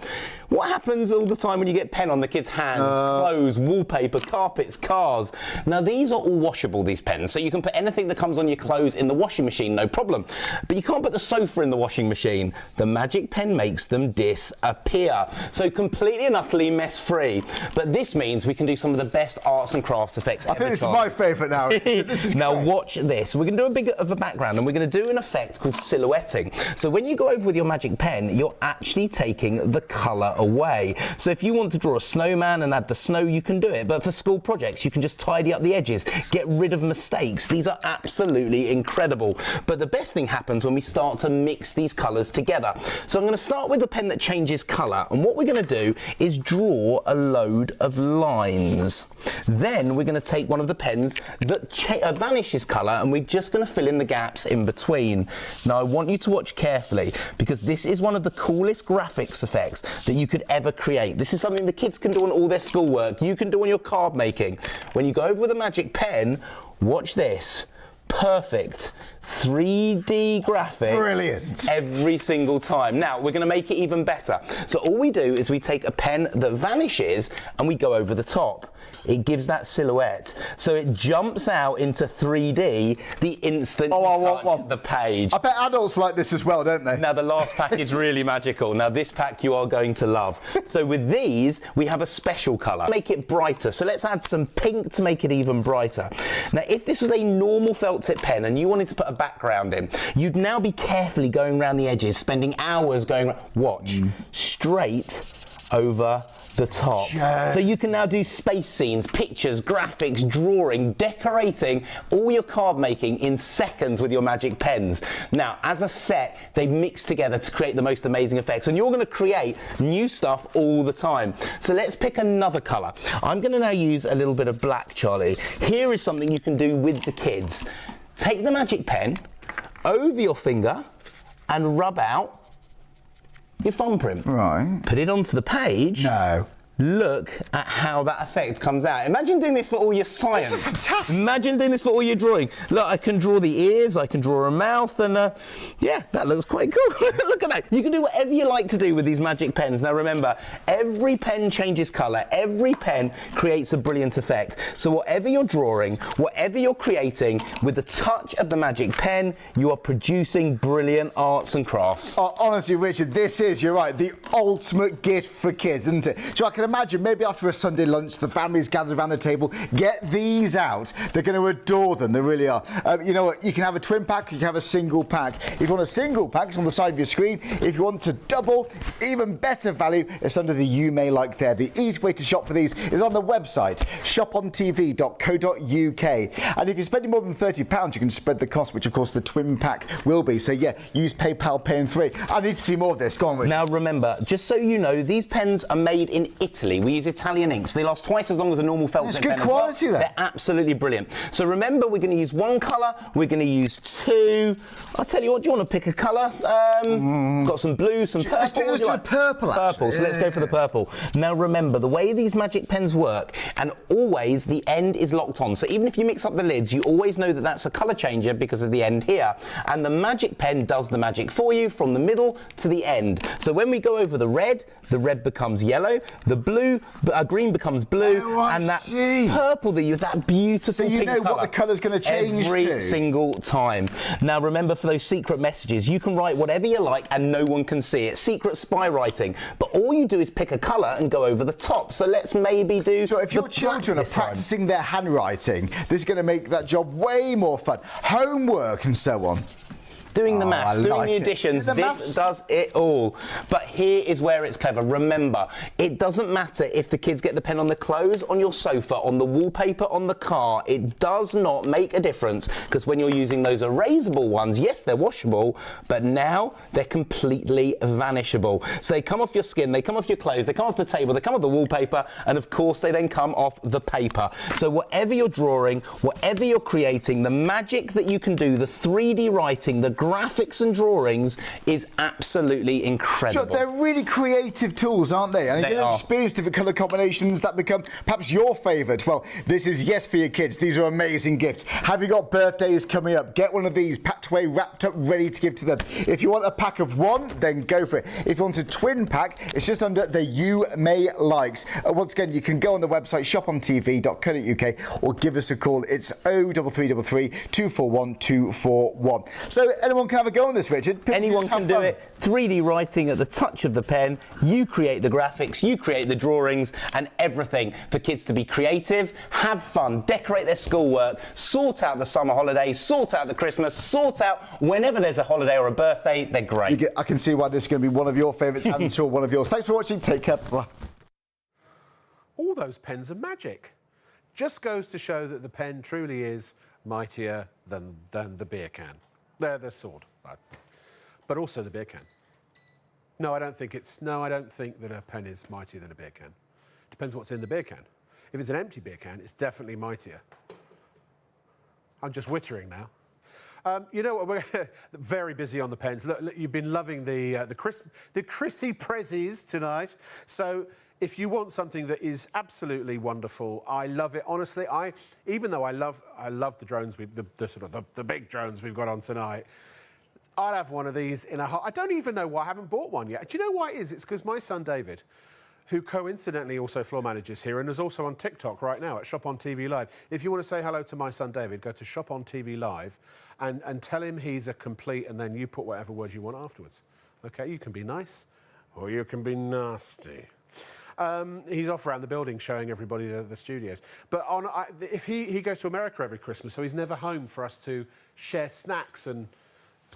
What happens all the time when you get pen on the kids' hands, clothes, wallpaper, carpets, cars? Now these are all washable, these pens, so you can put anything that comes on your clothes in the washing machine, no problem. But you can't put the sofa in the washing machine. The magic pen makes them disappear. So completely and utterly mess-free. But this means we can do some of the best arts and crafts effects ever. I think this is my favourite now. This is now great. watch this. We're going to do a bit of a background, and we're going to do an effect called silhouetting. So when you go over with your magic pen, you're actually taking the colour away. So if you want to draw a snowman and add the snow, you can do it. But for school projects, you can just tidy up the edges, get rid of mistakes. These are absolutely incredible. But the best thing happens when we start to mix these colours together. So I'm going to start with the pen that changes colour, and what we're going to do is draw a load of lines. Then we're going to take one of the pens that vanishes colour, and we're just going to fill in the gaps in between. Now I want you to watch carefully, because this is one of the coolest graphics effects that you could ever create. This is something the kids can do on all their schoolwork, you can do on your card making. When you go over with a magic pen, watch this. Perfect 3D graphics. Brilliant. Every single time. Now we're going to make it even better. So all we do is we take a pen that vanishes and we go over the top. It gives that silhouette, so it jumps out into 3D the instant you touch the page. I bet adults like this as well, don't they? Now the last pack is really magical. Now this pack you are going to love. So with these we have a special colour. Make it brighter. So let's add some pink to make it even brighter. Now if this was a normal felt tip pen and you wanted to put a background in, you'd now be carefully going around the edges, spending hours going, watch, straight over the top. Yeah. So you can now do space scenes, pictures, graphics, drawing, decorating, all your card making in seconds with your magic pens. Now, as a set, they mix together to create the most amazing effects, and you're going to create new stuff all the time. So let's pick another colour. I'm going to now use a little bit of black, Charlie. Here is something you can do with the kids. Take the magic pen over your finger and rub out your thumbprint. Right. Put it onto the page. No. Look at how that effect comes out. Imagine doing this for all your science. This is fantastic. Imagine doing this for all your drawing. Look, I can draw the ears, I can draw a mouth, and yeah, that looks quite cool. Look at that. You can do whatever you like to do with these magic pens. Now remember, every pen changes colour. Every pen creates a brilliant effect. So whatever you're drawing, whatever you're creating, with the touch of the magic pen, you are producing brilliant arts and crafts. Oh, honestly, Richard, this is, you're right, the ultimate gift for kids, isn't it? So I can imagine maybe after a Sunday lunch, the family's gathered around the table, get these out. They're going to adore them, they really are. You know what, you can have a twin pack, you can have a single pack. If you want a single pack, it's on the side of your screen. If you want to double, even better value, it's under the You May Like there. The easy way to shop for these is on the website, shopontv.co.uk. And if you're spending more than £30, you can spread the cost, which of course the twin pack will be. So yeah, use PayPal, Pay in 3. I need to see more of this. Go on, Richard. Now remember, just so you know, these pens are made in Italy. We use Italian inks. They last twice as long as a normal felt tip pen. It's good quality there. They're absolutely brilliant. So remember, we're going to use one colour, we're going to use two. I'll tell you what, do you want to pick a colour? Got some blue, some purple. Let's do a purple, actually. Purple, so let's go for the purple. Now remember, the way these magic pens work, and always the end is locked on. So even if you mix up the lids, you always know that that's a colour changer because of the end here. And the magic pen does the magic for you from the middle to the end. So when we go over the red becomes yellow, the blue, green becomes blue, and that purple that beautiful pink colour. So you know what the colour's going to change every single time. Now remember, for those secret messages, you can write whatever you like and no one can see it. Secret spy writing. But all you do is pick a colour and go over the top. So let's maybe do. So if your children are practising their handwriting, this is going to make that job way more fun. Homework and so on. Doing the maths, doing the additions, this does it all. But here is where it's clever. Remember, it doesn't matter if the kids get the pen on the clothes, on your sofa, on the wallpaper, on the car. It does not make a difference, because when you're using those erasable ones, yes, they're washable, but now they're completely vanishable. So they come off your skin, they come off your clothes, they come off the table, they come off the wallpaper, and of course they then come off the paper. So whatever you're drawing, whatever you're creating, the magic that you can do, the 3D writing, the graphics and drawings is absolutely incredible. Sure, they're really creative tools, aren't they? And you're going to experience different colour combinations that become perhaps your favourite. Well, this is yes for your kids. These are amazing gifts. Have you got birthdays coming up? Get one of these packed away, wrapped up, ready to give to them. If you want a pack of one, then go for it. If you want a twin pack, it's just under the You May Likes. Once again, you can go on the website shopontv.co.uk or give us a call. It's 03333 241 241. So anyone can have a go on this, Richard. Anyone can do it. 3D writing at the touch of the pen. You create the graphics, you create the drawings, and everything for kids to be creative, have fun, decorate their schoolwork, sort out the summer holidays, sort out the Christmas, sort out whenever there's a holiday or a birthday. They're great. I can see why this is going to be one of your favourites and sure one of yours. Thanks for watching. Take care. Bye. All those pens are magic. Just goes to show that the pen truly is mightier than the beer can. The sword, but also the beer can. No, I don't think that a pen is mightier than a beer can. Depends what's in the beer can. If it's an empty beer can, it's definitely mightier. I'm just wittering now. You know what? We're very busy on the pens. Look, you've been loving the Chrissy Prezzies tonight. So if you want something that is absolutely wonderful, I love it. Honestly, even though I love the drones, the big drones we've got on tonight, I'd have one of these in a heart. I don't even know why I haven't bought one yet. Do you know why it is? It's because my son David, who coincidentally also floor manages here and is also on TikTok right now at Shop on TV Live. If you want to say hello to my son David, go to Shop on TV Live and tell him he's a complete, and then you put whatever word you want afterwards. Okay, you can be nice or you can be nasty. He's off around the building showing everybody the studios. But if he goes to America every Christmas, so he's never home for us to share snacks and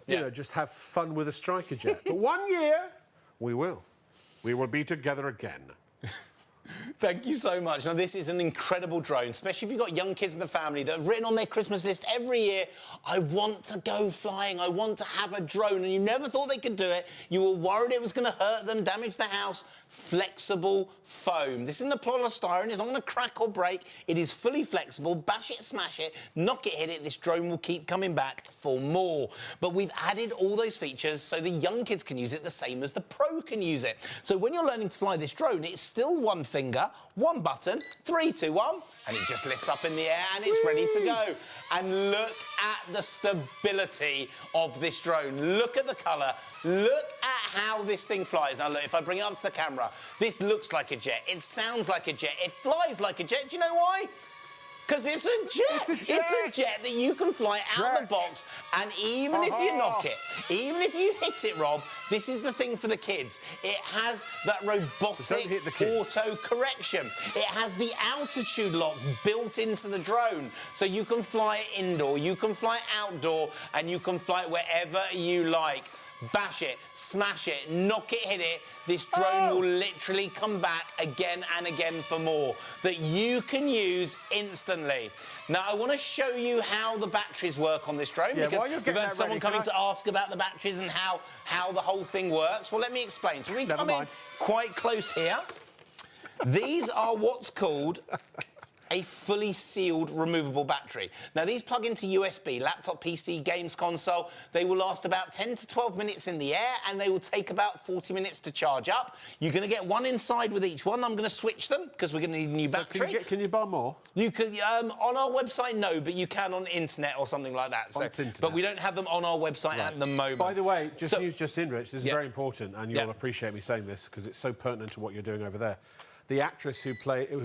you know, just have fun with a striker jet. But one year, we will. We will be together again. Thank you so much. Now, this is an incredible drone, especially if you've got young kids in the family that have written on their Christmas list every year, I want to go flying, I want to have a drone, and you never thought they could do it. You were worried it was going to hurt them, damage the house. Flexible foam. This isn't a polystyrene, it's not going to crack or break. It is fully flexible. Bash it, smash it, knock it, hit it. This drone will keep coming back for more. But we've added all those features so the young kids can use it the same as the pro can use it. So when you're learning to fly this drone, it's still one finger, one button, 3, 2, 1, and it just lifts up in the air and it's ready to go. And look at the stability of this drone. Look at the colour. Look at how this thing flies. Now, look, if I bring it up to the camera, this looks like a jet. It sounds like a jet. It flies like a jet. Do you know why? Because it's a jet. It's a jet. That you can fly out the box, and even if you knock it, even if you hit it, Rob, this is the thing for the kids. It has that robotic auto-correction. It has the altitude lock built into the drone, so you can fly it indoor, you can fly it outdoor, and you can fly it wherever you like. Bash it, smash it, knock it, hit it. This drone will literally come back again and again for more that you can use instantly. Now, I want to show you how the batteries work on this drone, because we've had someone coming to ask about the batteries and how the whole thing works. Well, let me explain. So we come in quite close here. These are what's called a fully sealed removable battery. Now, these plug into USB, laptop, PC, games console. They will last about 10 to 12 minutes in the air, and they will take about 40 minutes to charge up. You're going to get one inside with each one. I'm going to switch them because we're going to need a new battery. Can you buy more? You can on our website, no, but you can on the internet or something like that. So, but we don't have them on our website at the moment. By the way, news just in, Rich. This is very important, and you'll appreciate me saying this because it's so pertinent to what you're doing over there. The actress who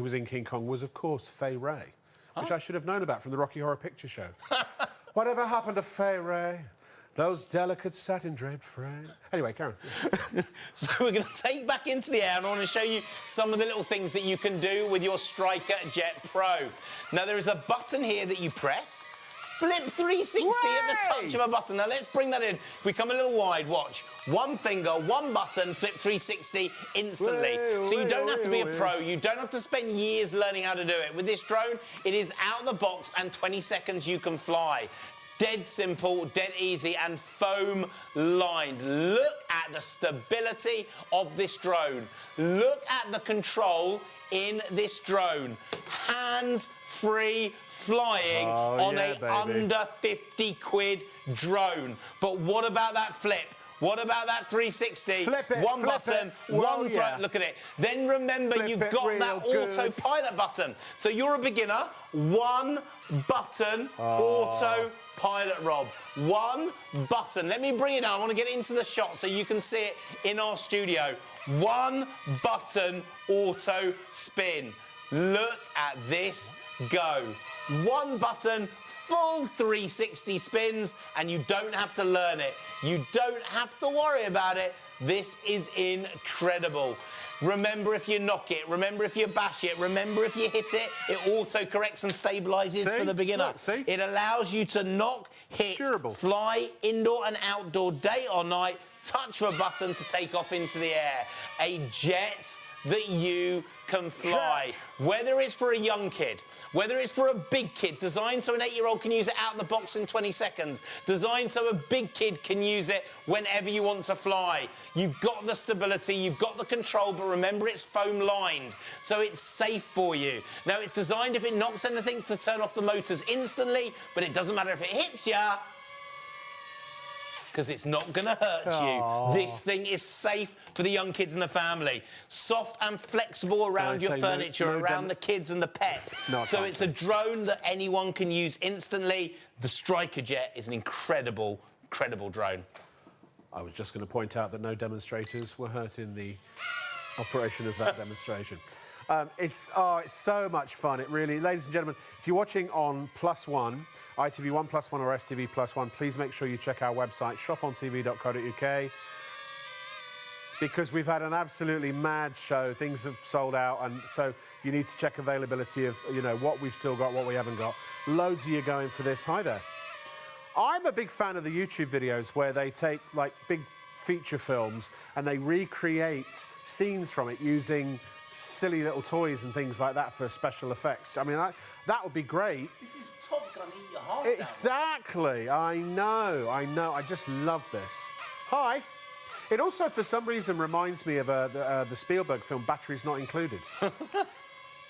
was in King Kong was, of course, Fay Wray, which I should have known about from the Rocky Horror Picture Show. Whatever happened to Fay Wray? Those delicate satin-draped frames. Anyway, Karen. So we're going to take back into the air, and I want to show you some of the little things that you can do with your Striker Jet Pro. Now, there is a button here that you press. Flip 360 at the touch of a button. Now, let's bring that in. We come a little wide, watch. One finger, one button, flip 360 instantly. So you don't have to be a pro. You don't have to spend years learning how to do it. With this drone, it is out of the box, and 20 seconds you can fly. Dead simple, dead easy, and foam lined. Look at the stability of this drone. Look at the control in this drone. Hands-free flying on a under 50 quid drone. But what about that flip? What about that 360? Flip it, one button, one front, look at it. Then remember, you've got that autopilot button. So you're a beginner, one button autopilot, Rob. One button. Let me bring it down. I want to get into the shot so you can see it in our studio. One button auto spin. Look at this go. One button, full 360 spins, and you don't have to learn it. You don't have to worry about it. This is incredible. Remember, if you knock it, remember if you bash it, remember if you hit it, it auto-corrects and stabilises for the beginner. Look, it allows you to knock, hit, fly, indoor and outdoor, day or night, touch a button to take off into the air. A jet that you can fly. Whether it's for a young kid, whether it's for a big kid, designed so an 8-year-old can use it out of the box in 20 seconds, designed so a big kid can use it whenever you want to fly. You've got the stability, you've got the control, but remember it's foam lined, so it's safe for you. Now, it's designed, if it knocks anything, to turn off the motors instantly, but it doesn't matter if it hits you, because it's not going to hurt you. This thing is safe for the young kids and the family. Soft and flexible around your furniture, around the kids and the pets. So it's a drone that anyone can use instantly. The Striker Jet is an incredible, incredible drone. I was just going to point out that no demonstrators were hurt in the operation of that demonstration. It's so much fun. It really, ladies and gentlemen, if you're watching on +1, ITV1 +1 or STV +1, please make sure you check our website, shopontv.co.uk, because we've had an absolutely mad show. Things have sold out, and so you need to check availability of, you know, what we've still got, what we haven't got. Loads of you going for this. Hi there. I'm a big fan of the YouTube videos where they take, like, big feature films and they recreate scenes from it using silly little toys and things like that for special effects. I mean, that would be great. This is Top Gun, eat your heart Exactly. I know. I just love this. Hi. It also, for some reason, reminds me of the Spielberg film Batteries Not Included.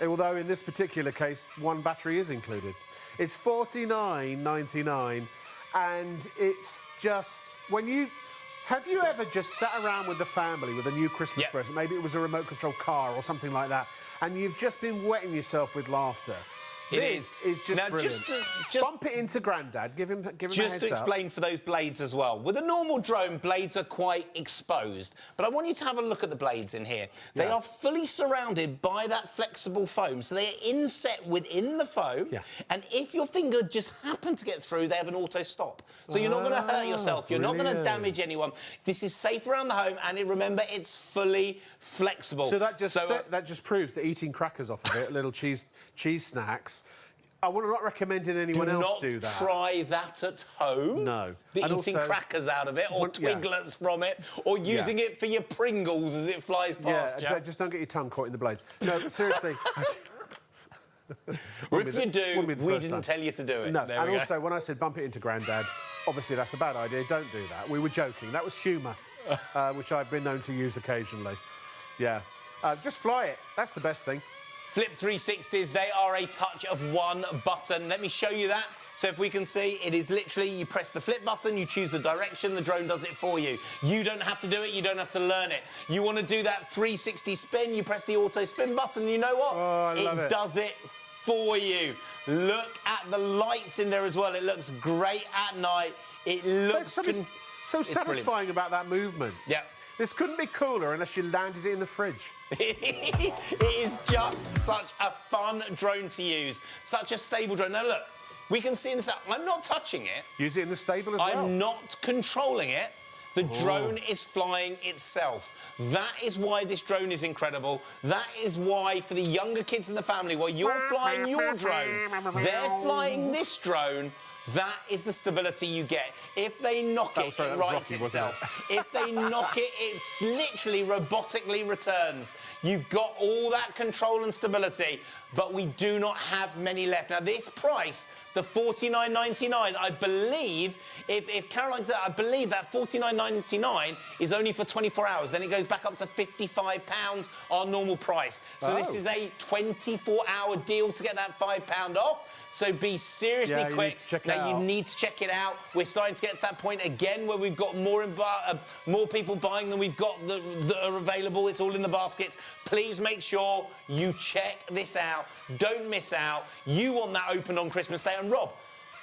Although, in this particular case, one battery is included. It's $49.99, and it's just... Have you ever just sat around with the family with a new Christmas present? Maybe it was a remote control car or something like that, and you've just been wetting yourself with laughter. It is. Is just now, brilliant. just bump it into Grandad. Give him a just heads to up. explain for those blades as well. With a normal drone, blades are quite exposed. But I want you to have a look at the blades in here. They Yeah. are fully surrounded by that flexible foam. So they are inset within the foam. Yeah. And if your finger just happened to get through, they have an auto stop. So you're not going to hurt yourself. You're not going to brilliant. damage anyone. This is safe around the home. And remember, it's fully flexible. So that just proves that eating crackers off of it, little cheese snacks. I would not recommend anyone else do that. Do not try that at home. No. The And eating also, crackers out of it, or Twiglets from it, or using it for your Pringles as it flies past you. Just don't get your tongue caught in the blades. No, seriously. Or if you do, be the we first didn't time. tell you to do it. No, There and we go. also when I said bump it into Grandad, obviously that's a bad idea. Don't do that. We were joking. That was humour, which I've been known to use occasionally. Yeah. Just fly it. That's the best thing. Flip 360s, they are a touch of one button. Let me show you that. So if we can see, it is literally, you press the flip button, you choose the direction, the drone does it for you. You don't have to do it, you don't have to learn it. You want to do that 360 spin, you press the auto spin button, you know what? Oh, I love it. Does it for you. Look at the lights in there as well. It looks great at night. It looks... There's something so satisfying about that movement. Yeah. This couldn't be cooler unless you landed it in the fridge. It is just such a fun drone to use. Such a stable drone. Now, look, we can see this out. I'm not touching it. Use it in the stable as well. I'm not controlling it. The drone is flying itself. That is why this drone is incredible. That is why, for the younger kids in the family, while you're flying your drone, they're flying this drone. That is the stability you get. If they knock it, it rights itself. If they knock it, it literally robotically returns. You've got all that control and stability, but we do not have many left. Now, this price, the $49.99, I believe, if Caroline said, I believe that $49.99 is only for 24 hours. Then it goes back up to £55, our normal price. So this is a 24-hour deal to get that £5 off. So be seriously quick. You need to check it out. We're starting to get to that point again where we've got more people buying than we've got that are available. It's all in the baskets. Please make sure you check this out. Don't miss out. You want that opened on Christmas Day. And Rob,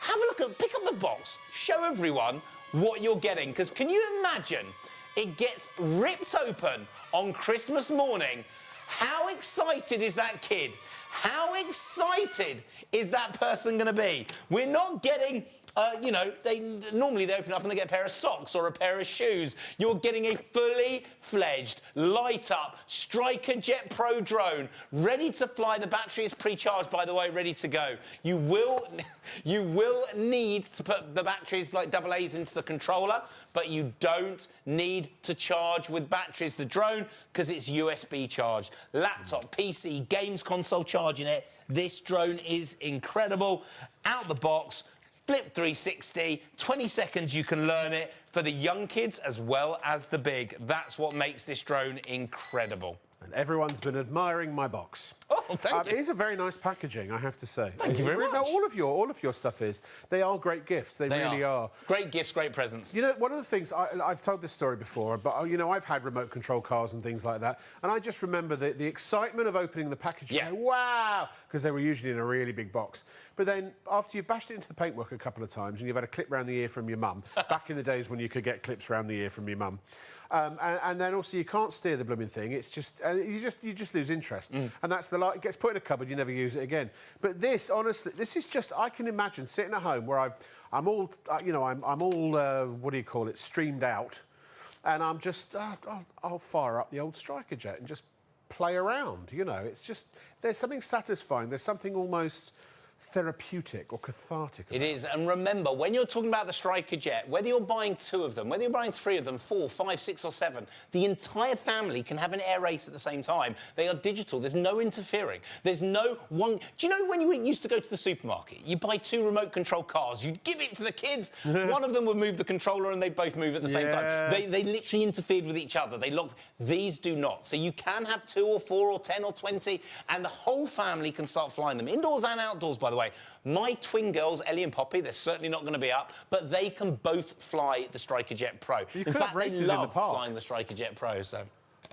have a look pick up the box. Show everyone what you're getting. Because can you imagine it gets ripped open on Christmas morning? How excited is that kid? How excited is that person going to be? We're not getting, normally they open up and they get a pair of socks or a pair of shoes. You're getting a fully fledged, light-up Striker Jet Pro drone, ready to fly. The battery is pre-charged, by the way, ready to go. You will need to put the batteries like AA's into the controller, but you don't need to charge with batteries the drone because it's USB charged. Laptop, PC, games console charging it. This drone is incredible. Out the box, Flip 360, 20 seconds you can learn it for the young kids as well as the big. That's what makes this drone incredible. And everyone's been admiring my box. Oh, thank you. It is a very nice packaging, I have to say. Thank you very much. No, all of your stuff is. They are great gifts. They really are. Great gifts, great presents. You know, one of the things, I've told this story before, but, I've had remote control cars and things like that, and I just remember the excitement of opening the package. Yeah. Going, wow! Because they were usually in a really big box. But then, after you've bashed it into the paintwork a couple of times and you've had a clip round the ear from your mum, back in the days when you could get clips round the ear from your mum, and then also you can't steer the blooming thing. It's just you just lose interest, and that's the light. It gets put in a cupboard, you never use it again. But this, honestly, this is just I can imagine sitting at home where I'm all what do you call it, streamed out, and I'm just I'll fire up the old Striker Jet and just play around. It's just there's something satisfying. There's something almost therapeutic or cathartic. It is, and remember, when you're talking about the Striker Jet, whether you're buying 2 of them, whether you're buying 3 of them, 4, 5, 6 or 7, the entire family can have an air race at the same time. They are digital. There's no interfering. There's no one... Do you know when you used to go to the supermarket, you buy 2 remote control cars, you'd give it to the kids, one of them would move the controller and they'd both move at the same time. They literally interfered with each other. They locked... These do not. So you can have 2 or 4 or 10 or 20, and the whole family can start flying them, indoors and outdoors, by the way. My twin girls, Ellie and Poppy, they're certainly not going to be up, but they can both fly the Striker Jet Pro. In fact, they love flying the Striker Jet Pro, so...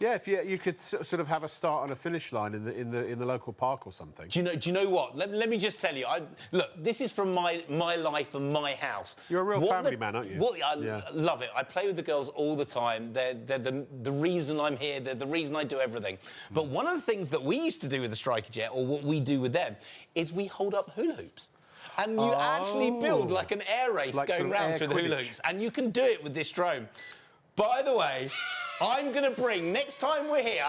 Yeah, if you could sort of have a start and a finish line in the local park or something. Do you know what? Let me just tell you. Look, this is from my life and my house. You're a real family man, aren't you? I love it. I play with the girls all the time. They're the reason I'm here. They're the reason I do everything. But one of the things that we used to do with the Striker Jet, or what we do with them, is we hold up hula hoops. And you actually build like an air race like going round through the hula hoops. And you can do it with this drone. By the way, I'm going to bring, next time we're here,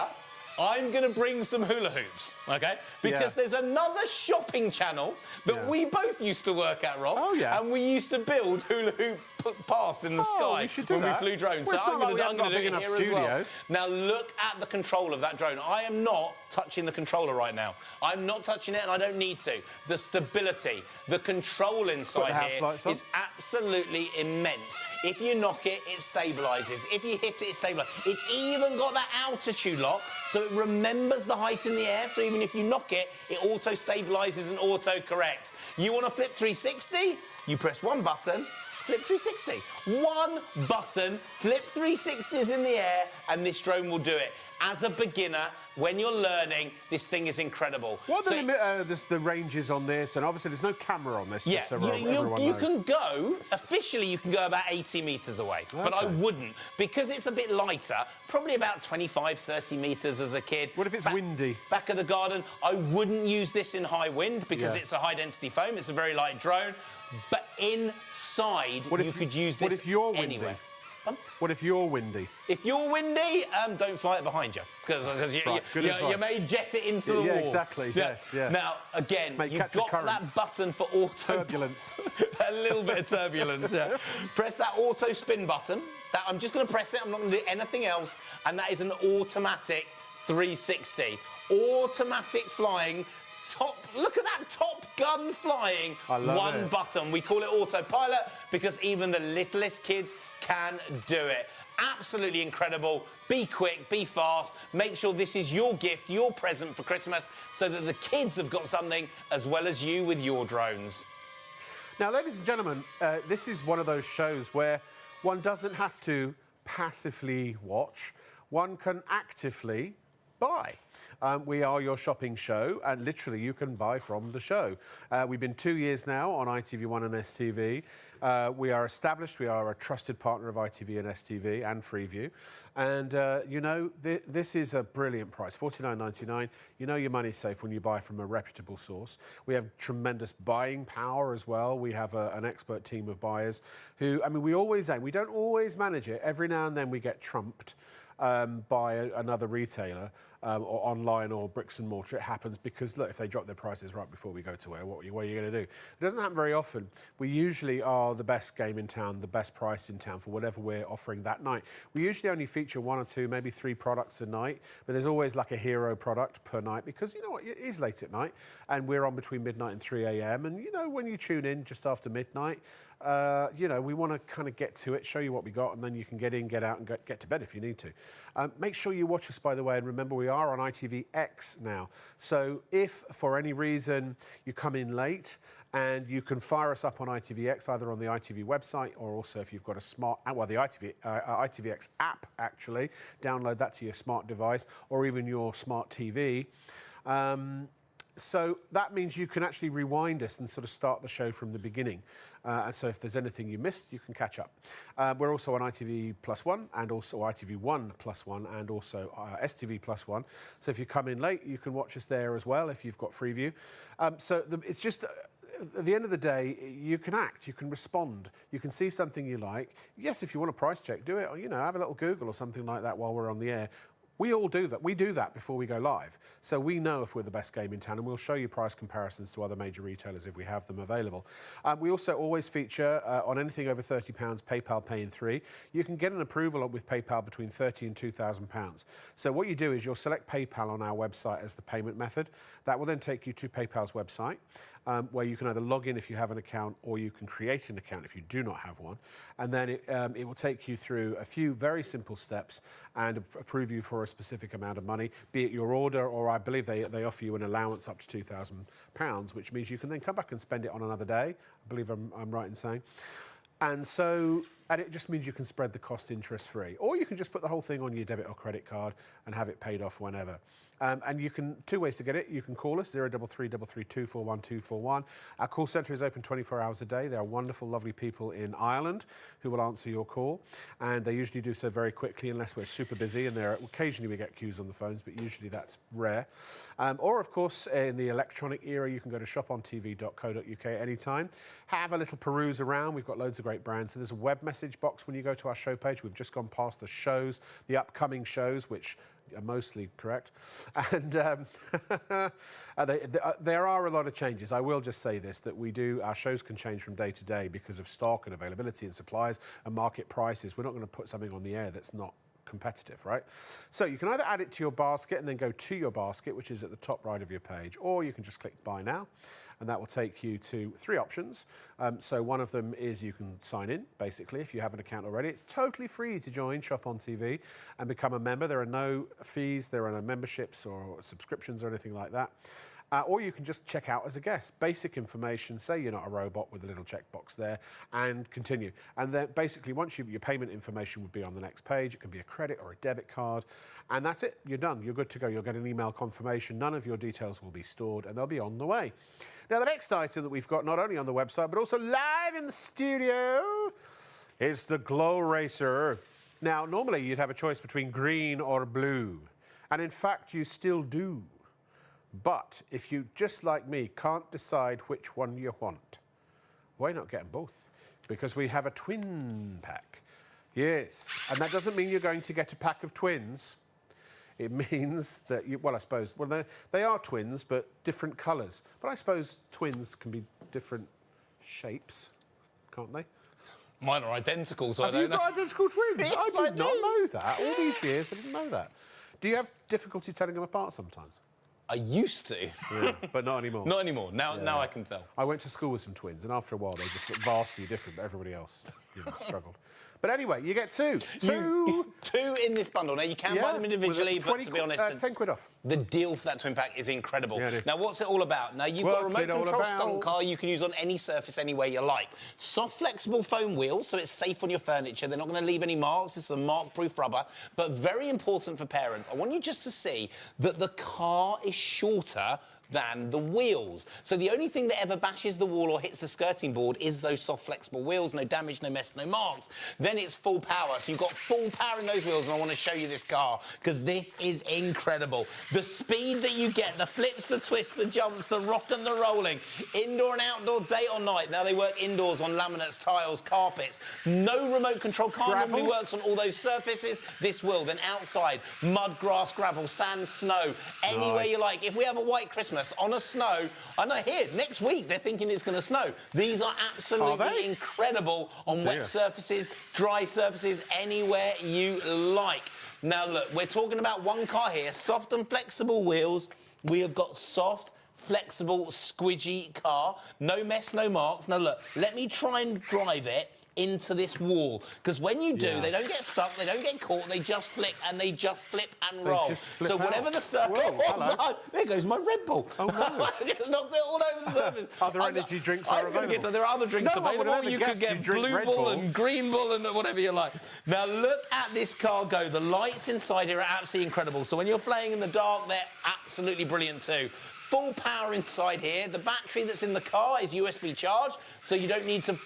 I'm going to bring some hula hoops, OK? Because there's another shopping channel that we both used to work at, Rob. Oh, yeah. And we used to build hula hoop paths in the sky when we flew drones. Well, so I'm going to do it here as well. Studio. Now, look at the control of that drone. I am not touching the controller right now. I'm not touching it, and I don't need to. The stability, the control inside here is absolutely immense. If you knock it, it stabilises. If you hit it, it stabilises. It's even got that altitude lock, so it remembers the height in the air, so even if you knock it, it auto-stabilises and auto-corrects. You want to flip 360? You press one button, flip 360. One button, flip 360s in the air, and this drone will do it. As a beginner, when you're learning, this thing is incredible. What are the ranges on this? And obviously, there's no camera on this. Yeah, just so everyone knows. You can go, officially, you can go about 80 metres away. Okay. But I wouldn't, because it's a bit lighter, probably about 25, 30 metres as a kid. What if it's windy? Back of the garden, I wouldn't use this in high wind because it's a high-density foam. It's a very light drone. But inside, you could use this What if you're anywhere. windy? What if you're windy? If you're windy, don't fly it behind you, because you may jet it into the wall. Yeah, exactly, yes, yeah. Now, again, you've got that button for auto... Turbulence. A little bit of turbulence, yeah. Press that auto spin button. I'm just going to press it, I'm not going to do anything else, and that is an automatic 360. Automatic flying. Look at that Top Gun flying. I love one button. We call it autopilot because even the littlest kids can do it. Absolutely incredible. Be quick, be fast. Make sure this is your gift, your present for Christmas, so that the kids have got something as well as you with your drones. Now, ladies and gentlemen, this is one of those shows where one doesn't have to passively watch. One can actively buy. We are your shopping show, and literally you can buy from the show. We've been 2 years now on ITV1 and STV. We are established. We are a trusted partner of ITV and STV and Freeview. And, you know, this is a brilliant price, $49.99. You know your money's safe when you buy from a reputable source. We have tremendous buying power as well. We have an expert team of buyers who, I mean, we don't always manage it. Every now and then we get trumped by another retailer or online or bricks and mortar. It happens because, look, if they drop their prices right before we go to where, what are you going to do? It doesn't happen very often. We usually are the best game in town, the best price in town for whatever we're offering that night. We usually only feature 1 or 2, maybe 3 products a night, but there's always like a hero product per night because, you know what, it is late at night and we're on between midnight and 3 a.m. And, you know, when you tune in just after midnight, you know, we want to kind of get to it, show you what we got, and then you can get in, get out, and get to bed if you need to. Make sure you watch us, by the way, and remember we are on ITVX now. So if, for any reason, you come in late, and you can fire us up on ITVX, either on the ITV website or also if you've got a smart, well, the ITVX app, actually. Download that to your smart device or even your smart TV. So that means you can actually rewind us and sort of start the show from the beginning. And so if there's anything you missed, you can catch up. We're also on ITV+1 and also ITV1+1 and also STV+1. So if you come in late, you can watch us there as well if you've got Freeview. It's just... At the end of the day, you can act, you can respond, you can see something you like. Yes, if you want a price check, do it, or, you know, have a little Google or something like that while we're on the air. We all do that. We do that before we go live. So we know if we're the best game in town, and we'll show you price comparisons to other major retailers if we have them available. We also always feature on anything over £30, PayPal Pay in 3. You can get an approval with PayPal between £30 and £2,000. So what you do is you'll select PayPal on our website as the payment method. That will then take you to PayPal's website, where you can either log in if you have an account or you can create an account if you do not have one. And then it will take you through a few very simple steps and approve you for a specific amount of money, be it your order or I believe they offer you an allowance up to £2,000, which means you can then come back and spend it on another day. I believe I'm right in saying. And so And it just means you can spread the cost interest-free. Or you can just put the whole thing on your debit or credit card and have it paid off whenever. And you can, two ways to get it. You can call us, 0333 332 41241. Our call centre is open 24 hours a day. There are wonderful, lovely people in Ireland who will answer your call. And they usually do so very quickly unless we're super busy. And occasionally we get queues on the phones, but usually that's rare. Or, of course, in the electronic era, you can go to shopontv.co.uk anytime. Have a little peruse around. We've got loads of great brands. So there's a web message box when you go to our show page. We've just gone past the shows, the upcoming shows, which are mostly correct. And there are a lot of changes. I will just say this, that our shows can change from day to day because of stock and availability and supplies and market prices. We're not going to put something on the air that's not competitive, right? So you can either add it to your basket and then go to your basket, which is at the top right of your page, or you can just click buy now, and that will take you to 3 options. So one of them is you can sign in, basically, if you have an account already. It's totally free to join Shop on TV and become a member. There are no fees, there are no memberships or subscriptions or anything like that. Or you can just check out as a guest. Basic information, say you're not a robot with a little checkbox there, and continue. And then basically once your payment information would be on the next page. It can be a credit or a debit card, and that's it. You're done. You're good to go. You'll get an email confirmation. None of your details will be stored, and they'll be on the way. Now, the next item that we've got, not only on the website, but also live in the studio, is the Glow Racer. Now, normally you'd have a choice between green or blue, and in fact, you still do. But if you, just like me, can't decide which one you want, why not get them both? Because we have a twin pack. Yes, and that doesn't mean you're going to get a pack of twins. It means that I suppose, they are twins, but different colours. But I suppose twins can be different shapes, can't they? Mine are identical, so I don't know. Have you got identical twins? Yes, I did not know that. All these years, I didn't know that. Do you have difficulty telling them apart sometimes? I used to. Yeah, but not anymore. Not anymore. Now I can tell. I went to school with some twins, and after a while, they just looked vastly different, but everybody else struggled. But anyway, you get two. Two in this bundle. Now, you can buy them individually, but to be honest... 10 quid off. The deal for that twin pack is incredible. Yeah, it is. Now, what's it all about? Now, you've got a remote control stunt car you can use on any surface anywhere you like. Soft, flexible foam wheels, so it's safe on your furniture. They're not going to leave any marks. It's a mark-proof rubber. But very important for parents, I want you just to see that the car is shorter than the wheels. So the only thing that ever bashes the wall or hits the skirting board is those soft, flexible wheels. No damage, no mess, no marks. Then it's full power. So you've got full power in those wheels, and I want to show you this car because this is incredible. The speed that you get, the flips, the twists, the jumps, the rock and the rolling, indoor and outdoor, day or night. Now they work indoors on laminates, tiles, carpets. No remote control car normally works on all those surfaces. This will. Then outside, mud, grass, gravel, sand, snow, anywhere you like. If we have a white Christmas on a snow, I know here, next week they're thinking it's going to snow. These are absolutely incredible on wet surfaces, dry surfaces, anywhere you like. Now look, we're talking about one car here, soft and flexible wheels. We have got soft, flexible, squidgy car. No mess, no marks. Now look, let me try and drive it into this wall, because when you do, they don't get stuck, they don't get caught, they just flick and they just flip and roll. So whatever the surface... Oh, there goes my Red Bull. Oh, no. I just knocked it all over the surface. Other energy drinks are available. There are other drinks available. You could get Blue Bull and Green Bull and whatever you like. Now, look at this car go. The lights inside here are absolutely incredible. So when you're playing in the dark, they're absolutely brilliant too. Full power inside here. The battery that's in the car is USB charged, so you don't need to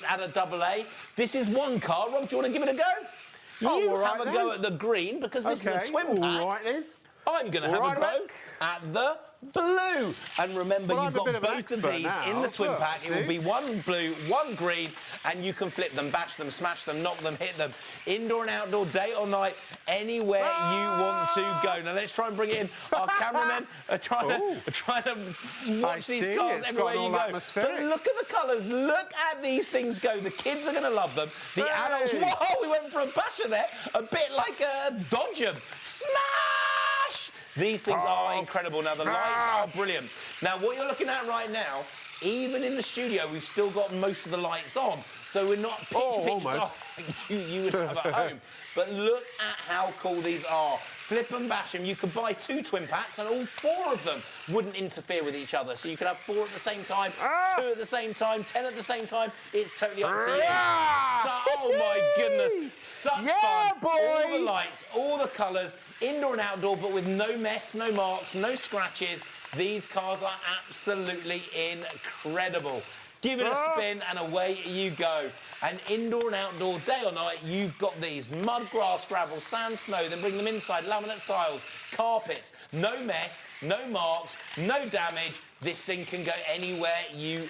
add a AA. This is one car. Rob, do you want to give it a go? You have a go at the green, because this is a twin pack. All right, then. I'm going to have a go at the blue. And remember, you've got both of these in the twin pack. It will be one blue, one green, and you can flip them, bash them, smash them, knock them, hit them. Indoor and outdoor, day or night, anywhere you want to go. Now, let's try and bring it in. Our cameramen are trying to watch these cars everywhere you go. But look at the colours. Look at these things go. The kids are going to love them. The adults... Whoa, we went for a basher there. A bit like a Dodger. Smash! These things are incredible. Now, the lights are brilliant. Now, what you're looking at right now even in the studio, we've still got most of the lights on. So we're not pitch almost. dark like you would have at home. But look at how cool these are. Flip and bash them. You could buy 2 twin packs and all 4 of them wouldn't interfere with each other. So you could have 4 at the same time, 2 at the same time, 10 at the same time. It's totally up to you. Oh, my goodness. Such fun. boy. All the lights, all the colours, indoor and outdoor, but with no mess, no marks, no scratches. These cars are absolutely incredible. Give it a spin and away you go. And indoor and outdoor, day or night, you've got these. Mud, grass, gravel, sand, snow, then bring them inside. Laminate tiles, carpets, no mess, no marks, no damage. This thing can go anywhere you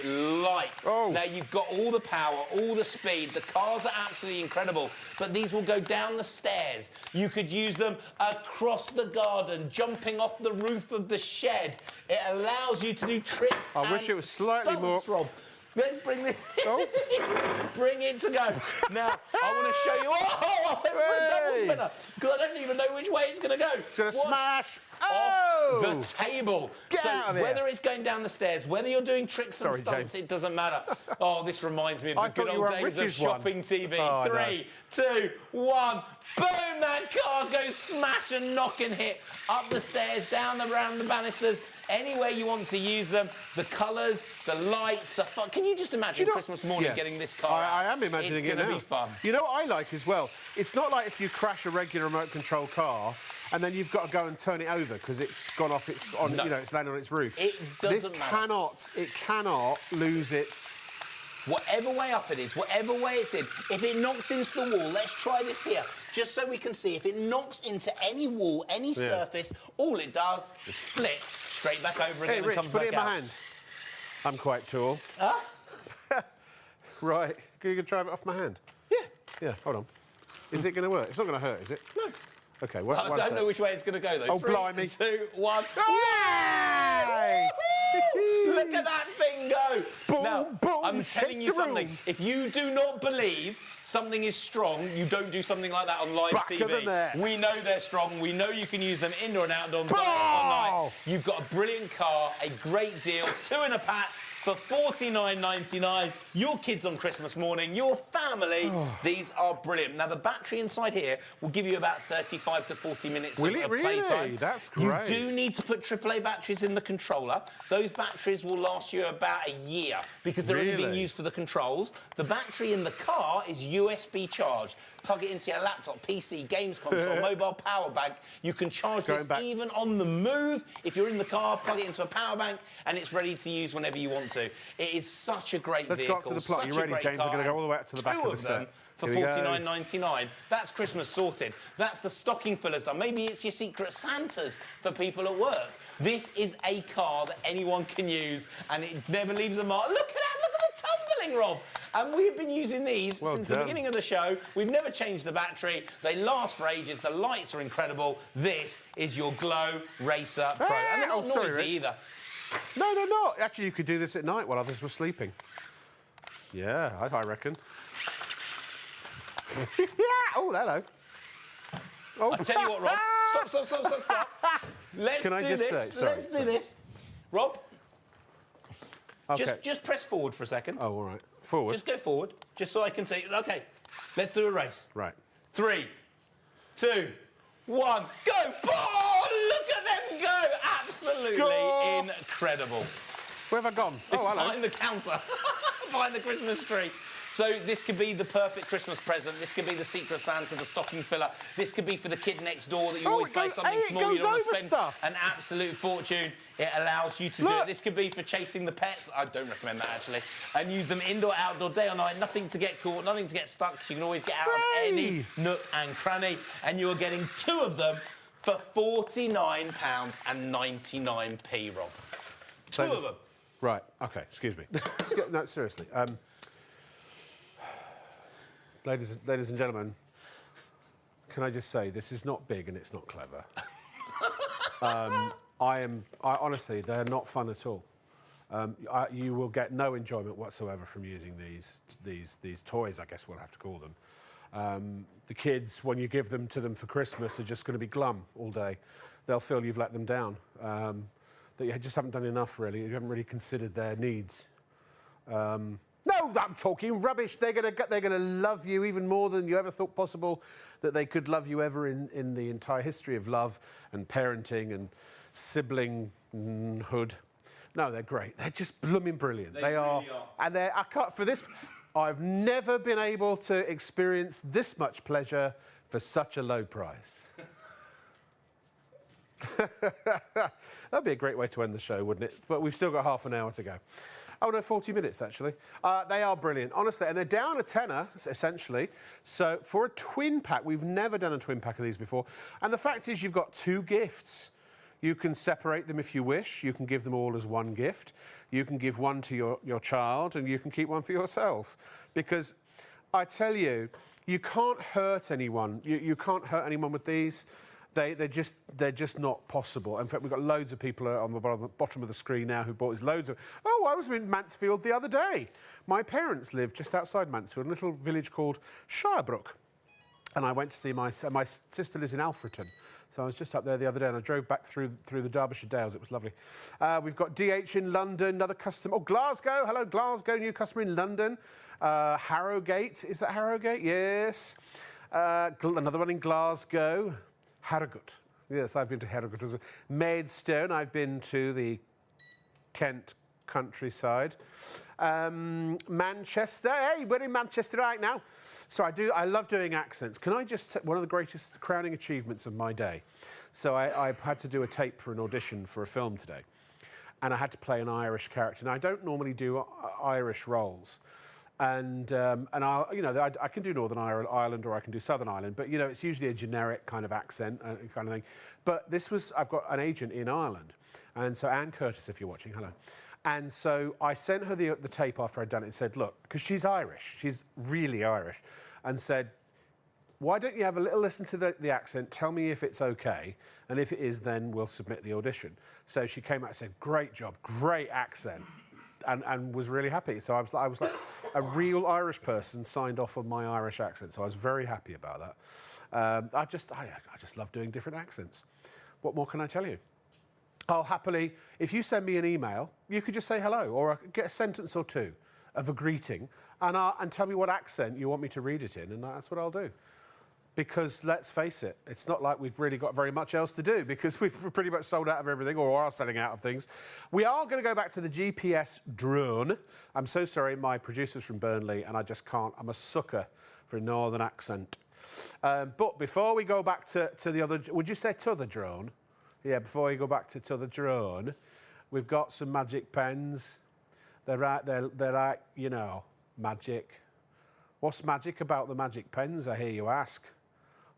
like. Now, you've got all the power, all the speed. The cars are absolutely incredible. But these will go down the stairs. You could use them across the garden, jumping off the roof of the shed. It allows you to do tricks. I wish it was slightly more... Rob. Let's bring this bring it to go. Now, I want to show you... Oh, I went for a double spinner, because I don't even know which way it's going to go. It's going to smash off the table. Get so out of here. whether it's going down the stairs, whether you're doing tricks and stunts, James. it doesn't matter. Oh, this reminds me of the good thought you were old on days of Rich's one. shopping TV. Oh, 3, 2, 1... Boom, that car goes smash and knock and hit up the stairs, down around the banisters, anywhere you want to use them. The colours, the lights, the fun. Can you just imagine Christmas morning getting this car out? I am imagining it's it now. It's going to be fun. You know what I like as well? It's not like if you crash a regular remote control car and then you've got to go and turn it over because it's gone off its on. No. You know, it's landed on its roof. It doesn't matter. It cannot lose its. Whatever way up it is, whatever way it's in, if it knocks into the wall, let's try this here, just so we can see. If it knocks into any wall, any surface, all it does is flip straight back over again Hey, and Rich, comes put back it in out. my hand. I'm quite tall. Huh? Right. You can drive it off my hand. Yeah. Yeah, hold on. Is it going to work? It's not going to hurt, is it? No. OK, I don't know which way it's going to go, though. Oh, 3, blimey. 2, 1. Hey! Look at that thing go! Boom, now, boom, I'm shake telling you the room. something. If you do not believe something is strong, you don't do something like that on live Back of the TV. net. We know they're strong. We know you can use them indoor and outdoor, day or Oh! night. You've got a brilliant car, a great deal, 2 in a pack for $49.99. Your kids on Christmas morning, your family. These are brilliant. Now, the battery inside here will give you about 35 to 40 minutes Will of it playtime. really? That's great. You do need to put AAA batteries in the controller. Those batteries will last you about a year because they're only being Really? used for the controls. The battery in the car is USB charged. Plug it into your laptop, PC, games console, mobile power bank. You can charge this even on the move. If you're in the car, plug it into a power bank and it's ready to use whenever you want to. It is such a great Let's vehicle. go up to the plot. Such You a ready, great James? car. We're going to go all the way up to the back of the Two of them set. for Here we go. $49.99. That's Christmas sorted. That's the stocking fillers done. Maybe it's your secret Santas for people at work. This is a car that anyone can use, and it never leaves a mark. Look at that! Look at the tumbling, Rob. And we've been using these since the beginning of the show. We've never changed the battery. They last for ages. The lights are incredible. This is your Glow Racer Pro. And they're not noisy either. No, they're not. Actually, you could do this at night while others were sleeping. Yeah, I reckon. Yeah. Oh, hello. Oh. I tell you what, Rob. Stop. Let's Can I do just this. say- sorry, Let's do this. Rob, Okay. just press forward for a second. Oh, all right. Forward. Just go forward, just so I can see. OK, let's do a race. Right. 3, 2, 1, go! Oh, look at them go! Absolutely Score! incredible. Where have I gone? It's Oh, hello. behind the counter, behind the Christmas tree. So this could be the perfect Christmas present. This could be the Secret Santa, the stocking filler. This could be for the kid next door that you always buy something small. You don't want to spend an absolute fortune. It allows you to do it. This could be for chasing the pets. I don't recommend that, actually. And use them indoor, outdoor, day or night. Nothing to get caught, nothing to get stuck, because you can always get out of any nook and cranny. And you're getting 2 of them for £49.99, Rob. 2 of them. Right, OK, excuse me. No, seriously. Ladies and gentlemen, can I just say, this is not big and it's not clever. Honestly, they're not fun at all. You will get no enjoyment whatsoever from using these toys, I guess we'll have to call them. The kids, when you give them to them for Christmas, are just going to be glum all day. They'll feel you've let them down. That you just haven't done enough, really. You haven't really considered their needs. No, I'm talking rubbish. They're gonna love you even more than you ever thought possible that they could love you ever in the entire history of love and parenting and siblinghood. No, they're great. They're just blooming brilliant. They are. And I can't, for this, I've never been able to experience this much pleasure for such a low price. That'd be a great way to end the show, wouldn't it? But we've still got half an hour to go. Oh, no, 40 minutes, actually. They are brilliant, honestly. And they're down a tenner, essentially. So for a twin pack, we've never done a twin pack of these before. And the fact is you've got 2 gifts. You can separate them if you wish. You can give them all as one gift. You can give one to your child, and you can keep one for yourself. Because I tell you, you can't hurt anyone. You can't hurt anyone with these. They're just not possible. In fact, we've got loads of people on the bottom of the screen now who bought us loads of... Oh, I was in Mansfield the other day. My parents live just outside Mansfield, a little village called Shirebrook. And I went to see my sister lives in Alfreton. So I was just up there the other day and I drove back through the Derbyshire Dales. It was lovely. We've got DH in London, another customer. Oh, Glasgow. Hello, Glasgow, new customer in London. Harrogate. Is that Harrogate? Yes. Another one in Glasgow. Harrogate. Yes, I've been to Harrogate as well. Maidstone, I've been to the Kent countryside. Manchester, hey, we're in Manchester right now. So I love doing accents. Can I just, one of the greatest crowning achievements of my day. So I had to do a tape for an audition for a film today. And I had to play an Irish character. Now, I don't normally do Irish roles. And I can do Northern Ireland or I can do Southern Ireland, but, you know, it's usually a generic kind of accent kind of thing. But I've got an agent in Ireland. And so Anne Curtis, if you're watching, hello. And so I sent her the tape after I'd done it and said, look, because she's Irish, she's really Irish, and said, why don't you have a little listen to the accent, tell me if it's okay, and if it is, then we'll submit the audition. So she came out and said, great job, great accent. And was really happy. So I was like a real Irish person signed off on my Irish accent. So I was very happy about that. I just love doing different accents. What more can I tell you? I'll happily, if you send me an email, you could just say hello, or I could get a sentence or two of a greeting, and tell me what accent you want me to read it in, and that's what I'll do. Because let's face it, it's not like we've really got very much else to do because we've pretty much sold out of everything or are selling out of things. We are going to go back to the GPS drone. I'm so sorry, my producer's from Burnley and I just can't. I'm a sucker for a northern accent. But before we go back to the other, would you say t'other drone? Yeah, before we go back to t'other drone, we've got some magic pens. They're you know, magic. What's magic about the magic pens, I hear you ask?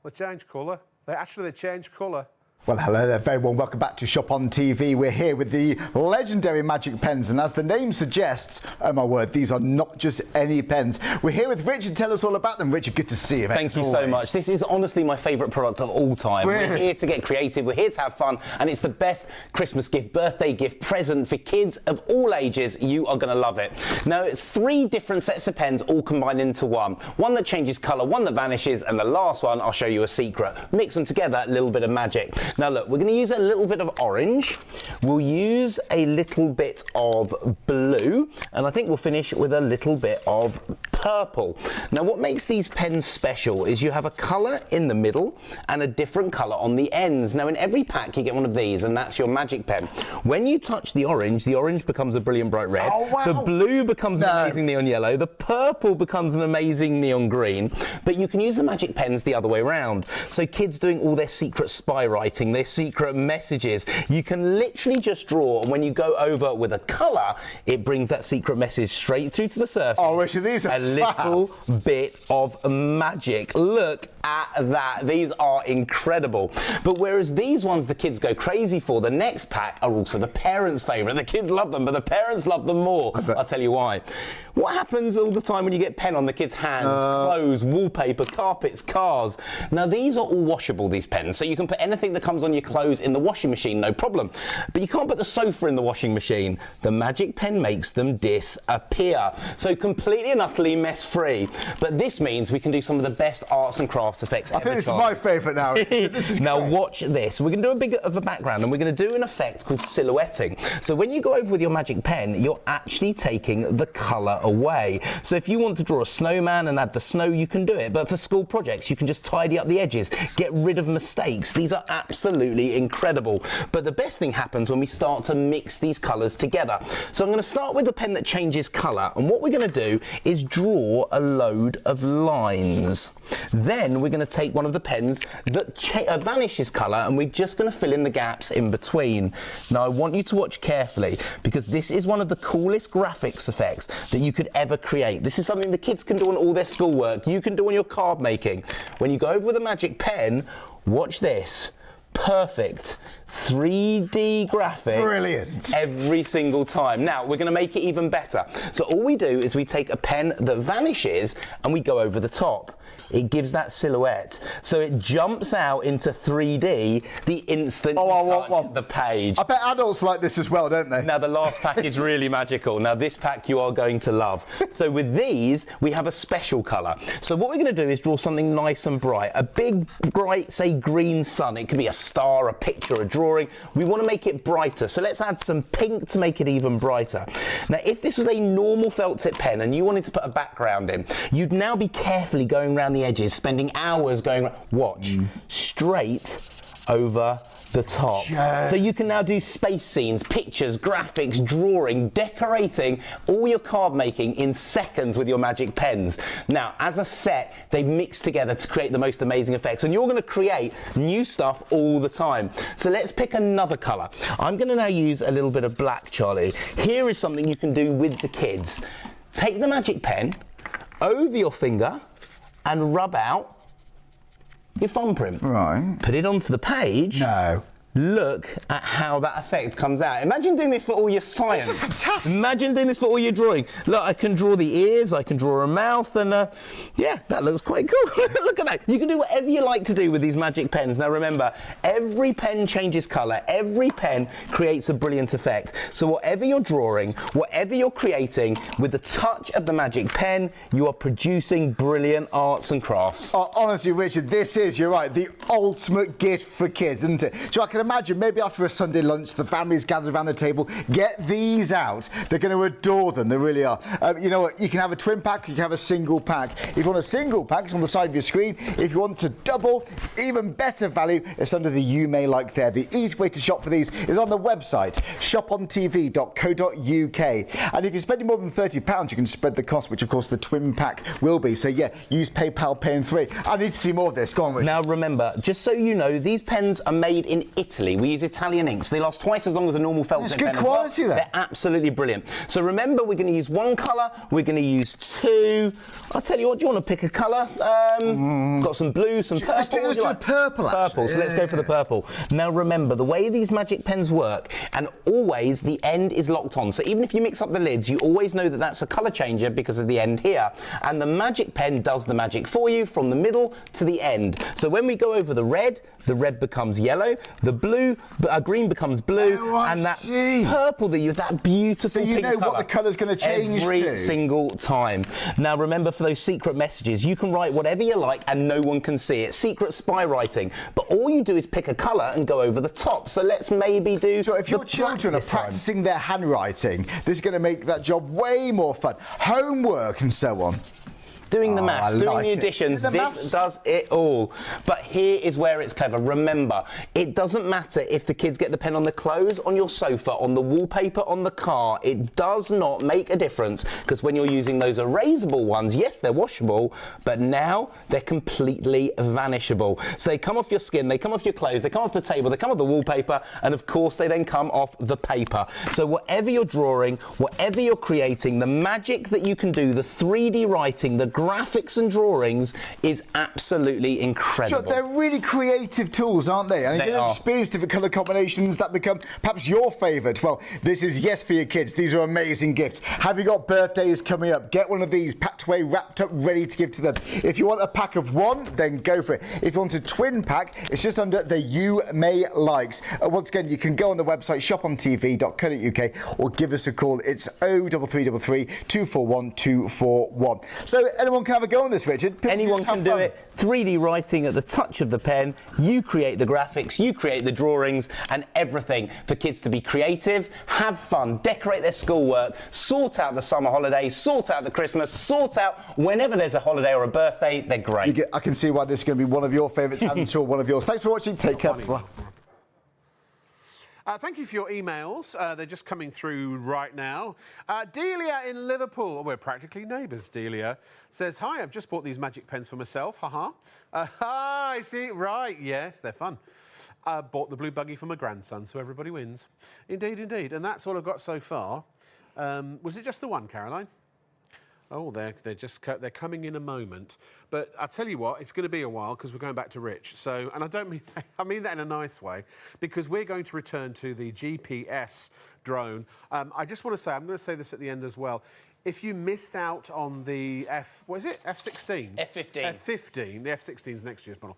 They change colour. They change colour. Well, hello there, very warm welcome back to Shop on TV. We're here with the legendary magic pens, and as the name suggests, oh my word, these are not just any pens. We're here with Richard. Tell us all about them. Richard, good to see you. Thank you so much. This is honestly my favourite product of all time. We're here to get creative, we're here to have fun, and it's the best Christmas gift, birthday gift, present for kids of all ages. You are going to love it. Now, it's 3 different sets of pens all combined into one. One that changes colour, one that vanishes, and the last one, I'll show you a secret. Mix them together, a little bit of magic. Now look, we're going to use a little bit of orange, we'll use a little bit of blue, and I think we'll finish with a little bit of purple. Now what makes these pens special is you have a colour in the middle and a different colour on the ends. Now in every pack you get one of these and that's your magic pen. When you touch the orange becomes a brilliant bright red, the blue becomes an amazing neon yellow, the purple becomes an amazing neon green, but you can use the magic pens the other way around. So kids doing all their secret spy writing, their secret messages, you can literally just draw, and when you go over with a colour, it brings that secret message straight through to the surface. Oh, Richard, these are a little bit of magic. Look at that. These are incredible. But whereas these ones the kids go crazy for, the next pack are also the parents' favourite. The kids love them, but the parents love them more. I'll tell you why. What happens all the time when you get pen on the kids' hands, clothes, wallpaper, carpets, cars? Now these are all washable, these pens, so you can put anything that comes on your clothes in the washing machine, no problem. But you can't put the sofa in the washing machine. The magic pen makes them disappear. So completely and utterly mess-free. But this means we can do some of the best arts and crafts laughs effects I think this is my favourite now. This is now great. watch this. We're going to do a bit of a background and we're going to do an effect called silhouetting. So when you go over with your magic pen, you're actually taking the colour away. So if you want to draw a snowman and add the snow, you can do it. But for school projects, you can just tidy up the edges, get rid of mistakes. These are absolutely incredible. But the best thing happens when we start to mix these colours together. So I'm going to start with a pen that changes colour. And what we're going to do is draw a load of lines. Then we're going to take one of the pens that vanishes colour and we're just going to fill in the gaps in between. Now I want you to watch carefully because this is one of the coolest graphics effects that you could ever create. This is something the kids can do on all their schoolwork, you can do on your card making. When you go over with a magic pen, watch this. Perfect 3D graphics. Brilliant. Every single time. Now we're going to make it even better. So all we do is we take a pen that vanishes and we go over the top. It gives that silhouette. So it jumps out into 3D the instant you touch the page. I bet adults like this as well, don't they? Now the last pack is really magical. Now this pack you are going to love. So with these, we have a special colour. So what we're going to do is draw something nice and bright. A big, bright, say green sun. It could be a star, a picture, a drawing. We want to make it brighter. So let's add some pink to make it even brighter. Now if this was a normal felt tip pen and you wanted to put a background in, you'd now be carefully going around the edges, spending hours going, watch, straight over the top. So you can now do space scenes, pictures, graphics, drawing, decorating, all your card making in seconds with your magic pens. Now, as a set, they mix together to create the most amazing effects, and you're going to create new stuff all the time. So let's pick another colour. I'm going to now use a little bit of black, Charlie. Here is something you can do with the kids. Take the magic pen over your finger and rub out your thumbprint. Right. Put it onto the page. No. Look at how that effect comes out. Imagine doing this for all your science. This is fantastic. Imagine doing this for all your drawing. Look, I can draw the ears, I can draw a mouth, and yeah, that looks quite cool. Look at that. You can do whatever you like to do with these magic pens. Now remember, every pen changes colour. Every pen creates a brilliant effect. So whatever you're drawing, whatever you're creating, with the touch of the magic pen, you are producing brilliant arts and crafts. Oh, honestly, Richard, this is, you're right, the ultimate gift for kids, isn't it? So I can imagine maybe after a Sunday lunch, the families gathered around the table, get these out. They're going to adore them, they really are. You know what, you can have a twin pack, you can have a single pack. If you want a single pack, it's on the side of your screen. If you want to double, even better value, it's under the You May Like there. The easy way to shop for these is on the website, shopontv.co.uk. And if you're spending more than £30, you can spread the cost, which of course the twin pack will be. So yeah, use PayPal, Pay in 3. I need to see more of this. Go on, Richard. Now remember, just so you know, these pens are made in Italy. We use Italian inks. They last twice as long as a normal felt tip pen. It's good quality, well. They're absolutely brilliant. So remember, we're going to use one colour. We're going to use two. I'll tell you what. Do you want to pick a colour? Got some blue, some purple. Let's do purple. Purple. So let's go for the purple. Now remember, the way these magic pens work, and always the end is locked on. So even if you mix up the lids, you always know that that's a colour changer because of the end here. And the magic pen does the magic for you from the middle to the end. So when we go over the red becomes yellow, the blue, green becomes blue, and that purple that you have, that beautiful so you pink know colour, what the colour's going to change every single time. Now remember, for those secret messages, you can write whatever you like and no one can see it. Secret spy writing. But all you do is pick a colour and go over the top. So let's maybe do. So if your children are practising their handwriting, this is going to make that job way more fun. Homework and so on. Doing the maths, doing the additions, this does it all. But here is where it's clever. Remember, it doesn't matter if the kids get the pen on the clothes, on your sofa, on the wallpaper, on the car. It does not make a difference, because when you're using those erasable ones, yes, they're washable, but now they're completely vanishable. So they come off your skin, they come off your clothes, they come off the table, they come off the wallpaper, and of course they then come off the paper. So whatever you're drawing, whatever you're creating, the magic that you can do, the 3D writing, the graphics and drawings is absolutely incredible. Sure, they're really creative tools, aren't they? And you're going to experience different colour combinations that become perhaps your favourite. Well, this is yes for your kids. These are amazing gifts. Have you got birthdays coming up? Get one of these packed away, wrapped up, ready to give to them. If you want a pack of one, then go for it. If you want a twin pack, it's just under the You May Likes. Once again, you can go on the website, shopontv.co.uk, or give us a call. It's 03333 241 241. So, anyway, anyone can have a go on this, Richard. People Anyone just have can do fun. it. 3D writing at the touch of the pen. You create the graphics, you create the drawings, and everything for kids to be creative, have fun, decorate their schoolwork, sort out the summer holidays, sort out the Christmas, sort out whenever there's a holiday or a birthday. They're great. I can see why this is going to be one of your favourites and sure one of yours. Thanks for watching. Take care. Bye. Thank you for your emails. They're just coming through right now. Delia in Liverpool, we're practically neighbours, Delia, says, hi, I've just bought these magic pens for myself, haha. I see, right, yes, they're fun. Bought the blue buggy for my grandson, so everybody wins. Indeed, indeed, and that's all I've got so far. Was it just the one, Caroline? Oh, they're coming in a moment. But I'll tell you what, it's going to be a while because we're going back to Rich. So, and I mean that in a nice way, because we're going to return to the GPS drone. I just want to say, I'm going to say this at the end as well. If you missed out on the F16? F15. F15, the F16 is next year's model.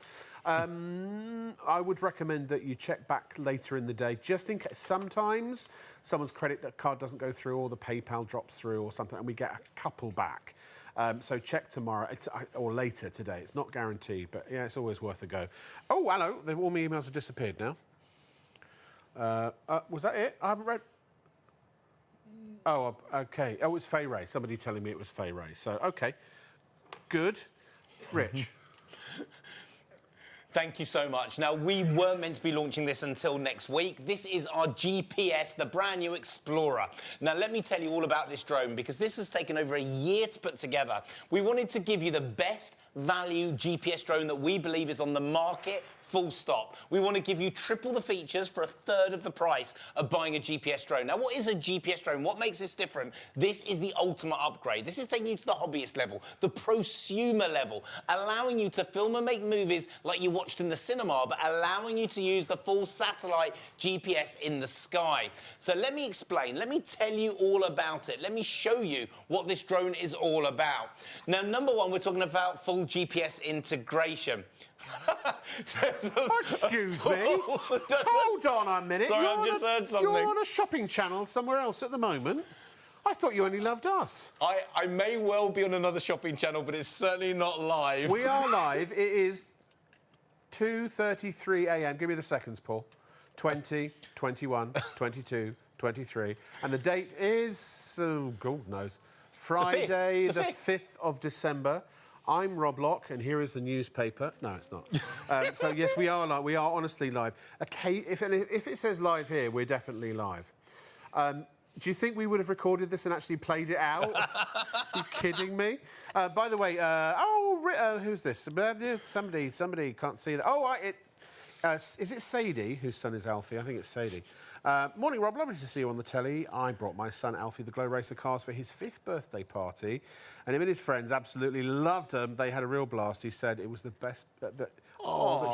I would recommend that you check back later in the day, just in case. Sometimes someone's credit card doesn't go through or the PayPal drops through or something, and we get a couple back. So check tomorrow or later today. It's not guaranteed, but yeah, it's always worth a go. Oh, hello. All my emails have disappeared now. Was that it? I haven't read. Oh, OK. Oh, it's Fay Ray. Somebody telling me it was Fay Ray. So, OK. Good. Rich. Thank you so much. Now, we weren't meant to be launching this until next week. This is our GPS, the brand new Explorer. Now, let me tell you all about this drone, because this has taken over a year to put together. We wanted to give you the best value GPS drone that we believe is on the market, full stop. We want to give you triple the features for a third of the price of buying a GPS drone. Now, what is a GPS drone? What makes this different? This is the ultimate upgrade. This is taking you to the hobbyist level, the prosumer level, allowing you to film and make movies like you watched in the cinema, but allowing you to use the full satellite GPS in the sky. So let me explain. Let me tell you all about it. Let me show you what this drone is all about. Now, number one, we're talking about full GPS integration. Excuse me. Hold on a minute. Sorry, I've just heard something. You're on a shopping channel somewhere else at the moment. I thought you only loved us. I may well be on another shopping channel, but it's certainly not live. We are live. It is 2:33 a.m. Give me the seconds, Paul. 20, 21, 22, 23. And the date is, oh, God knows, Friday, the 5th of December. I'm Rob Locke, and here is the newspaper. No, it's not. So, yes, we are live. We are honestly live. Okay, if it says live here, we're definitely live. Do you think we would have recorded this and actually played it out? Are you kidding me? By the way, who's this? Somebody can't see that. Oh, is it Sadie, whose son is Alfie? I think it's Sadie. Morning, Rob. Lovely to see you on the telly. I brought my son Alfie the Glow Racer cars for his 5th birthday party, and him and his friends absolutely loved them. They had a real blast. He said it was the best. That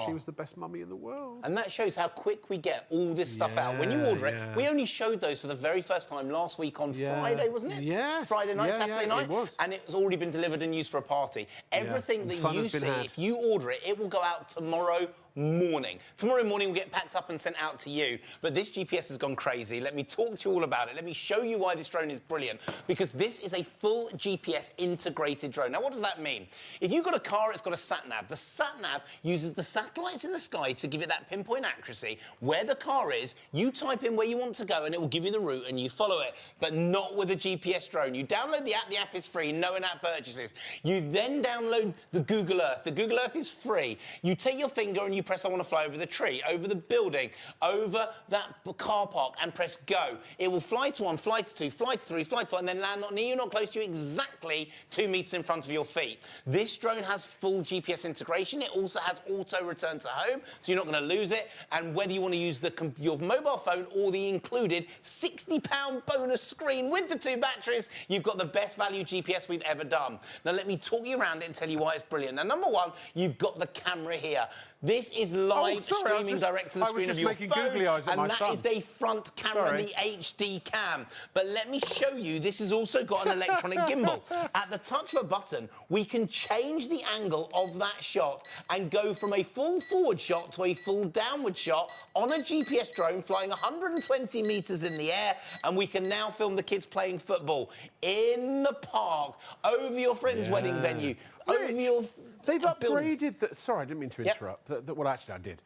she was the best mummy in the world. And that shows how quick we get all this stuff out. When you order it, we only showed those for the very first time last week on Friday, wasn't it? Yes. Friday night, Saturday night. It was. And it's already been delivered and used for a party. Everything that you see, if you order it, it will go out tomorrow morning. Tomorrow morning will get packed up and sent out to you. But this GPS has gone crazy. Let me talk to you all about it. Let me show you why this drone is brilliant. Because this is a full GPS integrated drone. Now, what does that mean? If you've got a car, it's got a sat-nav. The sat-nav uses the satellites in the sky to give it that pinpoint accuracy. Where the car is, you type in where you want to go and it will give you the route and you follow it. But not with a GPS drone. You download the app. The app is free. No in-app purchases. You then download the Google Earth. The Google Earth is free. You take your finger and you press I want to fly over the tree, over the building, over that car park and press go. It will fly to 1, fly to 2, fly to 3, fly to 4 and then land not near you, not close to you, exactly 2 meters in front of your feet. This drone has full GPS integration. It also has auto return to home, so you're not going to lose it. And whether you want to use your mobile phone or the included £60 bonus screen with the 2 batteries, you've got the best value GPS we've ever done. Now, let me talk you around it and tell you why it's brilliant. Now, number one, you've got the camera here. This is live sorry, streaming direct to the screen of your phone. I was just making googly eyes at my and son. that is the front camera, Sorry. the HD cam. But let me show you, this has also got an electronic gimbal. At the touch of a button, we can change the angle of that shot and go from a full forward shot to a full downward shot on a GPS drone flying 120 metres in the air, and we can now film the kids playing football in the park, over your friend's wedding venue, over your... They've upgraded the... Sorry, I didn't mean to interrupt. Well, actually, I did.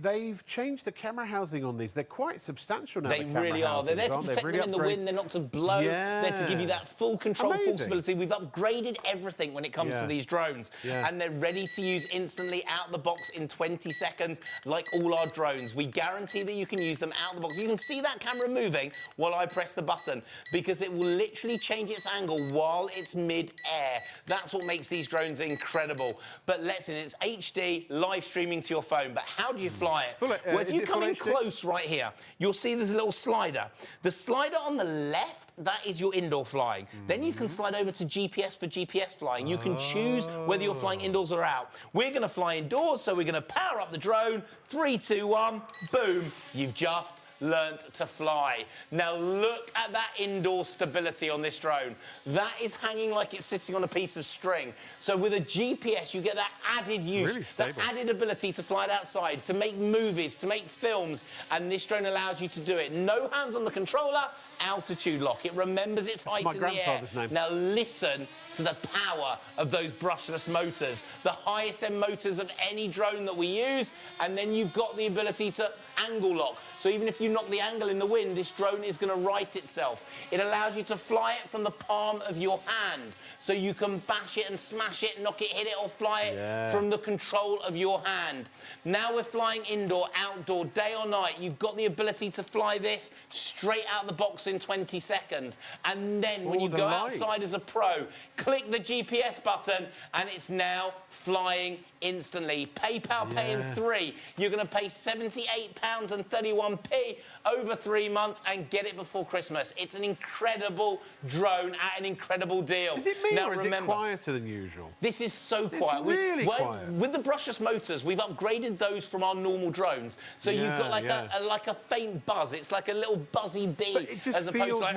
They've changed the camera housing on these. They're quite substantial now, They really are. They're there to protect them in the wind. They're not to blow. Yeah. They're to give you that full control, Amazing. full stability. We've upgraded everything when it comes to these drones. And they're ready to use instantly out the box in 20 seconds, like all our drones. We guarantee that you can use them out the box. You can see that camera moving while I press the button, because it will literally change its angle while it's mid-air. That's what makes these drones incredible. But listen, it's HD, live streaming to your phone. But how do you fly it? Well, if you come in close right here, you'll see there's a little slider. The slider on the left, that is your indoor flying. Then you can slide over to GPS for GPS flying. You can choose whether you're flying indoors or out. We're going to fly indoors, so we're going to power up the drone. 3, 2, 1, boom. You've just learnt to fly. Now look at that indoor stability on this drone. That is hanging like it's sitting on a piece of string. So with a GPS, you get that added use, that added ability to fly it outside, to make movies, to make films, and this drone allows you to do it. No hands on the controller, altitude lock. It remembers its height in the air. Now listen to the power of those brushless motors, the highest end motors of any drone that we use, and then you've got the ability to angle lock. So even if you knock the angle in the wind, this drone is going to right itself. It allows you to fly it from the palm of your hand. So you can bash it and smash it, knock it, hit it, or fly it from the control of your hand. Now we're flying indoor, outdoor, day or night. You've got the ability to fly this straight out the box in 20 seconds. And then when you go outside as a pro, click the GPS button and it's now flying instantly. PayPal Pay in 3. You're going to pay £78.31 over 3 months and get it before Christmas. It's an incredible drone at an incredible deal. Is it me now, or is remember, it quieter than usual? This is so quiet. It's really quiet. With the brushless motors, we've upgraded those from our normal drones. So you've got like a faint buzz. It's like a little buzzy beep. But it just as opposed feels to like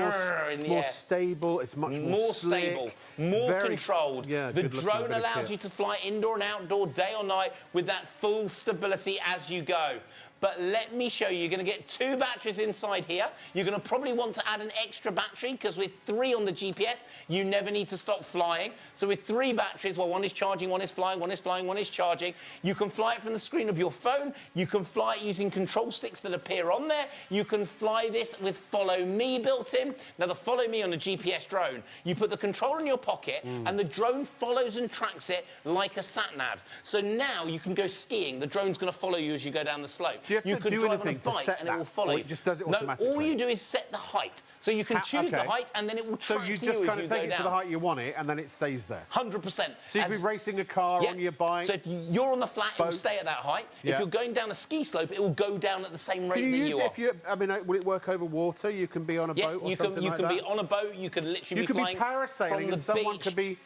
more, more stable. It's much more slick. stable, more very controlled. The drone allows you to fly indoor and outdoor, day or night, with that full stability as you go. But let me show you. You're going to get 2 batteries inside here. You're going to probably want to add an extra battery, because with 3 on the GPS, you never need to stop flying. So with 3 batteries, well, one is charging, one is flying, one is flying, one is charging. You can fly it from the screen of your phone. You can fly it using control sticks that appear on there. You can fly this with Follow Me built in. Now, the Follow Me on a GPS drone, you put the controller in your pocket and the drone follows and tracks it like a sat-nav. So now you can go skiing. The drone's going to follow you as you go down the slope. Do you have to do anything to set and that, it will follow or you. it just does it automatically? No, all you do is set the height. So you can choose the height, and then it will track you as you go down. So you just kind of take it to the height you want it, and then it stays there? 100%. So you'd be racing a car on your bike? So if you're on the flat, it will stay at that height. If you're going down a ski slope, it will go down at the same rate that you are. I mean, will it work over water? You can be on a boat or something like that? Yes, you can be on a boat. You could literally be flying parasailing from the someone beach. could be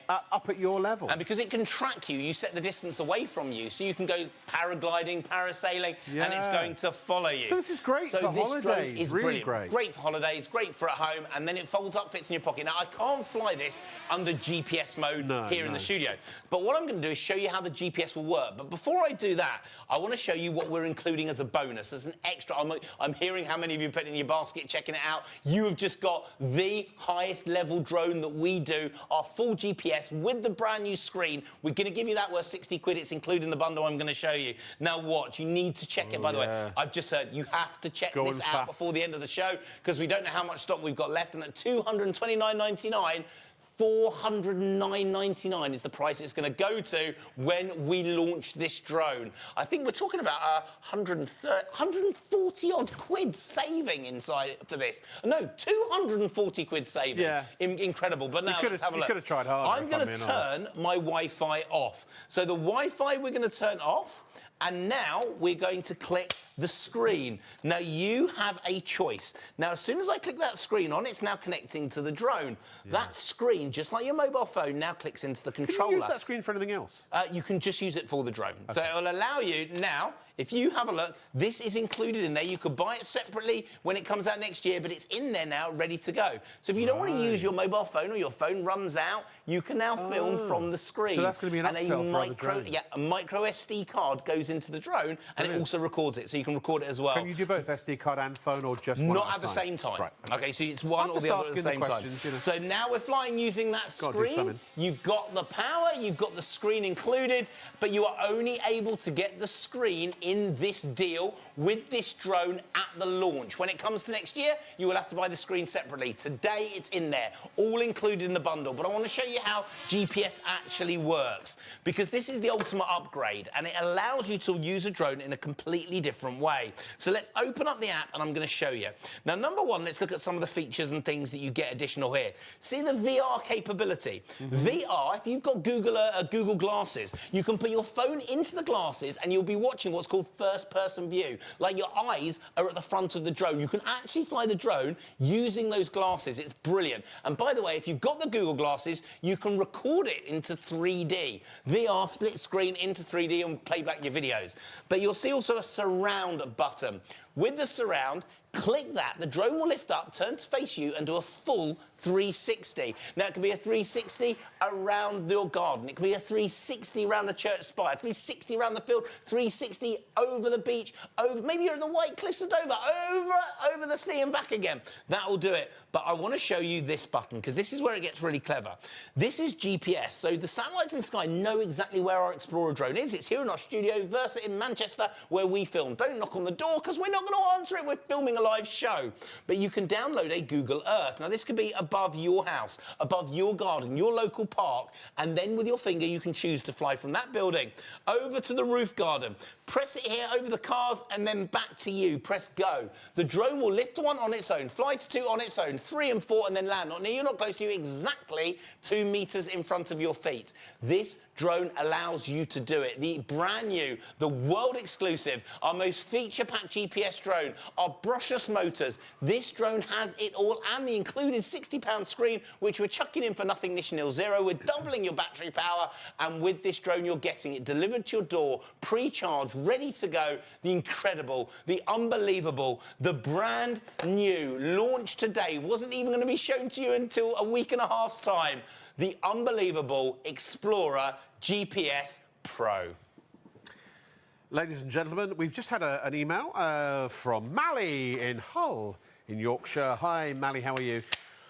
up at your level. And because it can track you, you set the distance away from you. So you can go paragliding, parasailing, and it's going to follow you. So this is great for holidays. Drone is really brilliant. Great for holidays, great for at home, and then it folds up, fits in your pocket. Now, I can't fly this under GPS mode here in the studio, but what I'm going to do is show you how the GPS will work. But before I do that, I want to show you what we're including as a bonus, as an extra. I'm hearing how many of you put it in your basket, checking it out. You have just got the highest level drone that we do, our full GPS with the brand new screen. We're going to give you that worth 60 quid. It's included in the bundle I'm going to show you. Now watch, you need to check it, by the way. I've just heard you have to check this out before the end of the show, because we don't know how much stock we've got left, and at $229.99, $409.99 is the price it's going to go to when we launch this drone. I think we're talking about 140 odd quid saving inside for this. No, 240 quid saving. Yeah. Incredible. But now let's have a look. You could have tried harder. I'm going to turn my Wi-Fi off. So the Wi-Fi we're going to turn off, And now we're going to click the screen. Now you have a choice. Now as soon as I click that screen on, it's now connecting to the drone. Yeah. That screen, just like your mobile phone, now clicks into the controller. Can you use that screen for anything else? You can just use it for the drone. Okay. So it will allow you now, if you have a look, this is included in there. You could buy it separately when it comes out next year, but it's in there now, ready to go. So if you don't want to use your mobile phone or your phone runs out, you can now film from the screen. So that's going to be an upsell for other drones. Yeah, a micro SD card goes into the drone and it also records it, so you can record it as well. Can you do both SD card and phone, or just one Not at the same time. Right. Okay, so it's one or the other at the same time. You know. So now we're flying using that screen. You've got the power, you've got the screen included, but you are only able to get the screen in this deal with this drone at the launch. When it comes to next year, you will have to buy the screen separately. Today, it's in there, all included in the bundle. But I want to show you how GPS actually works, because this is the ultimate upgrade, and it allows you to use a drone in a completely different way. So let's open up the app, and I'm going to show you. Now, number one, let's look at some of the features and things that you get additional here. See the VR capability. VR, if you've got Google Glasses, you can put your phone into the glasses, and you'll be watching what's called first-person view. Like your eyes are at the front of the drone. You can actually fly the drone using those glasses. It's brilliant. And by the way, if you've got the Google Glasses, you can record it into 3D. VR split screen into 3D and play back your videos. But you'll see also a surround button. With the surround, click that, the drone will lift up, turn to face you, and do a full 360. Now, it can be a 360 around your garden. It can be a 360 around a church spire, 360 around the field, 360 over the beach, over maybe you're at the White Cliffs of Dover, over the sea and back again. That will do it. But I want to show you this button, because this is where it gets really clever. This is GPS, so the satellites in the sky know exactly where our Explorer drone is. It's here in our studio, Versa in Manchester, where we film. Don't knock on the door, because we're not going to answer it. We're filming a live show. But you can download a Google Earth. Now, this could be above your house, above your garden, your local park, and then with your finger, you can choose to fly from that building over to the roof garden. Press it here over the cars, and then back to you. Press go. The drone will lift to 1 on its own, fly to 2 on its own, 3 and 4, and then land. Not near you, not close to you, exactly 2 meters in front of your feet. This drone allows you to do it. The brand new, the world exclusive, our most feature-packed GPS drone, our brushless motors. This drone has it all, and the included £60 screen, which we're chucking in for nothing, nil, zero. We're doubling your battery power, and with this drone, you're getting it delivered to your door, pre-charged, ready to go. The incredible, the unbelievable, the brand new, launched today, wasn't even going to be shown to you until a week and a half's time. The unbelievable Explorer GPS Pro. Ladies and gentlemen, we've just had an email from Mally in Hull in Yorkshire. Hi, Mally, how are you?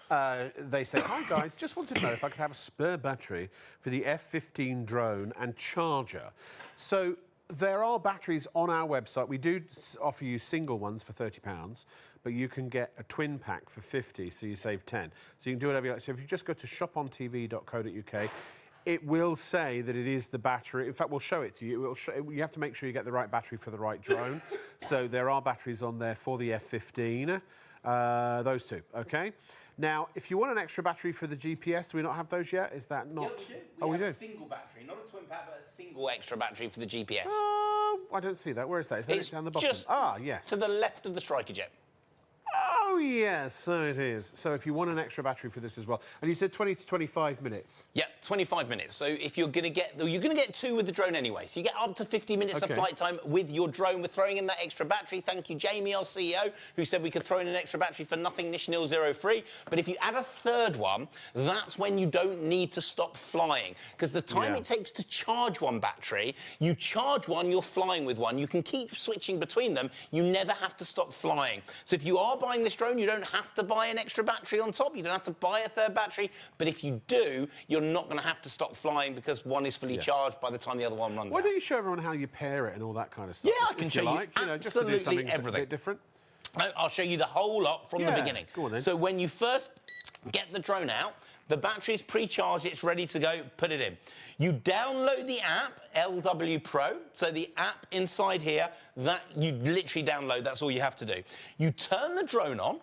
They say, hi, guys, just wanted to know if I could have a spare battery for the F-15 drone and charger. So there are batteries on our website. We do offer you single ones for £30, but you can get a twin pack for 50, so you save 10. So you can do whatever you like. So if you just go to shopontv.co.uk, it will say that it is the battery. In fact, we'll show it to you. You have to make sure you get the right battery for the right drone. So there are batteries on there for the F-15, those two, OK? Now, if you want an extra battery for the GPS, do we not have those yet? Is that not... Yeah, we do. We have a single battery, not a twin pack, but a single extra battery for the GPS. I don't see that. Where is that? Is that it down the bottom? Just yes. to the left of the Striker Jet. Oh, yes, so it is. So if you want an extra battery for this as well. And you said 20 to 25 minutes. Yeah, 25 minutes. So if you're going to get... You're going to get 2 with the drone anyway. So you get up to 50 minutes of flight time with your drone. We're throwing in that extra battery. Thank you, Jamie, our CEO, who said we could throw in an extra battery for nothing, nil, zero free. But if you add a third one, that's when you don't need to stop flying. Because the time it takes to charge one battery, you charge one, you're flying with one. You can keep switching between them. You never have to stop flying. So if you are buying this drone, you don't have to buy an extra battery on top. You don't have to buy a third battery. But if you do, you're not going to have to stop flying because one is fully charged by the time the other one runs out. Why don't you show everyone how you pair it and all that kind of stuff? Yeah, I can show you know, just to do something everything. A bit different. I'll show you the whole lot from the beginning. Go on then. So when you first get the drone out, the battery is pre-charged, it's ready to go, put it in. You download the app, LW Pro, so the app inside here, that you literally download, that's all you have to do. You turn the drone on,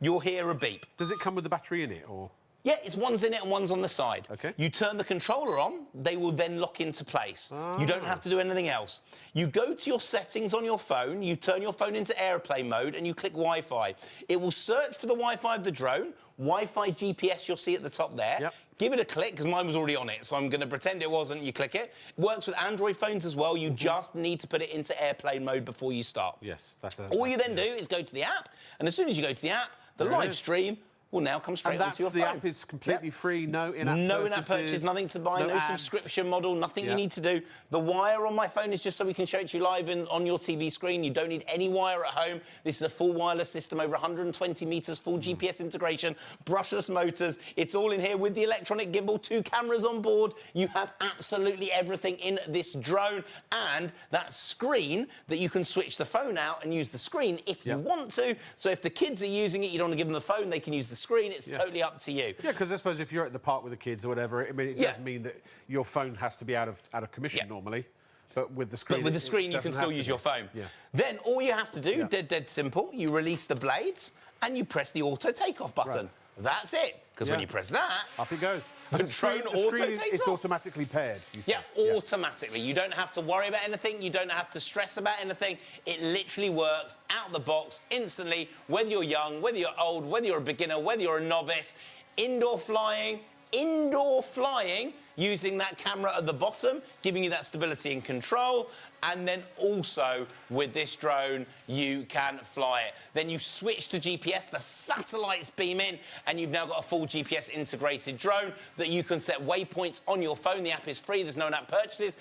you'll hear a beep. Does it come with the battery in it, or...? Yeah, it's one's in it and one's on the side. Okay. You turn the controller on, they will then lock into place. You don't have to do anything else. You go to your settings on your phone, you turn your phone into airplane mode, and you click Wi-Fi. It will search for the Wi-Fi of the drone. Wi-Fi GPS you'll see at the top there. Yep. Give it a click, because mine was already on it, so I'm going to pretend it wasn't. You click it. It works with Android phones as well. You just need to put it into airplane mode before you start. Yes, that's All you then do is go to the app, and as soon as you go to the app, the live stream will now come straight onto your phone. The app is completely free, no in-app purchases. No in-app purchase, nothing to buy, no ads. subscription model, nothing you need to do. The wire on my phone is just so we can show it to you live on your TV screen. You don't need any wire at home. This is a full wireless system, over 120 metres, full GPS integration, brushless motors. It's all in here with the electronic gimbal, 2 cameras on board. You have absolutely everything in this drone, and that screen that you can switch the phone out and use the screen if you want to. So if the kids are using it, you don't want to give them the phone, they can use the screen. It's totally up to you. Yeah, because I suppose if you're at the park with the kids or whatever, I mean, it does mean that your phone has to be out of commission normally. But with the screen, you can still use your phone. Yeah. Then all you have to do, dead simple, you release the blades and you press the auto takeoff button. Right. That's it. Because when you press that, up it goes. The drone auto takes off. It's automatically paired. Yeah, automatically. You don't have to worry about anything. You don't have to stress about anything. It literally works out the box instantly, whether you're young, whether you're old, whether you're a beginner, whether you're a novice. Indoor flying using that camera at the bottom, giving you that stability and control. And then also with this drone, you can fly it. Then you switch to GPS, the satellites beam in, and you've now got a full GPS integrated drone that you can set waypoints on your phone. The app is free, there's no in-app purchases.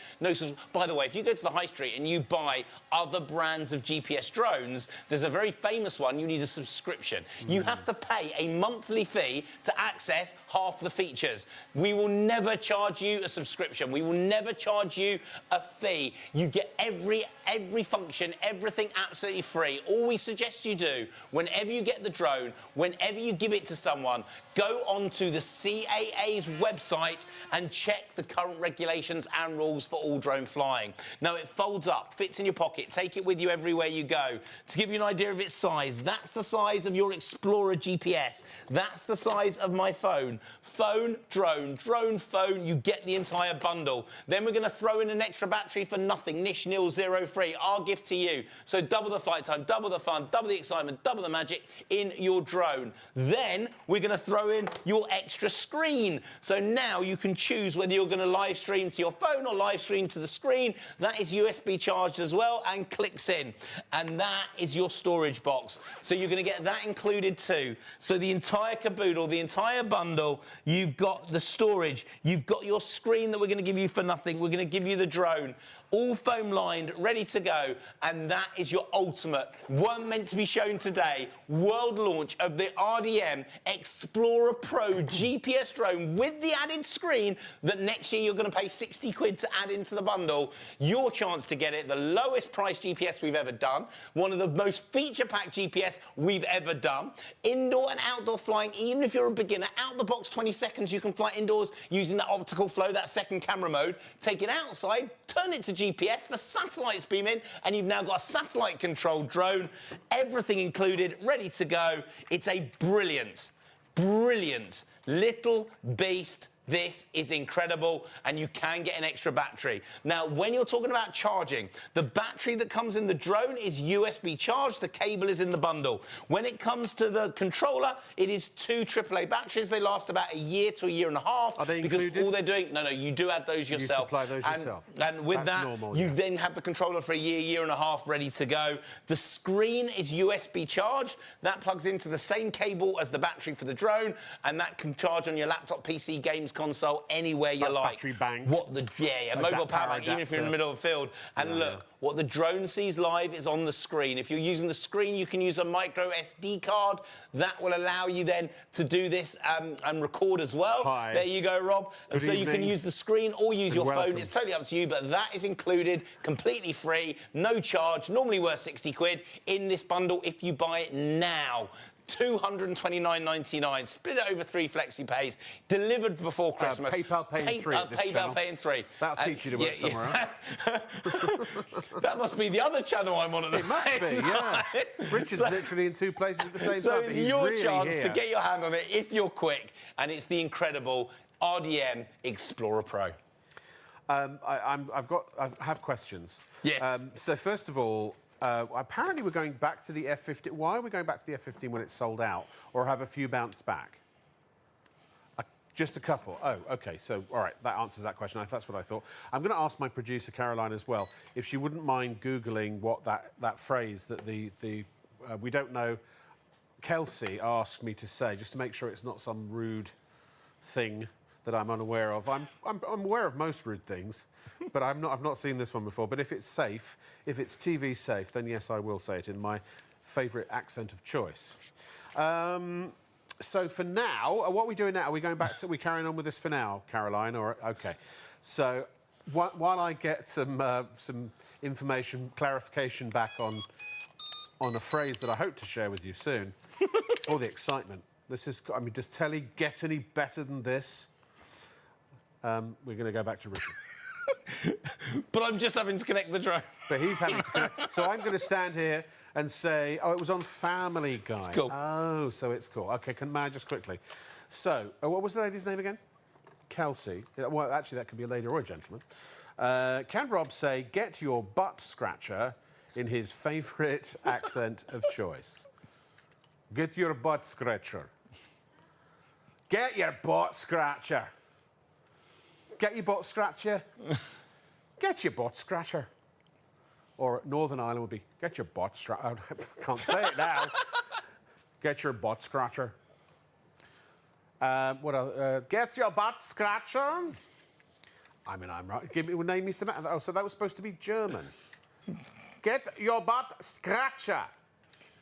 By the way, if you go to the high street and you buy other brands of GPS drones, there's a very famous one, you need a subscription. You have to pay a monthly fee to access half the features. We will never charge you a subscription. We will never charge you a fee. You get every function, everything absolutely free. All we suggest you do, whenever you get the drone, whenever you give it to someone, go onto the CAA's website and check the current regulations and rules for all drone flying. Now, it folds up, fits in your pocket, take it with you everywhere you go. To give you an idea of its size, that's the size of your Explorer GPS. That's the size of my phone. Phone, drone, phone, you get the entire bundle. Then we're going to throw in an extra battery for nothing, nish, nil, zero, free. Our gift to you. So double the flight time, double the fun, double the excitement, double the magic in your drone. Then we're going to throw in your extra screen. So now you can choose whether you're going to live stream to your phone or live stream to the screen. That is USB charged as well and clicks in. And that is your storage box. So you're going to get that included too. So the entire caboodle, the entire bundle, you've got the storage, you've got your screen that we're going to give you for nothing, we're going to give you the drone, all foam lined, ready to go, and that is your ultimate, weren't meant to be shown today, world launch of the RDM Explorer Pro GPS drone with the added screen that next year you're going to pay 60 quid to add into the bundle. Your chance to get it, the lowest price GPS we've ever done, one of the most feature-packed GPS we've ever done. Indoor and outdoor flying, even if you're a beginner, out the box 20 seconds, you can fly indoors using that optical flow, that second camera mode. Take it outside, turn it to GPS, the satellites beam in, and you've now got a satellite-controlled drone, everything included, ready to go. It's a brilliant little beast. This is incredible, and you can get an extra battery. Now, when you're talking about charging, the battery that comes in the drone is USB charged, the cable is in the bundle. When it comes to the controller, it is 2 AAA batteries. They last about a year to a year and a half. Are they because included? all they're doing, no, you do add those yourself. You supply those yourself. And with That's that, normal, you then have the controller for a year and a half ready to go. The screen is USB charged. That plugs into the same cable as the battery for the drone, and that can charge on your laptop, PC, games console, anywhere you like. Battery bank. Mobile power bank, even if you're in the middle of the field. And look, what the drone sees live is on the screen. If you're using the screen, you can use a micro SD card. That will allow you then to do this and record as well. Hi. There you go, Rob. And so you can use the screen or use your phone. It's totally up to you, but that is included, completely free, no charge, normally worth 60 quid in this bundle if you buy it now. $229.99. Split it over 3 flexi pays. Delivered before Christmas. PayPal Pay in 3 at this channel. PayPal Pay in 3. That'll teach you to work somewhere else. That must be the other channel I'm on at the It must be, yeah. Rich is literally in 2 places at the same time. So it's your really chance here to get your hand on it if you're quick, and it's the incredible RDM Explorer Pro. I have questions. Yes. So first of all, apparently we're going back to the F15. Why are we going back to the F15 when it's sold out, or have a few bounce back? Just a couple. Oh, OK. So, all right, that answers that question. That's what I thought. I'm going to ask my producer, Caroline, as well, if she wouldn't mind Googling what that phrase that we don't know, Kelsey asked me to say, just to make sure it's not some rude thing that I'm unaware of. I'm aware of most rude things, but I've not seen this one before. But if it's safe, if it's TV safe, then yes, I will say it in my favourite accent of choice. So for now, what are we doing now? Are we going back to? Are we carrying on with this for now, Caroline? Or OK? So while I get some information, clarification back on a phrase that I hope to share with you soon. All the excitement. This is. I mean, does telly get any better than this? We're going to go back to Richard. But I'm just having to connect the drone. But he's having to connect. So I'm going to stand here and say, oh, it was on Family Guy. It's cool. Oh, so it's cool. OK, can I just quickly? So, what was the lady's name again? Kelsey. Well, actually, that could be a lady or a gentleman. Can Rob say, get your butt scratcher in his favourite accent of choice? Get your butt scratcher. Get your butt scratcher. Get your butt scratcher. Get your butt scratcher. Or Northern Ireland would be, get your butt scratcher. I can't say it now. Get your butt scratcher. What else? Get your butt scratcher. I mean, I'm right. Name me some. Oh, so that was supposed to be German. Get your butt scratcher.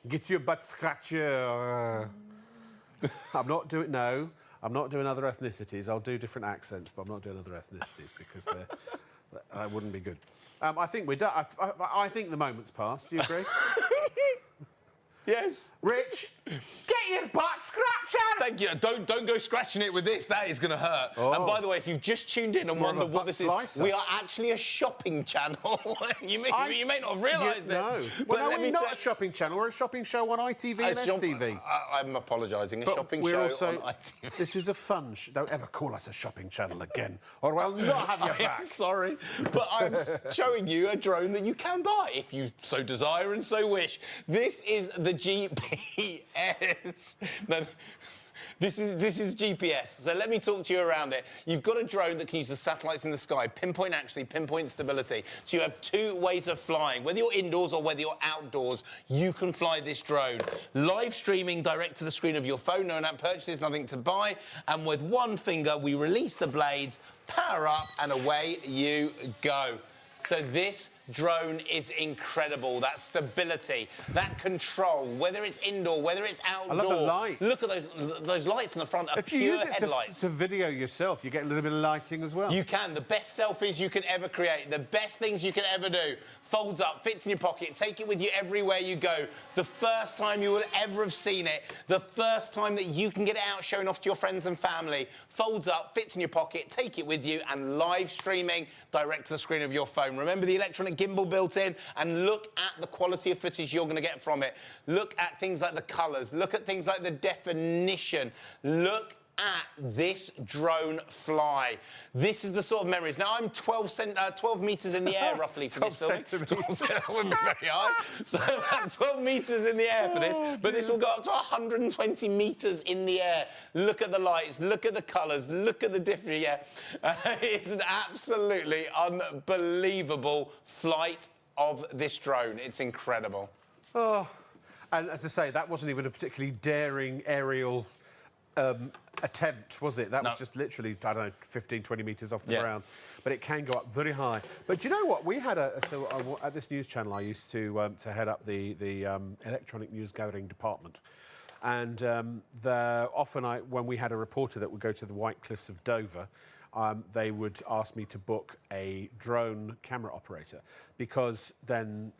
Get your butt scratcher. I'm not doing other ethnicities. I'll do different accents, but I'm not doing other ethnicities because that wouldn't be good. I think we're done. I think the moment's passed. Do you agree? Yes. Rich, get your butt scratcher! Thank you. Don't go scratching it with this. That is going to hurt. Oh. And by the way, if you've just tuned in and more of wondered a what butt this is, slicer. we are actually a shopping channel. you may not have realised it. No. But Well, no, let we're me not a shopping channel. We're a shopping show on ITV and STV. I'm apologising. A But shopping we're show also, on ITV. This is a fun Don't ever call us a shopping channel again, or I'll not have your back. I'm sorry, but I'm showing you a drone that you can buy if you so desire and so wish. This is the GPS. No, this is GPS. So let me talk to you around it. You've got a drone that can use the satellites in the sky, pinpoint accuracy, pinpoint stability. So you have 2 ways of flying. Whether you're indoors or whether you're outdoors, you can fly this drone. Live streaming direct to the screen of your phone. No in-app purchases, nothing to buy. And with one finger, we release the blades, power up, and away you go. So this drone is incredible. That stability, that control, whether it's indoor, whether it's outdoor. I love the lights. Look at those lights in the front are If you pure use it headlights. to video yourself, you get a little bit of lighting as well. You can. The best selfies you can ever create. The best things you can ever do. Folds up, fits in your pocket. Take it with you everywhere you go. The first time you will ever have seen it. The first time that you can get it out showing off to your friends and family. Folds up, fits in your pocket. Take it with you and live streaming direct to the screen of your phone. Remember the electronic gimbal built in, and look at the quality of footage you're going to get from it. Look at things like the colours. Look at things like the definition. Look at this drone fly. This is the sort of memories. Now, I'm 12 metres in the air, roughly, for this film. 12 centimetres. That wouldn't be very high. So about 12 metres in the air for this. But this will go up to 120 metres in the air. Look at the lights. Look at the colours. Look at the different... Yeah. It's an absolutely unbelievable flight of this drone. It's incredible. Oh, and as I say, that wasn't even a particularly daring aerial attempt, was it? That was just literally, I don't know, 15, 20 metres off the ground. But it can go up very high. But do you know what? We had at this news channel, I used to head up the electronic news gathering department. And often when we had a reporter that would go to the White Cliffs of Dover, they would ask me to book a drone camera operator, because then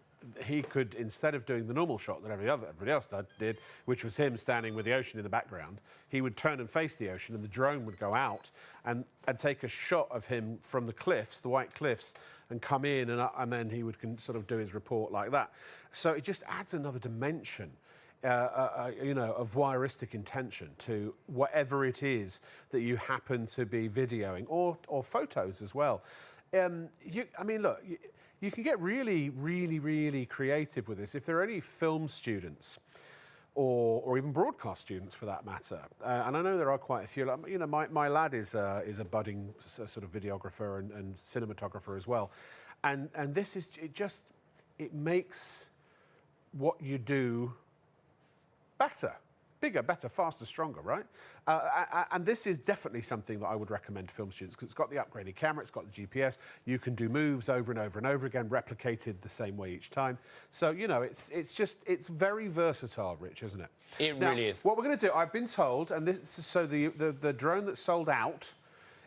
he could, instead of doing the normal shot that everybody else did, which was him standing with the ocean in the background, he would turn and face the ocean, and the drone would go out and take a shot of him from the cliffs, the white cliffs, and come in, and then he would sort of do his report like that. So it just adds another dimension, you know, of voyeuristic intention to whatever it is that you happen to be videoing, or photos as well. I mean, look. You can get really, really, really creative with this. If there are any film students, or even broadcast students for that matter, and I know there are quite a few. Like, you know, my lad is a budding sort of videographer and cinematographer as well, and this is it makes what you do better. Bigger, better, faster, stronger, right? And this is definitely something that I would recommend to film students, because it's got the upgraded camera, it's got the GPS, you can do moves over and over and over again, replicated the same way each time. So, you know, it's very versatile, Rich, isn't it? It Now, really is. What we're going to do, I've been told, and this is so the drone that sold out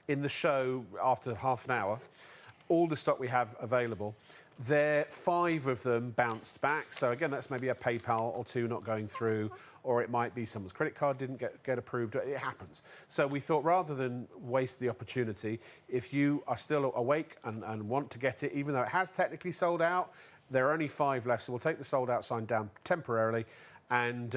in the show after half an hour, all the stock we have available, 5 of them bounced back. So again, that's maybe a PayPal or 2 not going through, or it might be someone's credit card didn't get approved. It happens. So we thought, rather than waste the opportunity, if you are still awake and want to get it, even though it has technically sold out, there are only 5 left. So we'll take the sold out sign down temporarily. And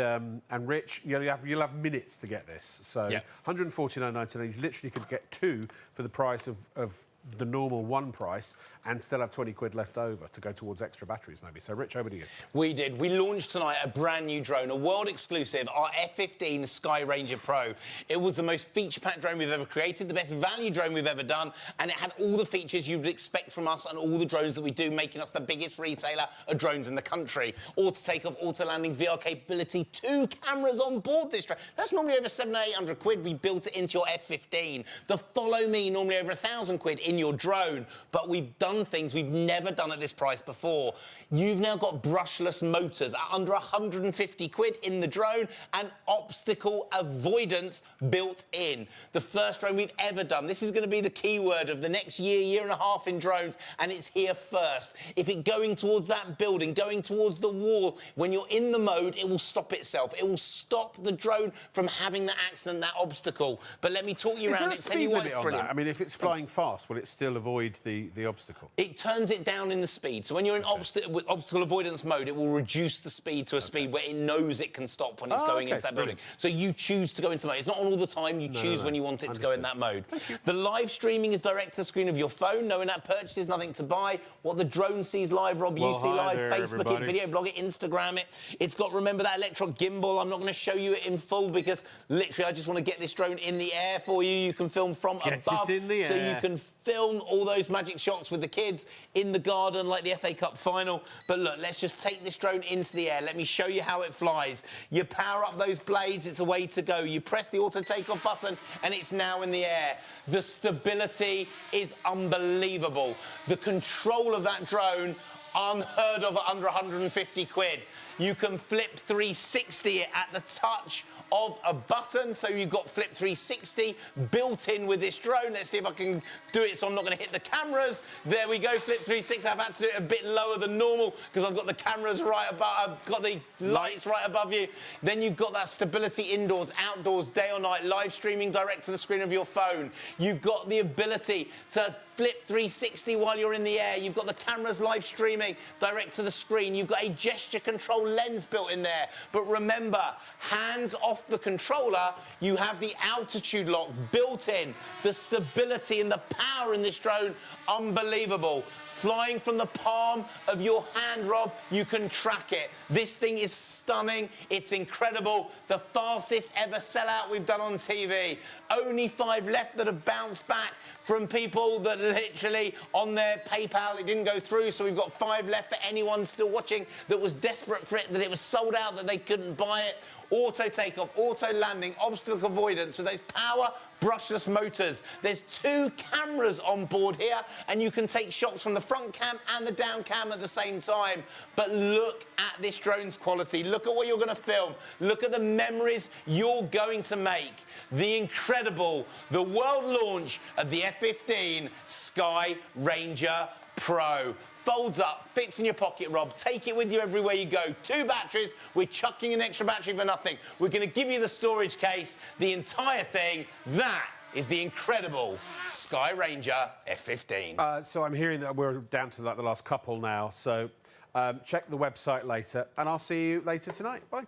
Rich, you'll have minutes to get this. So yeah. $149.99. You literally could get 2 for the price of the normal one price, and still have 20 quid left over to go towards extra batteries maybe. So Rich, over to you. We did. We launched tonight a brand new drone, a world exclusive, our F-15 Sky Ranger Pro. It was the most feature-packed drone we've ever created, the best value drone we've ever done, and it had all the features you'd expect from us and all the drones that we do, making us the biggest retailer of drones in the country. Auto takeoff, auto landing, VR capability, 2 cameras on board this drone. That's normally over 700 or 800 quid. We built it into your F-15. The Follow Me, normally over 1,000 quid in your drone, but we've done things we've never done at this price before. You've now got brushless motors at under 150 quid in the drone, and obstacle avoidance built in. The first drone we've ever done. This is going to be the keyword of the next year and a half in drones, and it's here first. If it's going towards that building, going towards the wall, when you're in the mode, it will stop itself. It will stop the drone from having that accident, that obstacle. But let me talk you around it, tell you why it's brilliant. I mean, if it's flying fast, will it still avoid the obstacle? It turns it down in the speed. So when you're in obstacle avoidance mode, it will reduce the speed to a speed where it knows it can stop when it's going into that building. So you choose to go into the mode. It's not on all the time. You choose when you want it to go in that mode. The live streaming is direct to the screen of your phone. No in-app purchases, nothing to buy. What the drone sees live, Rob, you see live. Facebook it, video blog it, Instagram it. It's got, remember, that electronic gimbal. I'm not going to show you it in full because literally I just want to get this drone in the air for you. You can film from above. It in the air. So you can film all those magic shots with the kids in the garden like the FA Cup final. But look, let's just take this drone into the air. Let me show you how it flies. You power up those blades, it's a way to go. You press the auto takeoff button and it's now in the air. The stability is unbelievable. The control of that drone, unheard of at under 150 quid. You can flip 360 it at the touch of a button, so you've got Flip 360 built in with this drone. Let's see if I can do it so I'm not going to hit the cameras. There we go, Flip 360. I've had to do it a bit lower than normal because I've got the cameras right above, I've got the lights right above you. Then you've got that stability indoors, outdoors, day or night, live streaming direct to the screen of your phone. You've got the ability to Flip 360 while you're in the air. You've got the cameras live streaming direct to the screen. You've got a gesture control lens built in there. But remember, hands off the controller, you have the altitude lock built in. The stability and the power in this drone, unbelievable. Flying from the palm of your hand, Rob, you can track it. This thing is stunning. It's incredible. The fastest ever sellout we've done on TV. Only 5 left that have bounced back from people that literally on their PayPal, it didn't go through. So we've got 5 left for anyone still watching that was desperate for it, that it was sold out, that they couldn't buy it. Auto takeoff, auto landing, obstacle avoidance with those power brushless motors. There's 2 cameras on board here, and you can take shots from the front cam and the down cam at the same time. But look at this drone's quality. Look at what you're going to film. Look at the memories you're going to make. The incredible, the world launch of the F-15 Sky Ranger Pro. folds up, fits in your pocket, Rob. Take it with you everywhere you go. 2 batteries. We're chucking an extra battery for nothing. We're going to give you the storage case, the entire thing. That is the incredible Sky Ranger F15. So I'm hearing that we're down to like the last couple now. So check the website later, and I'll see you later tonight. Bye.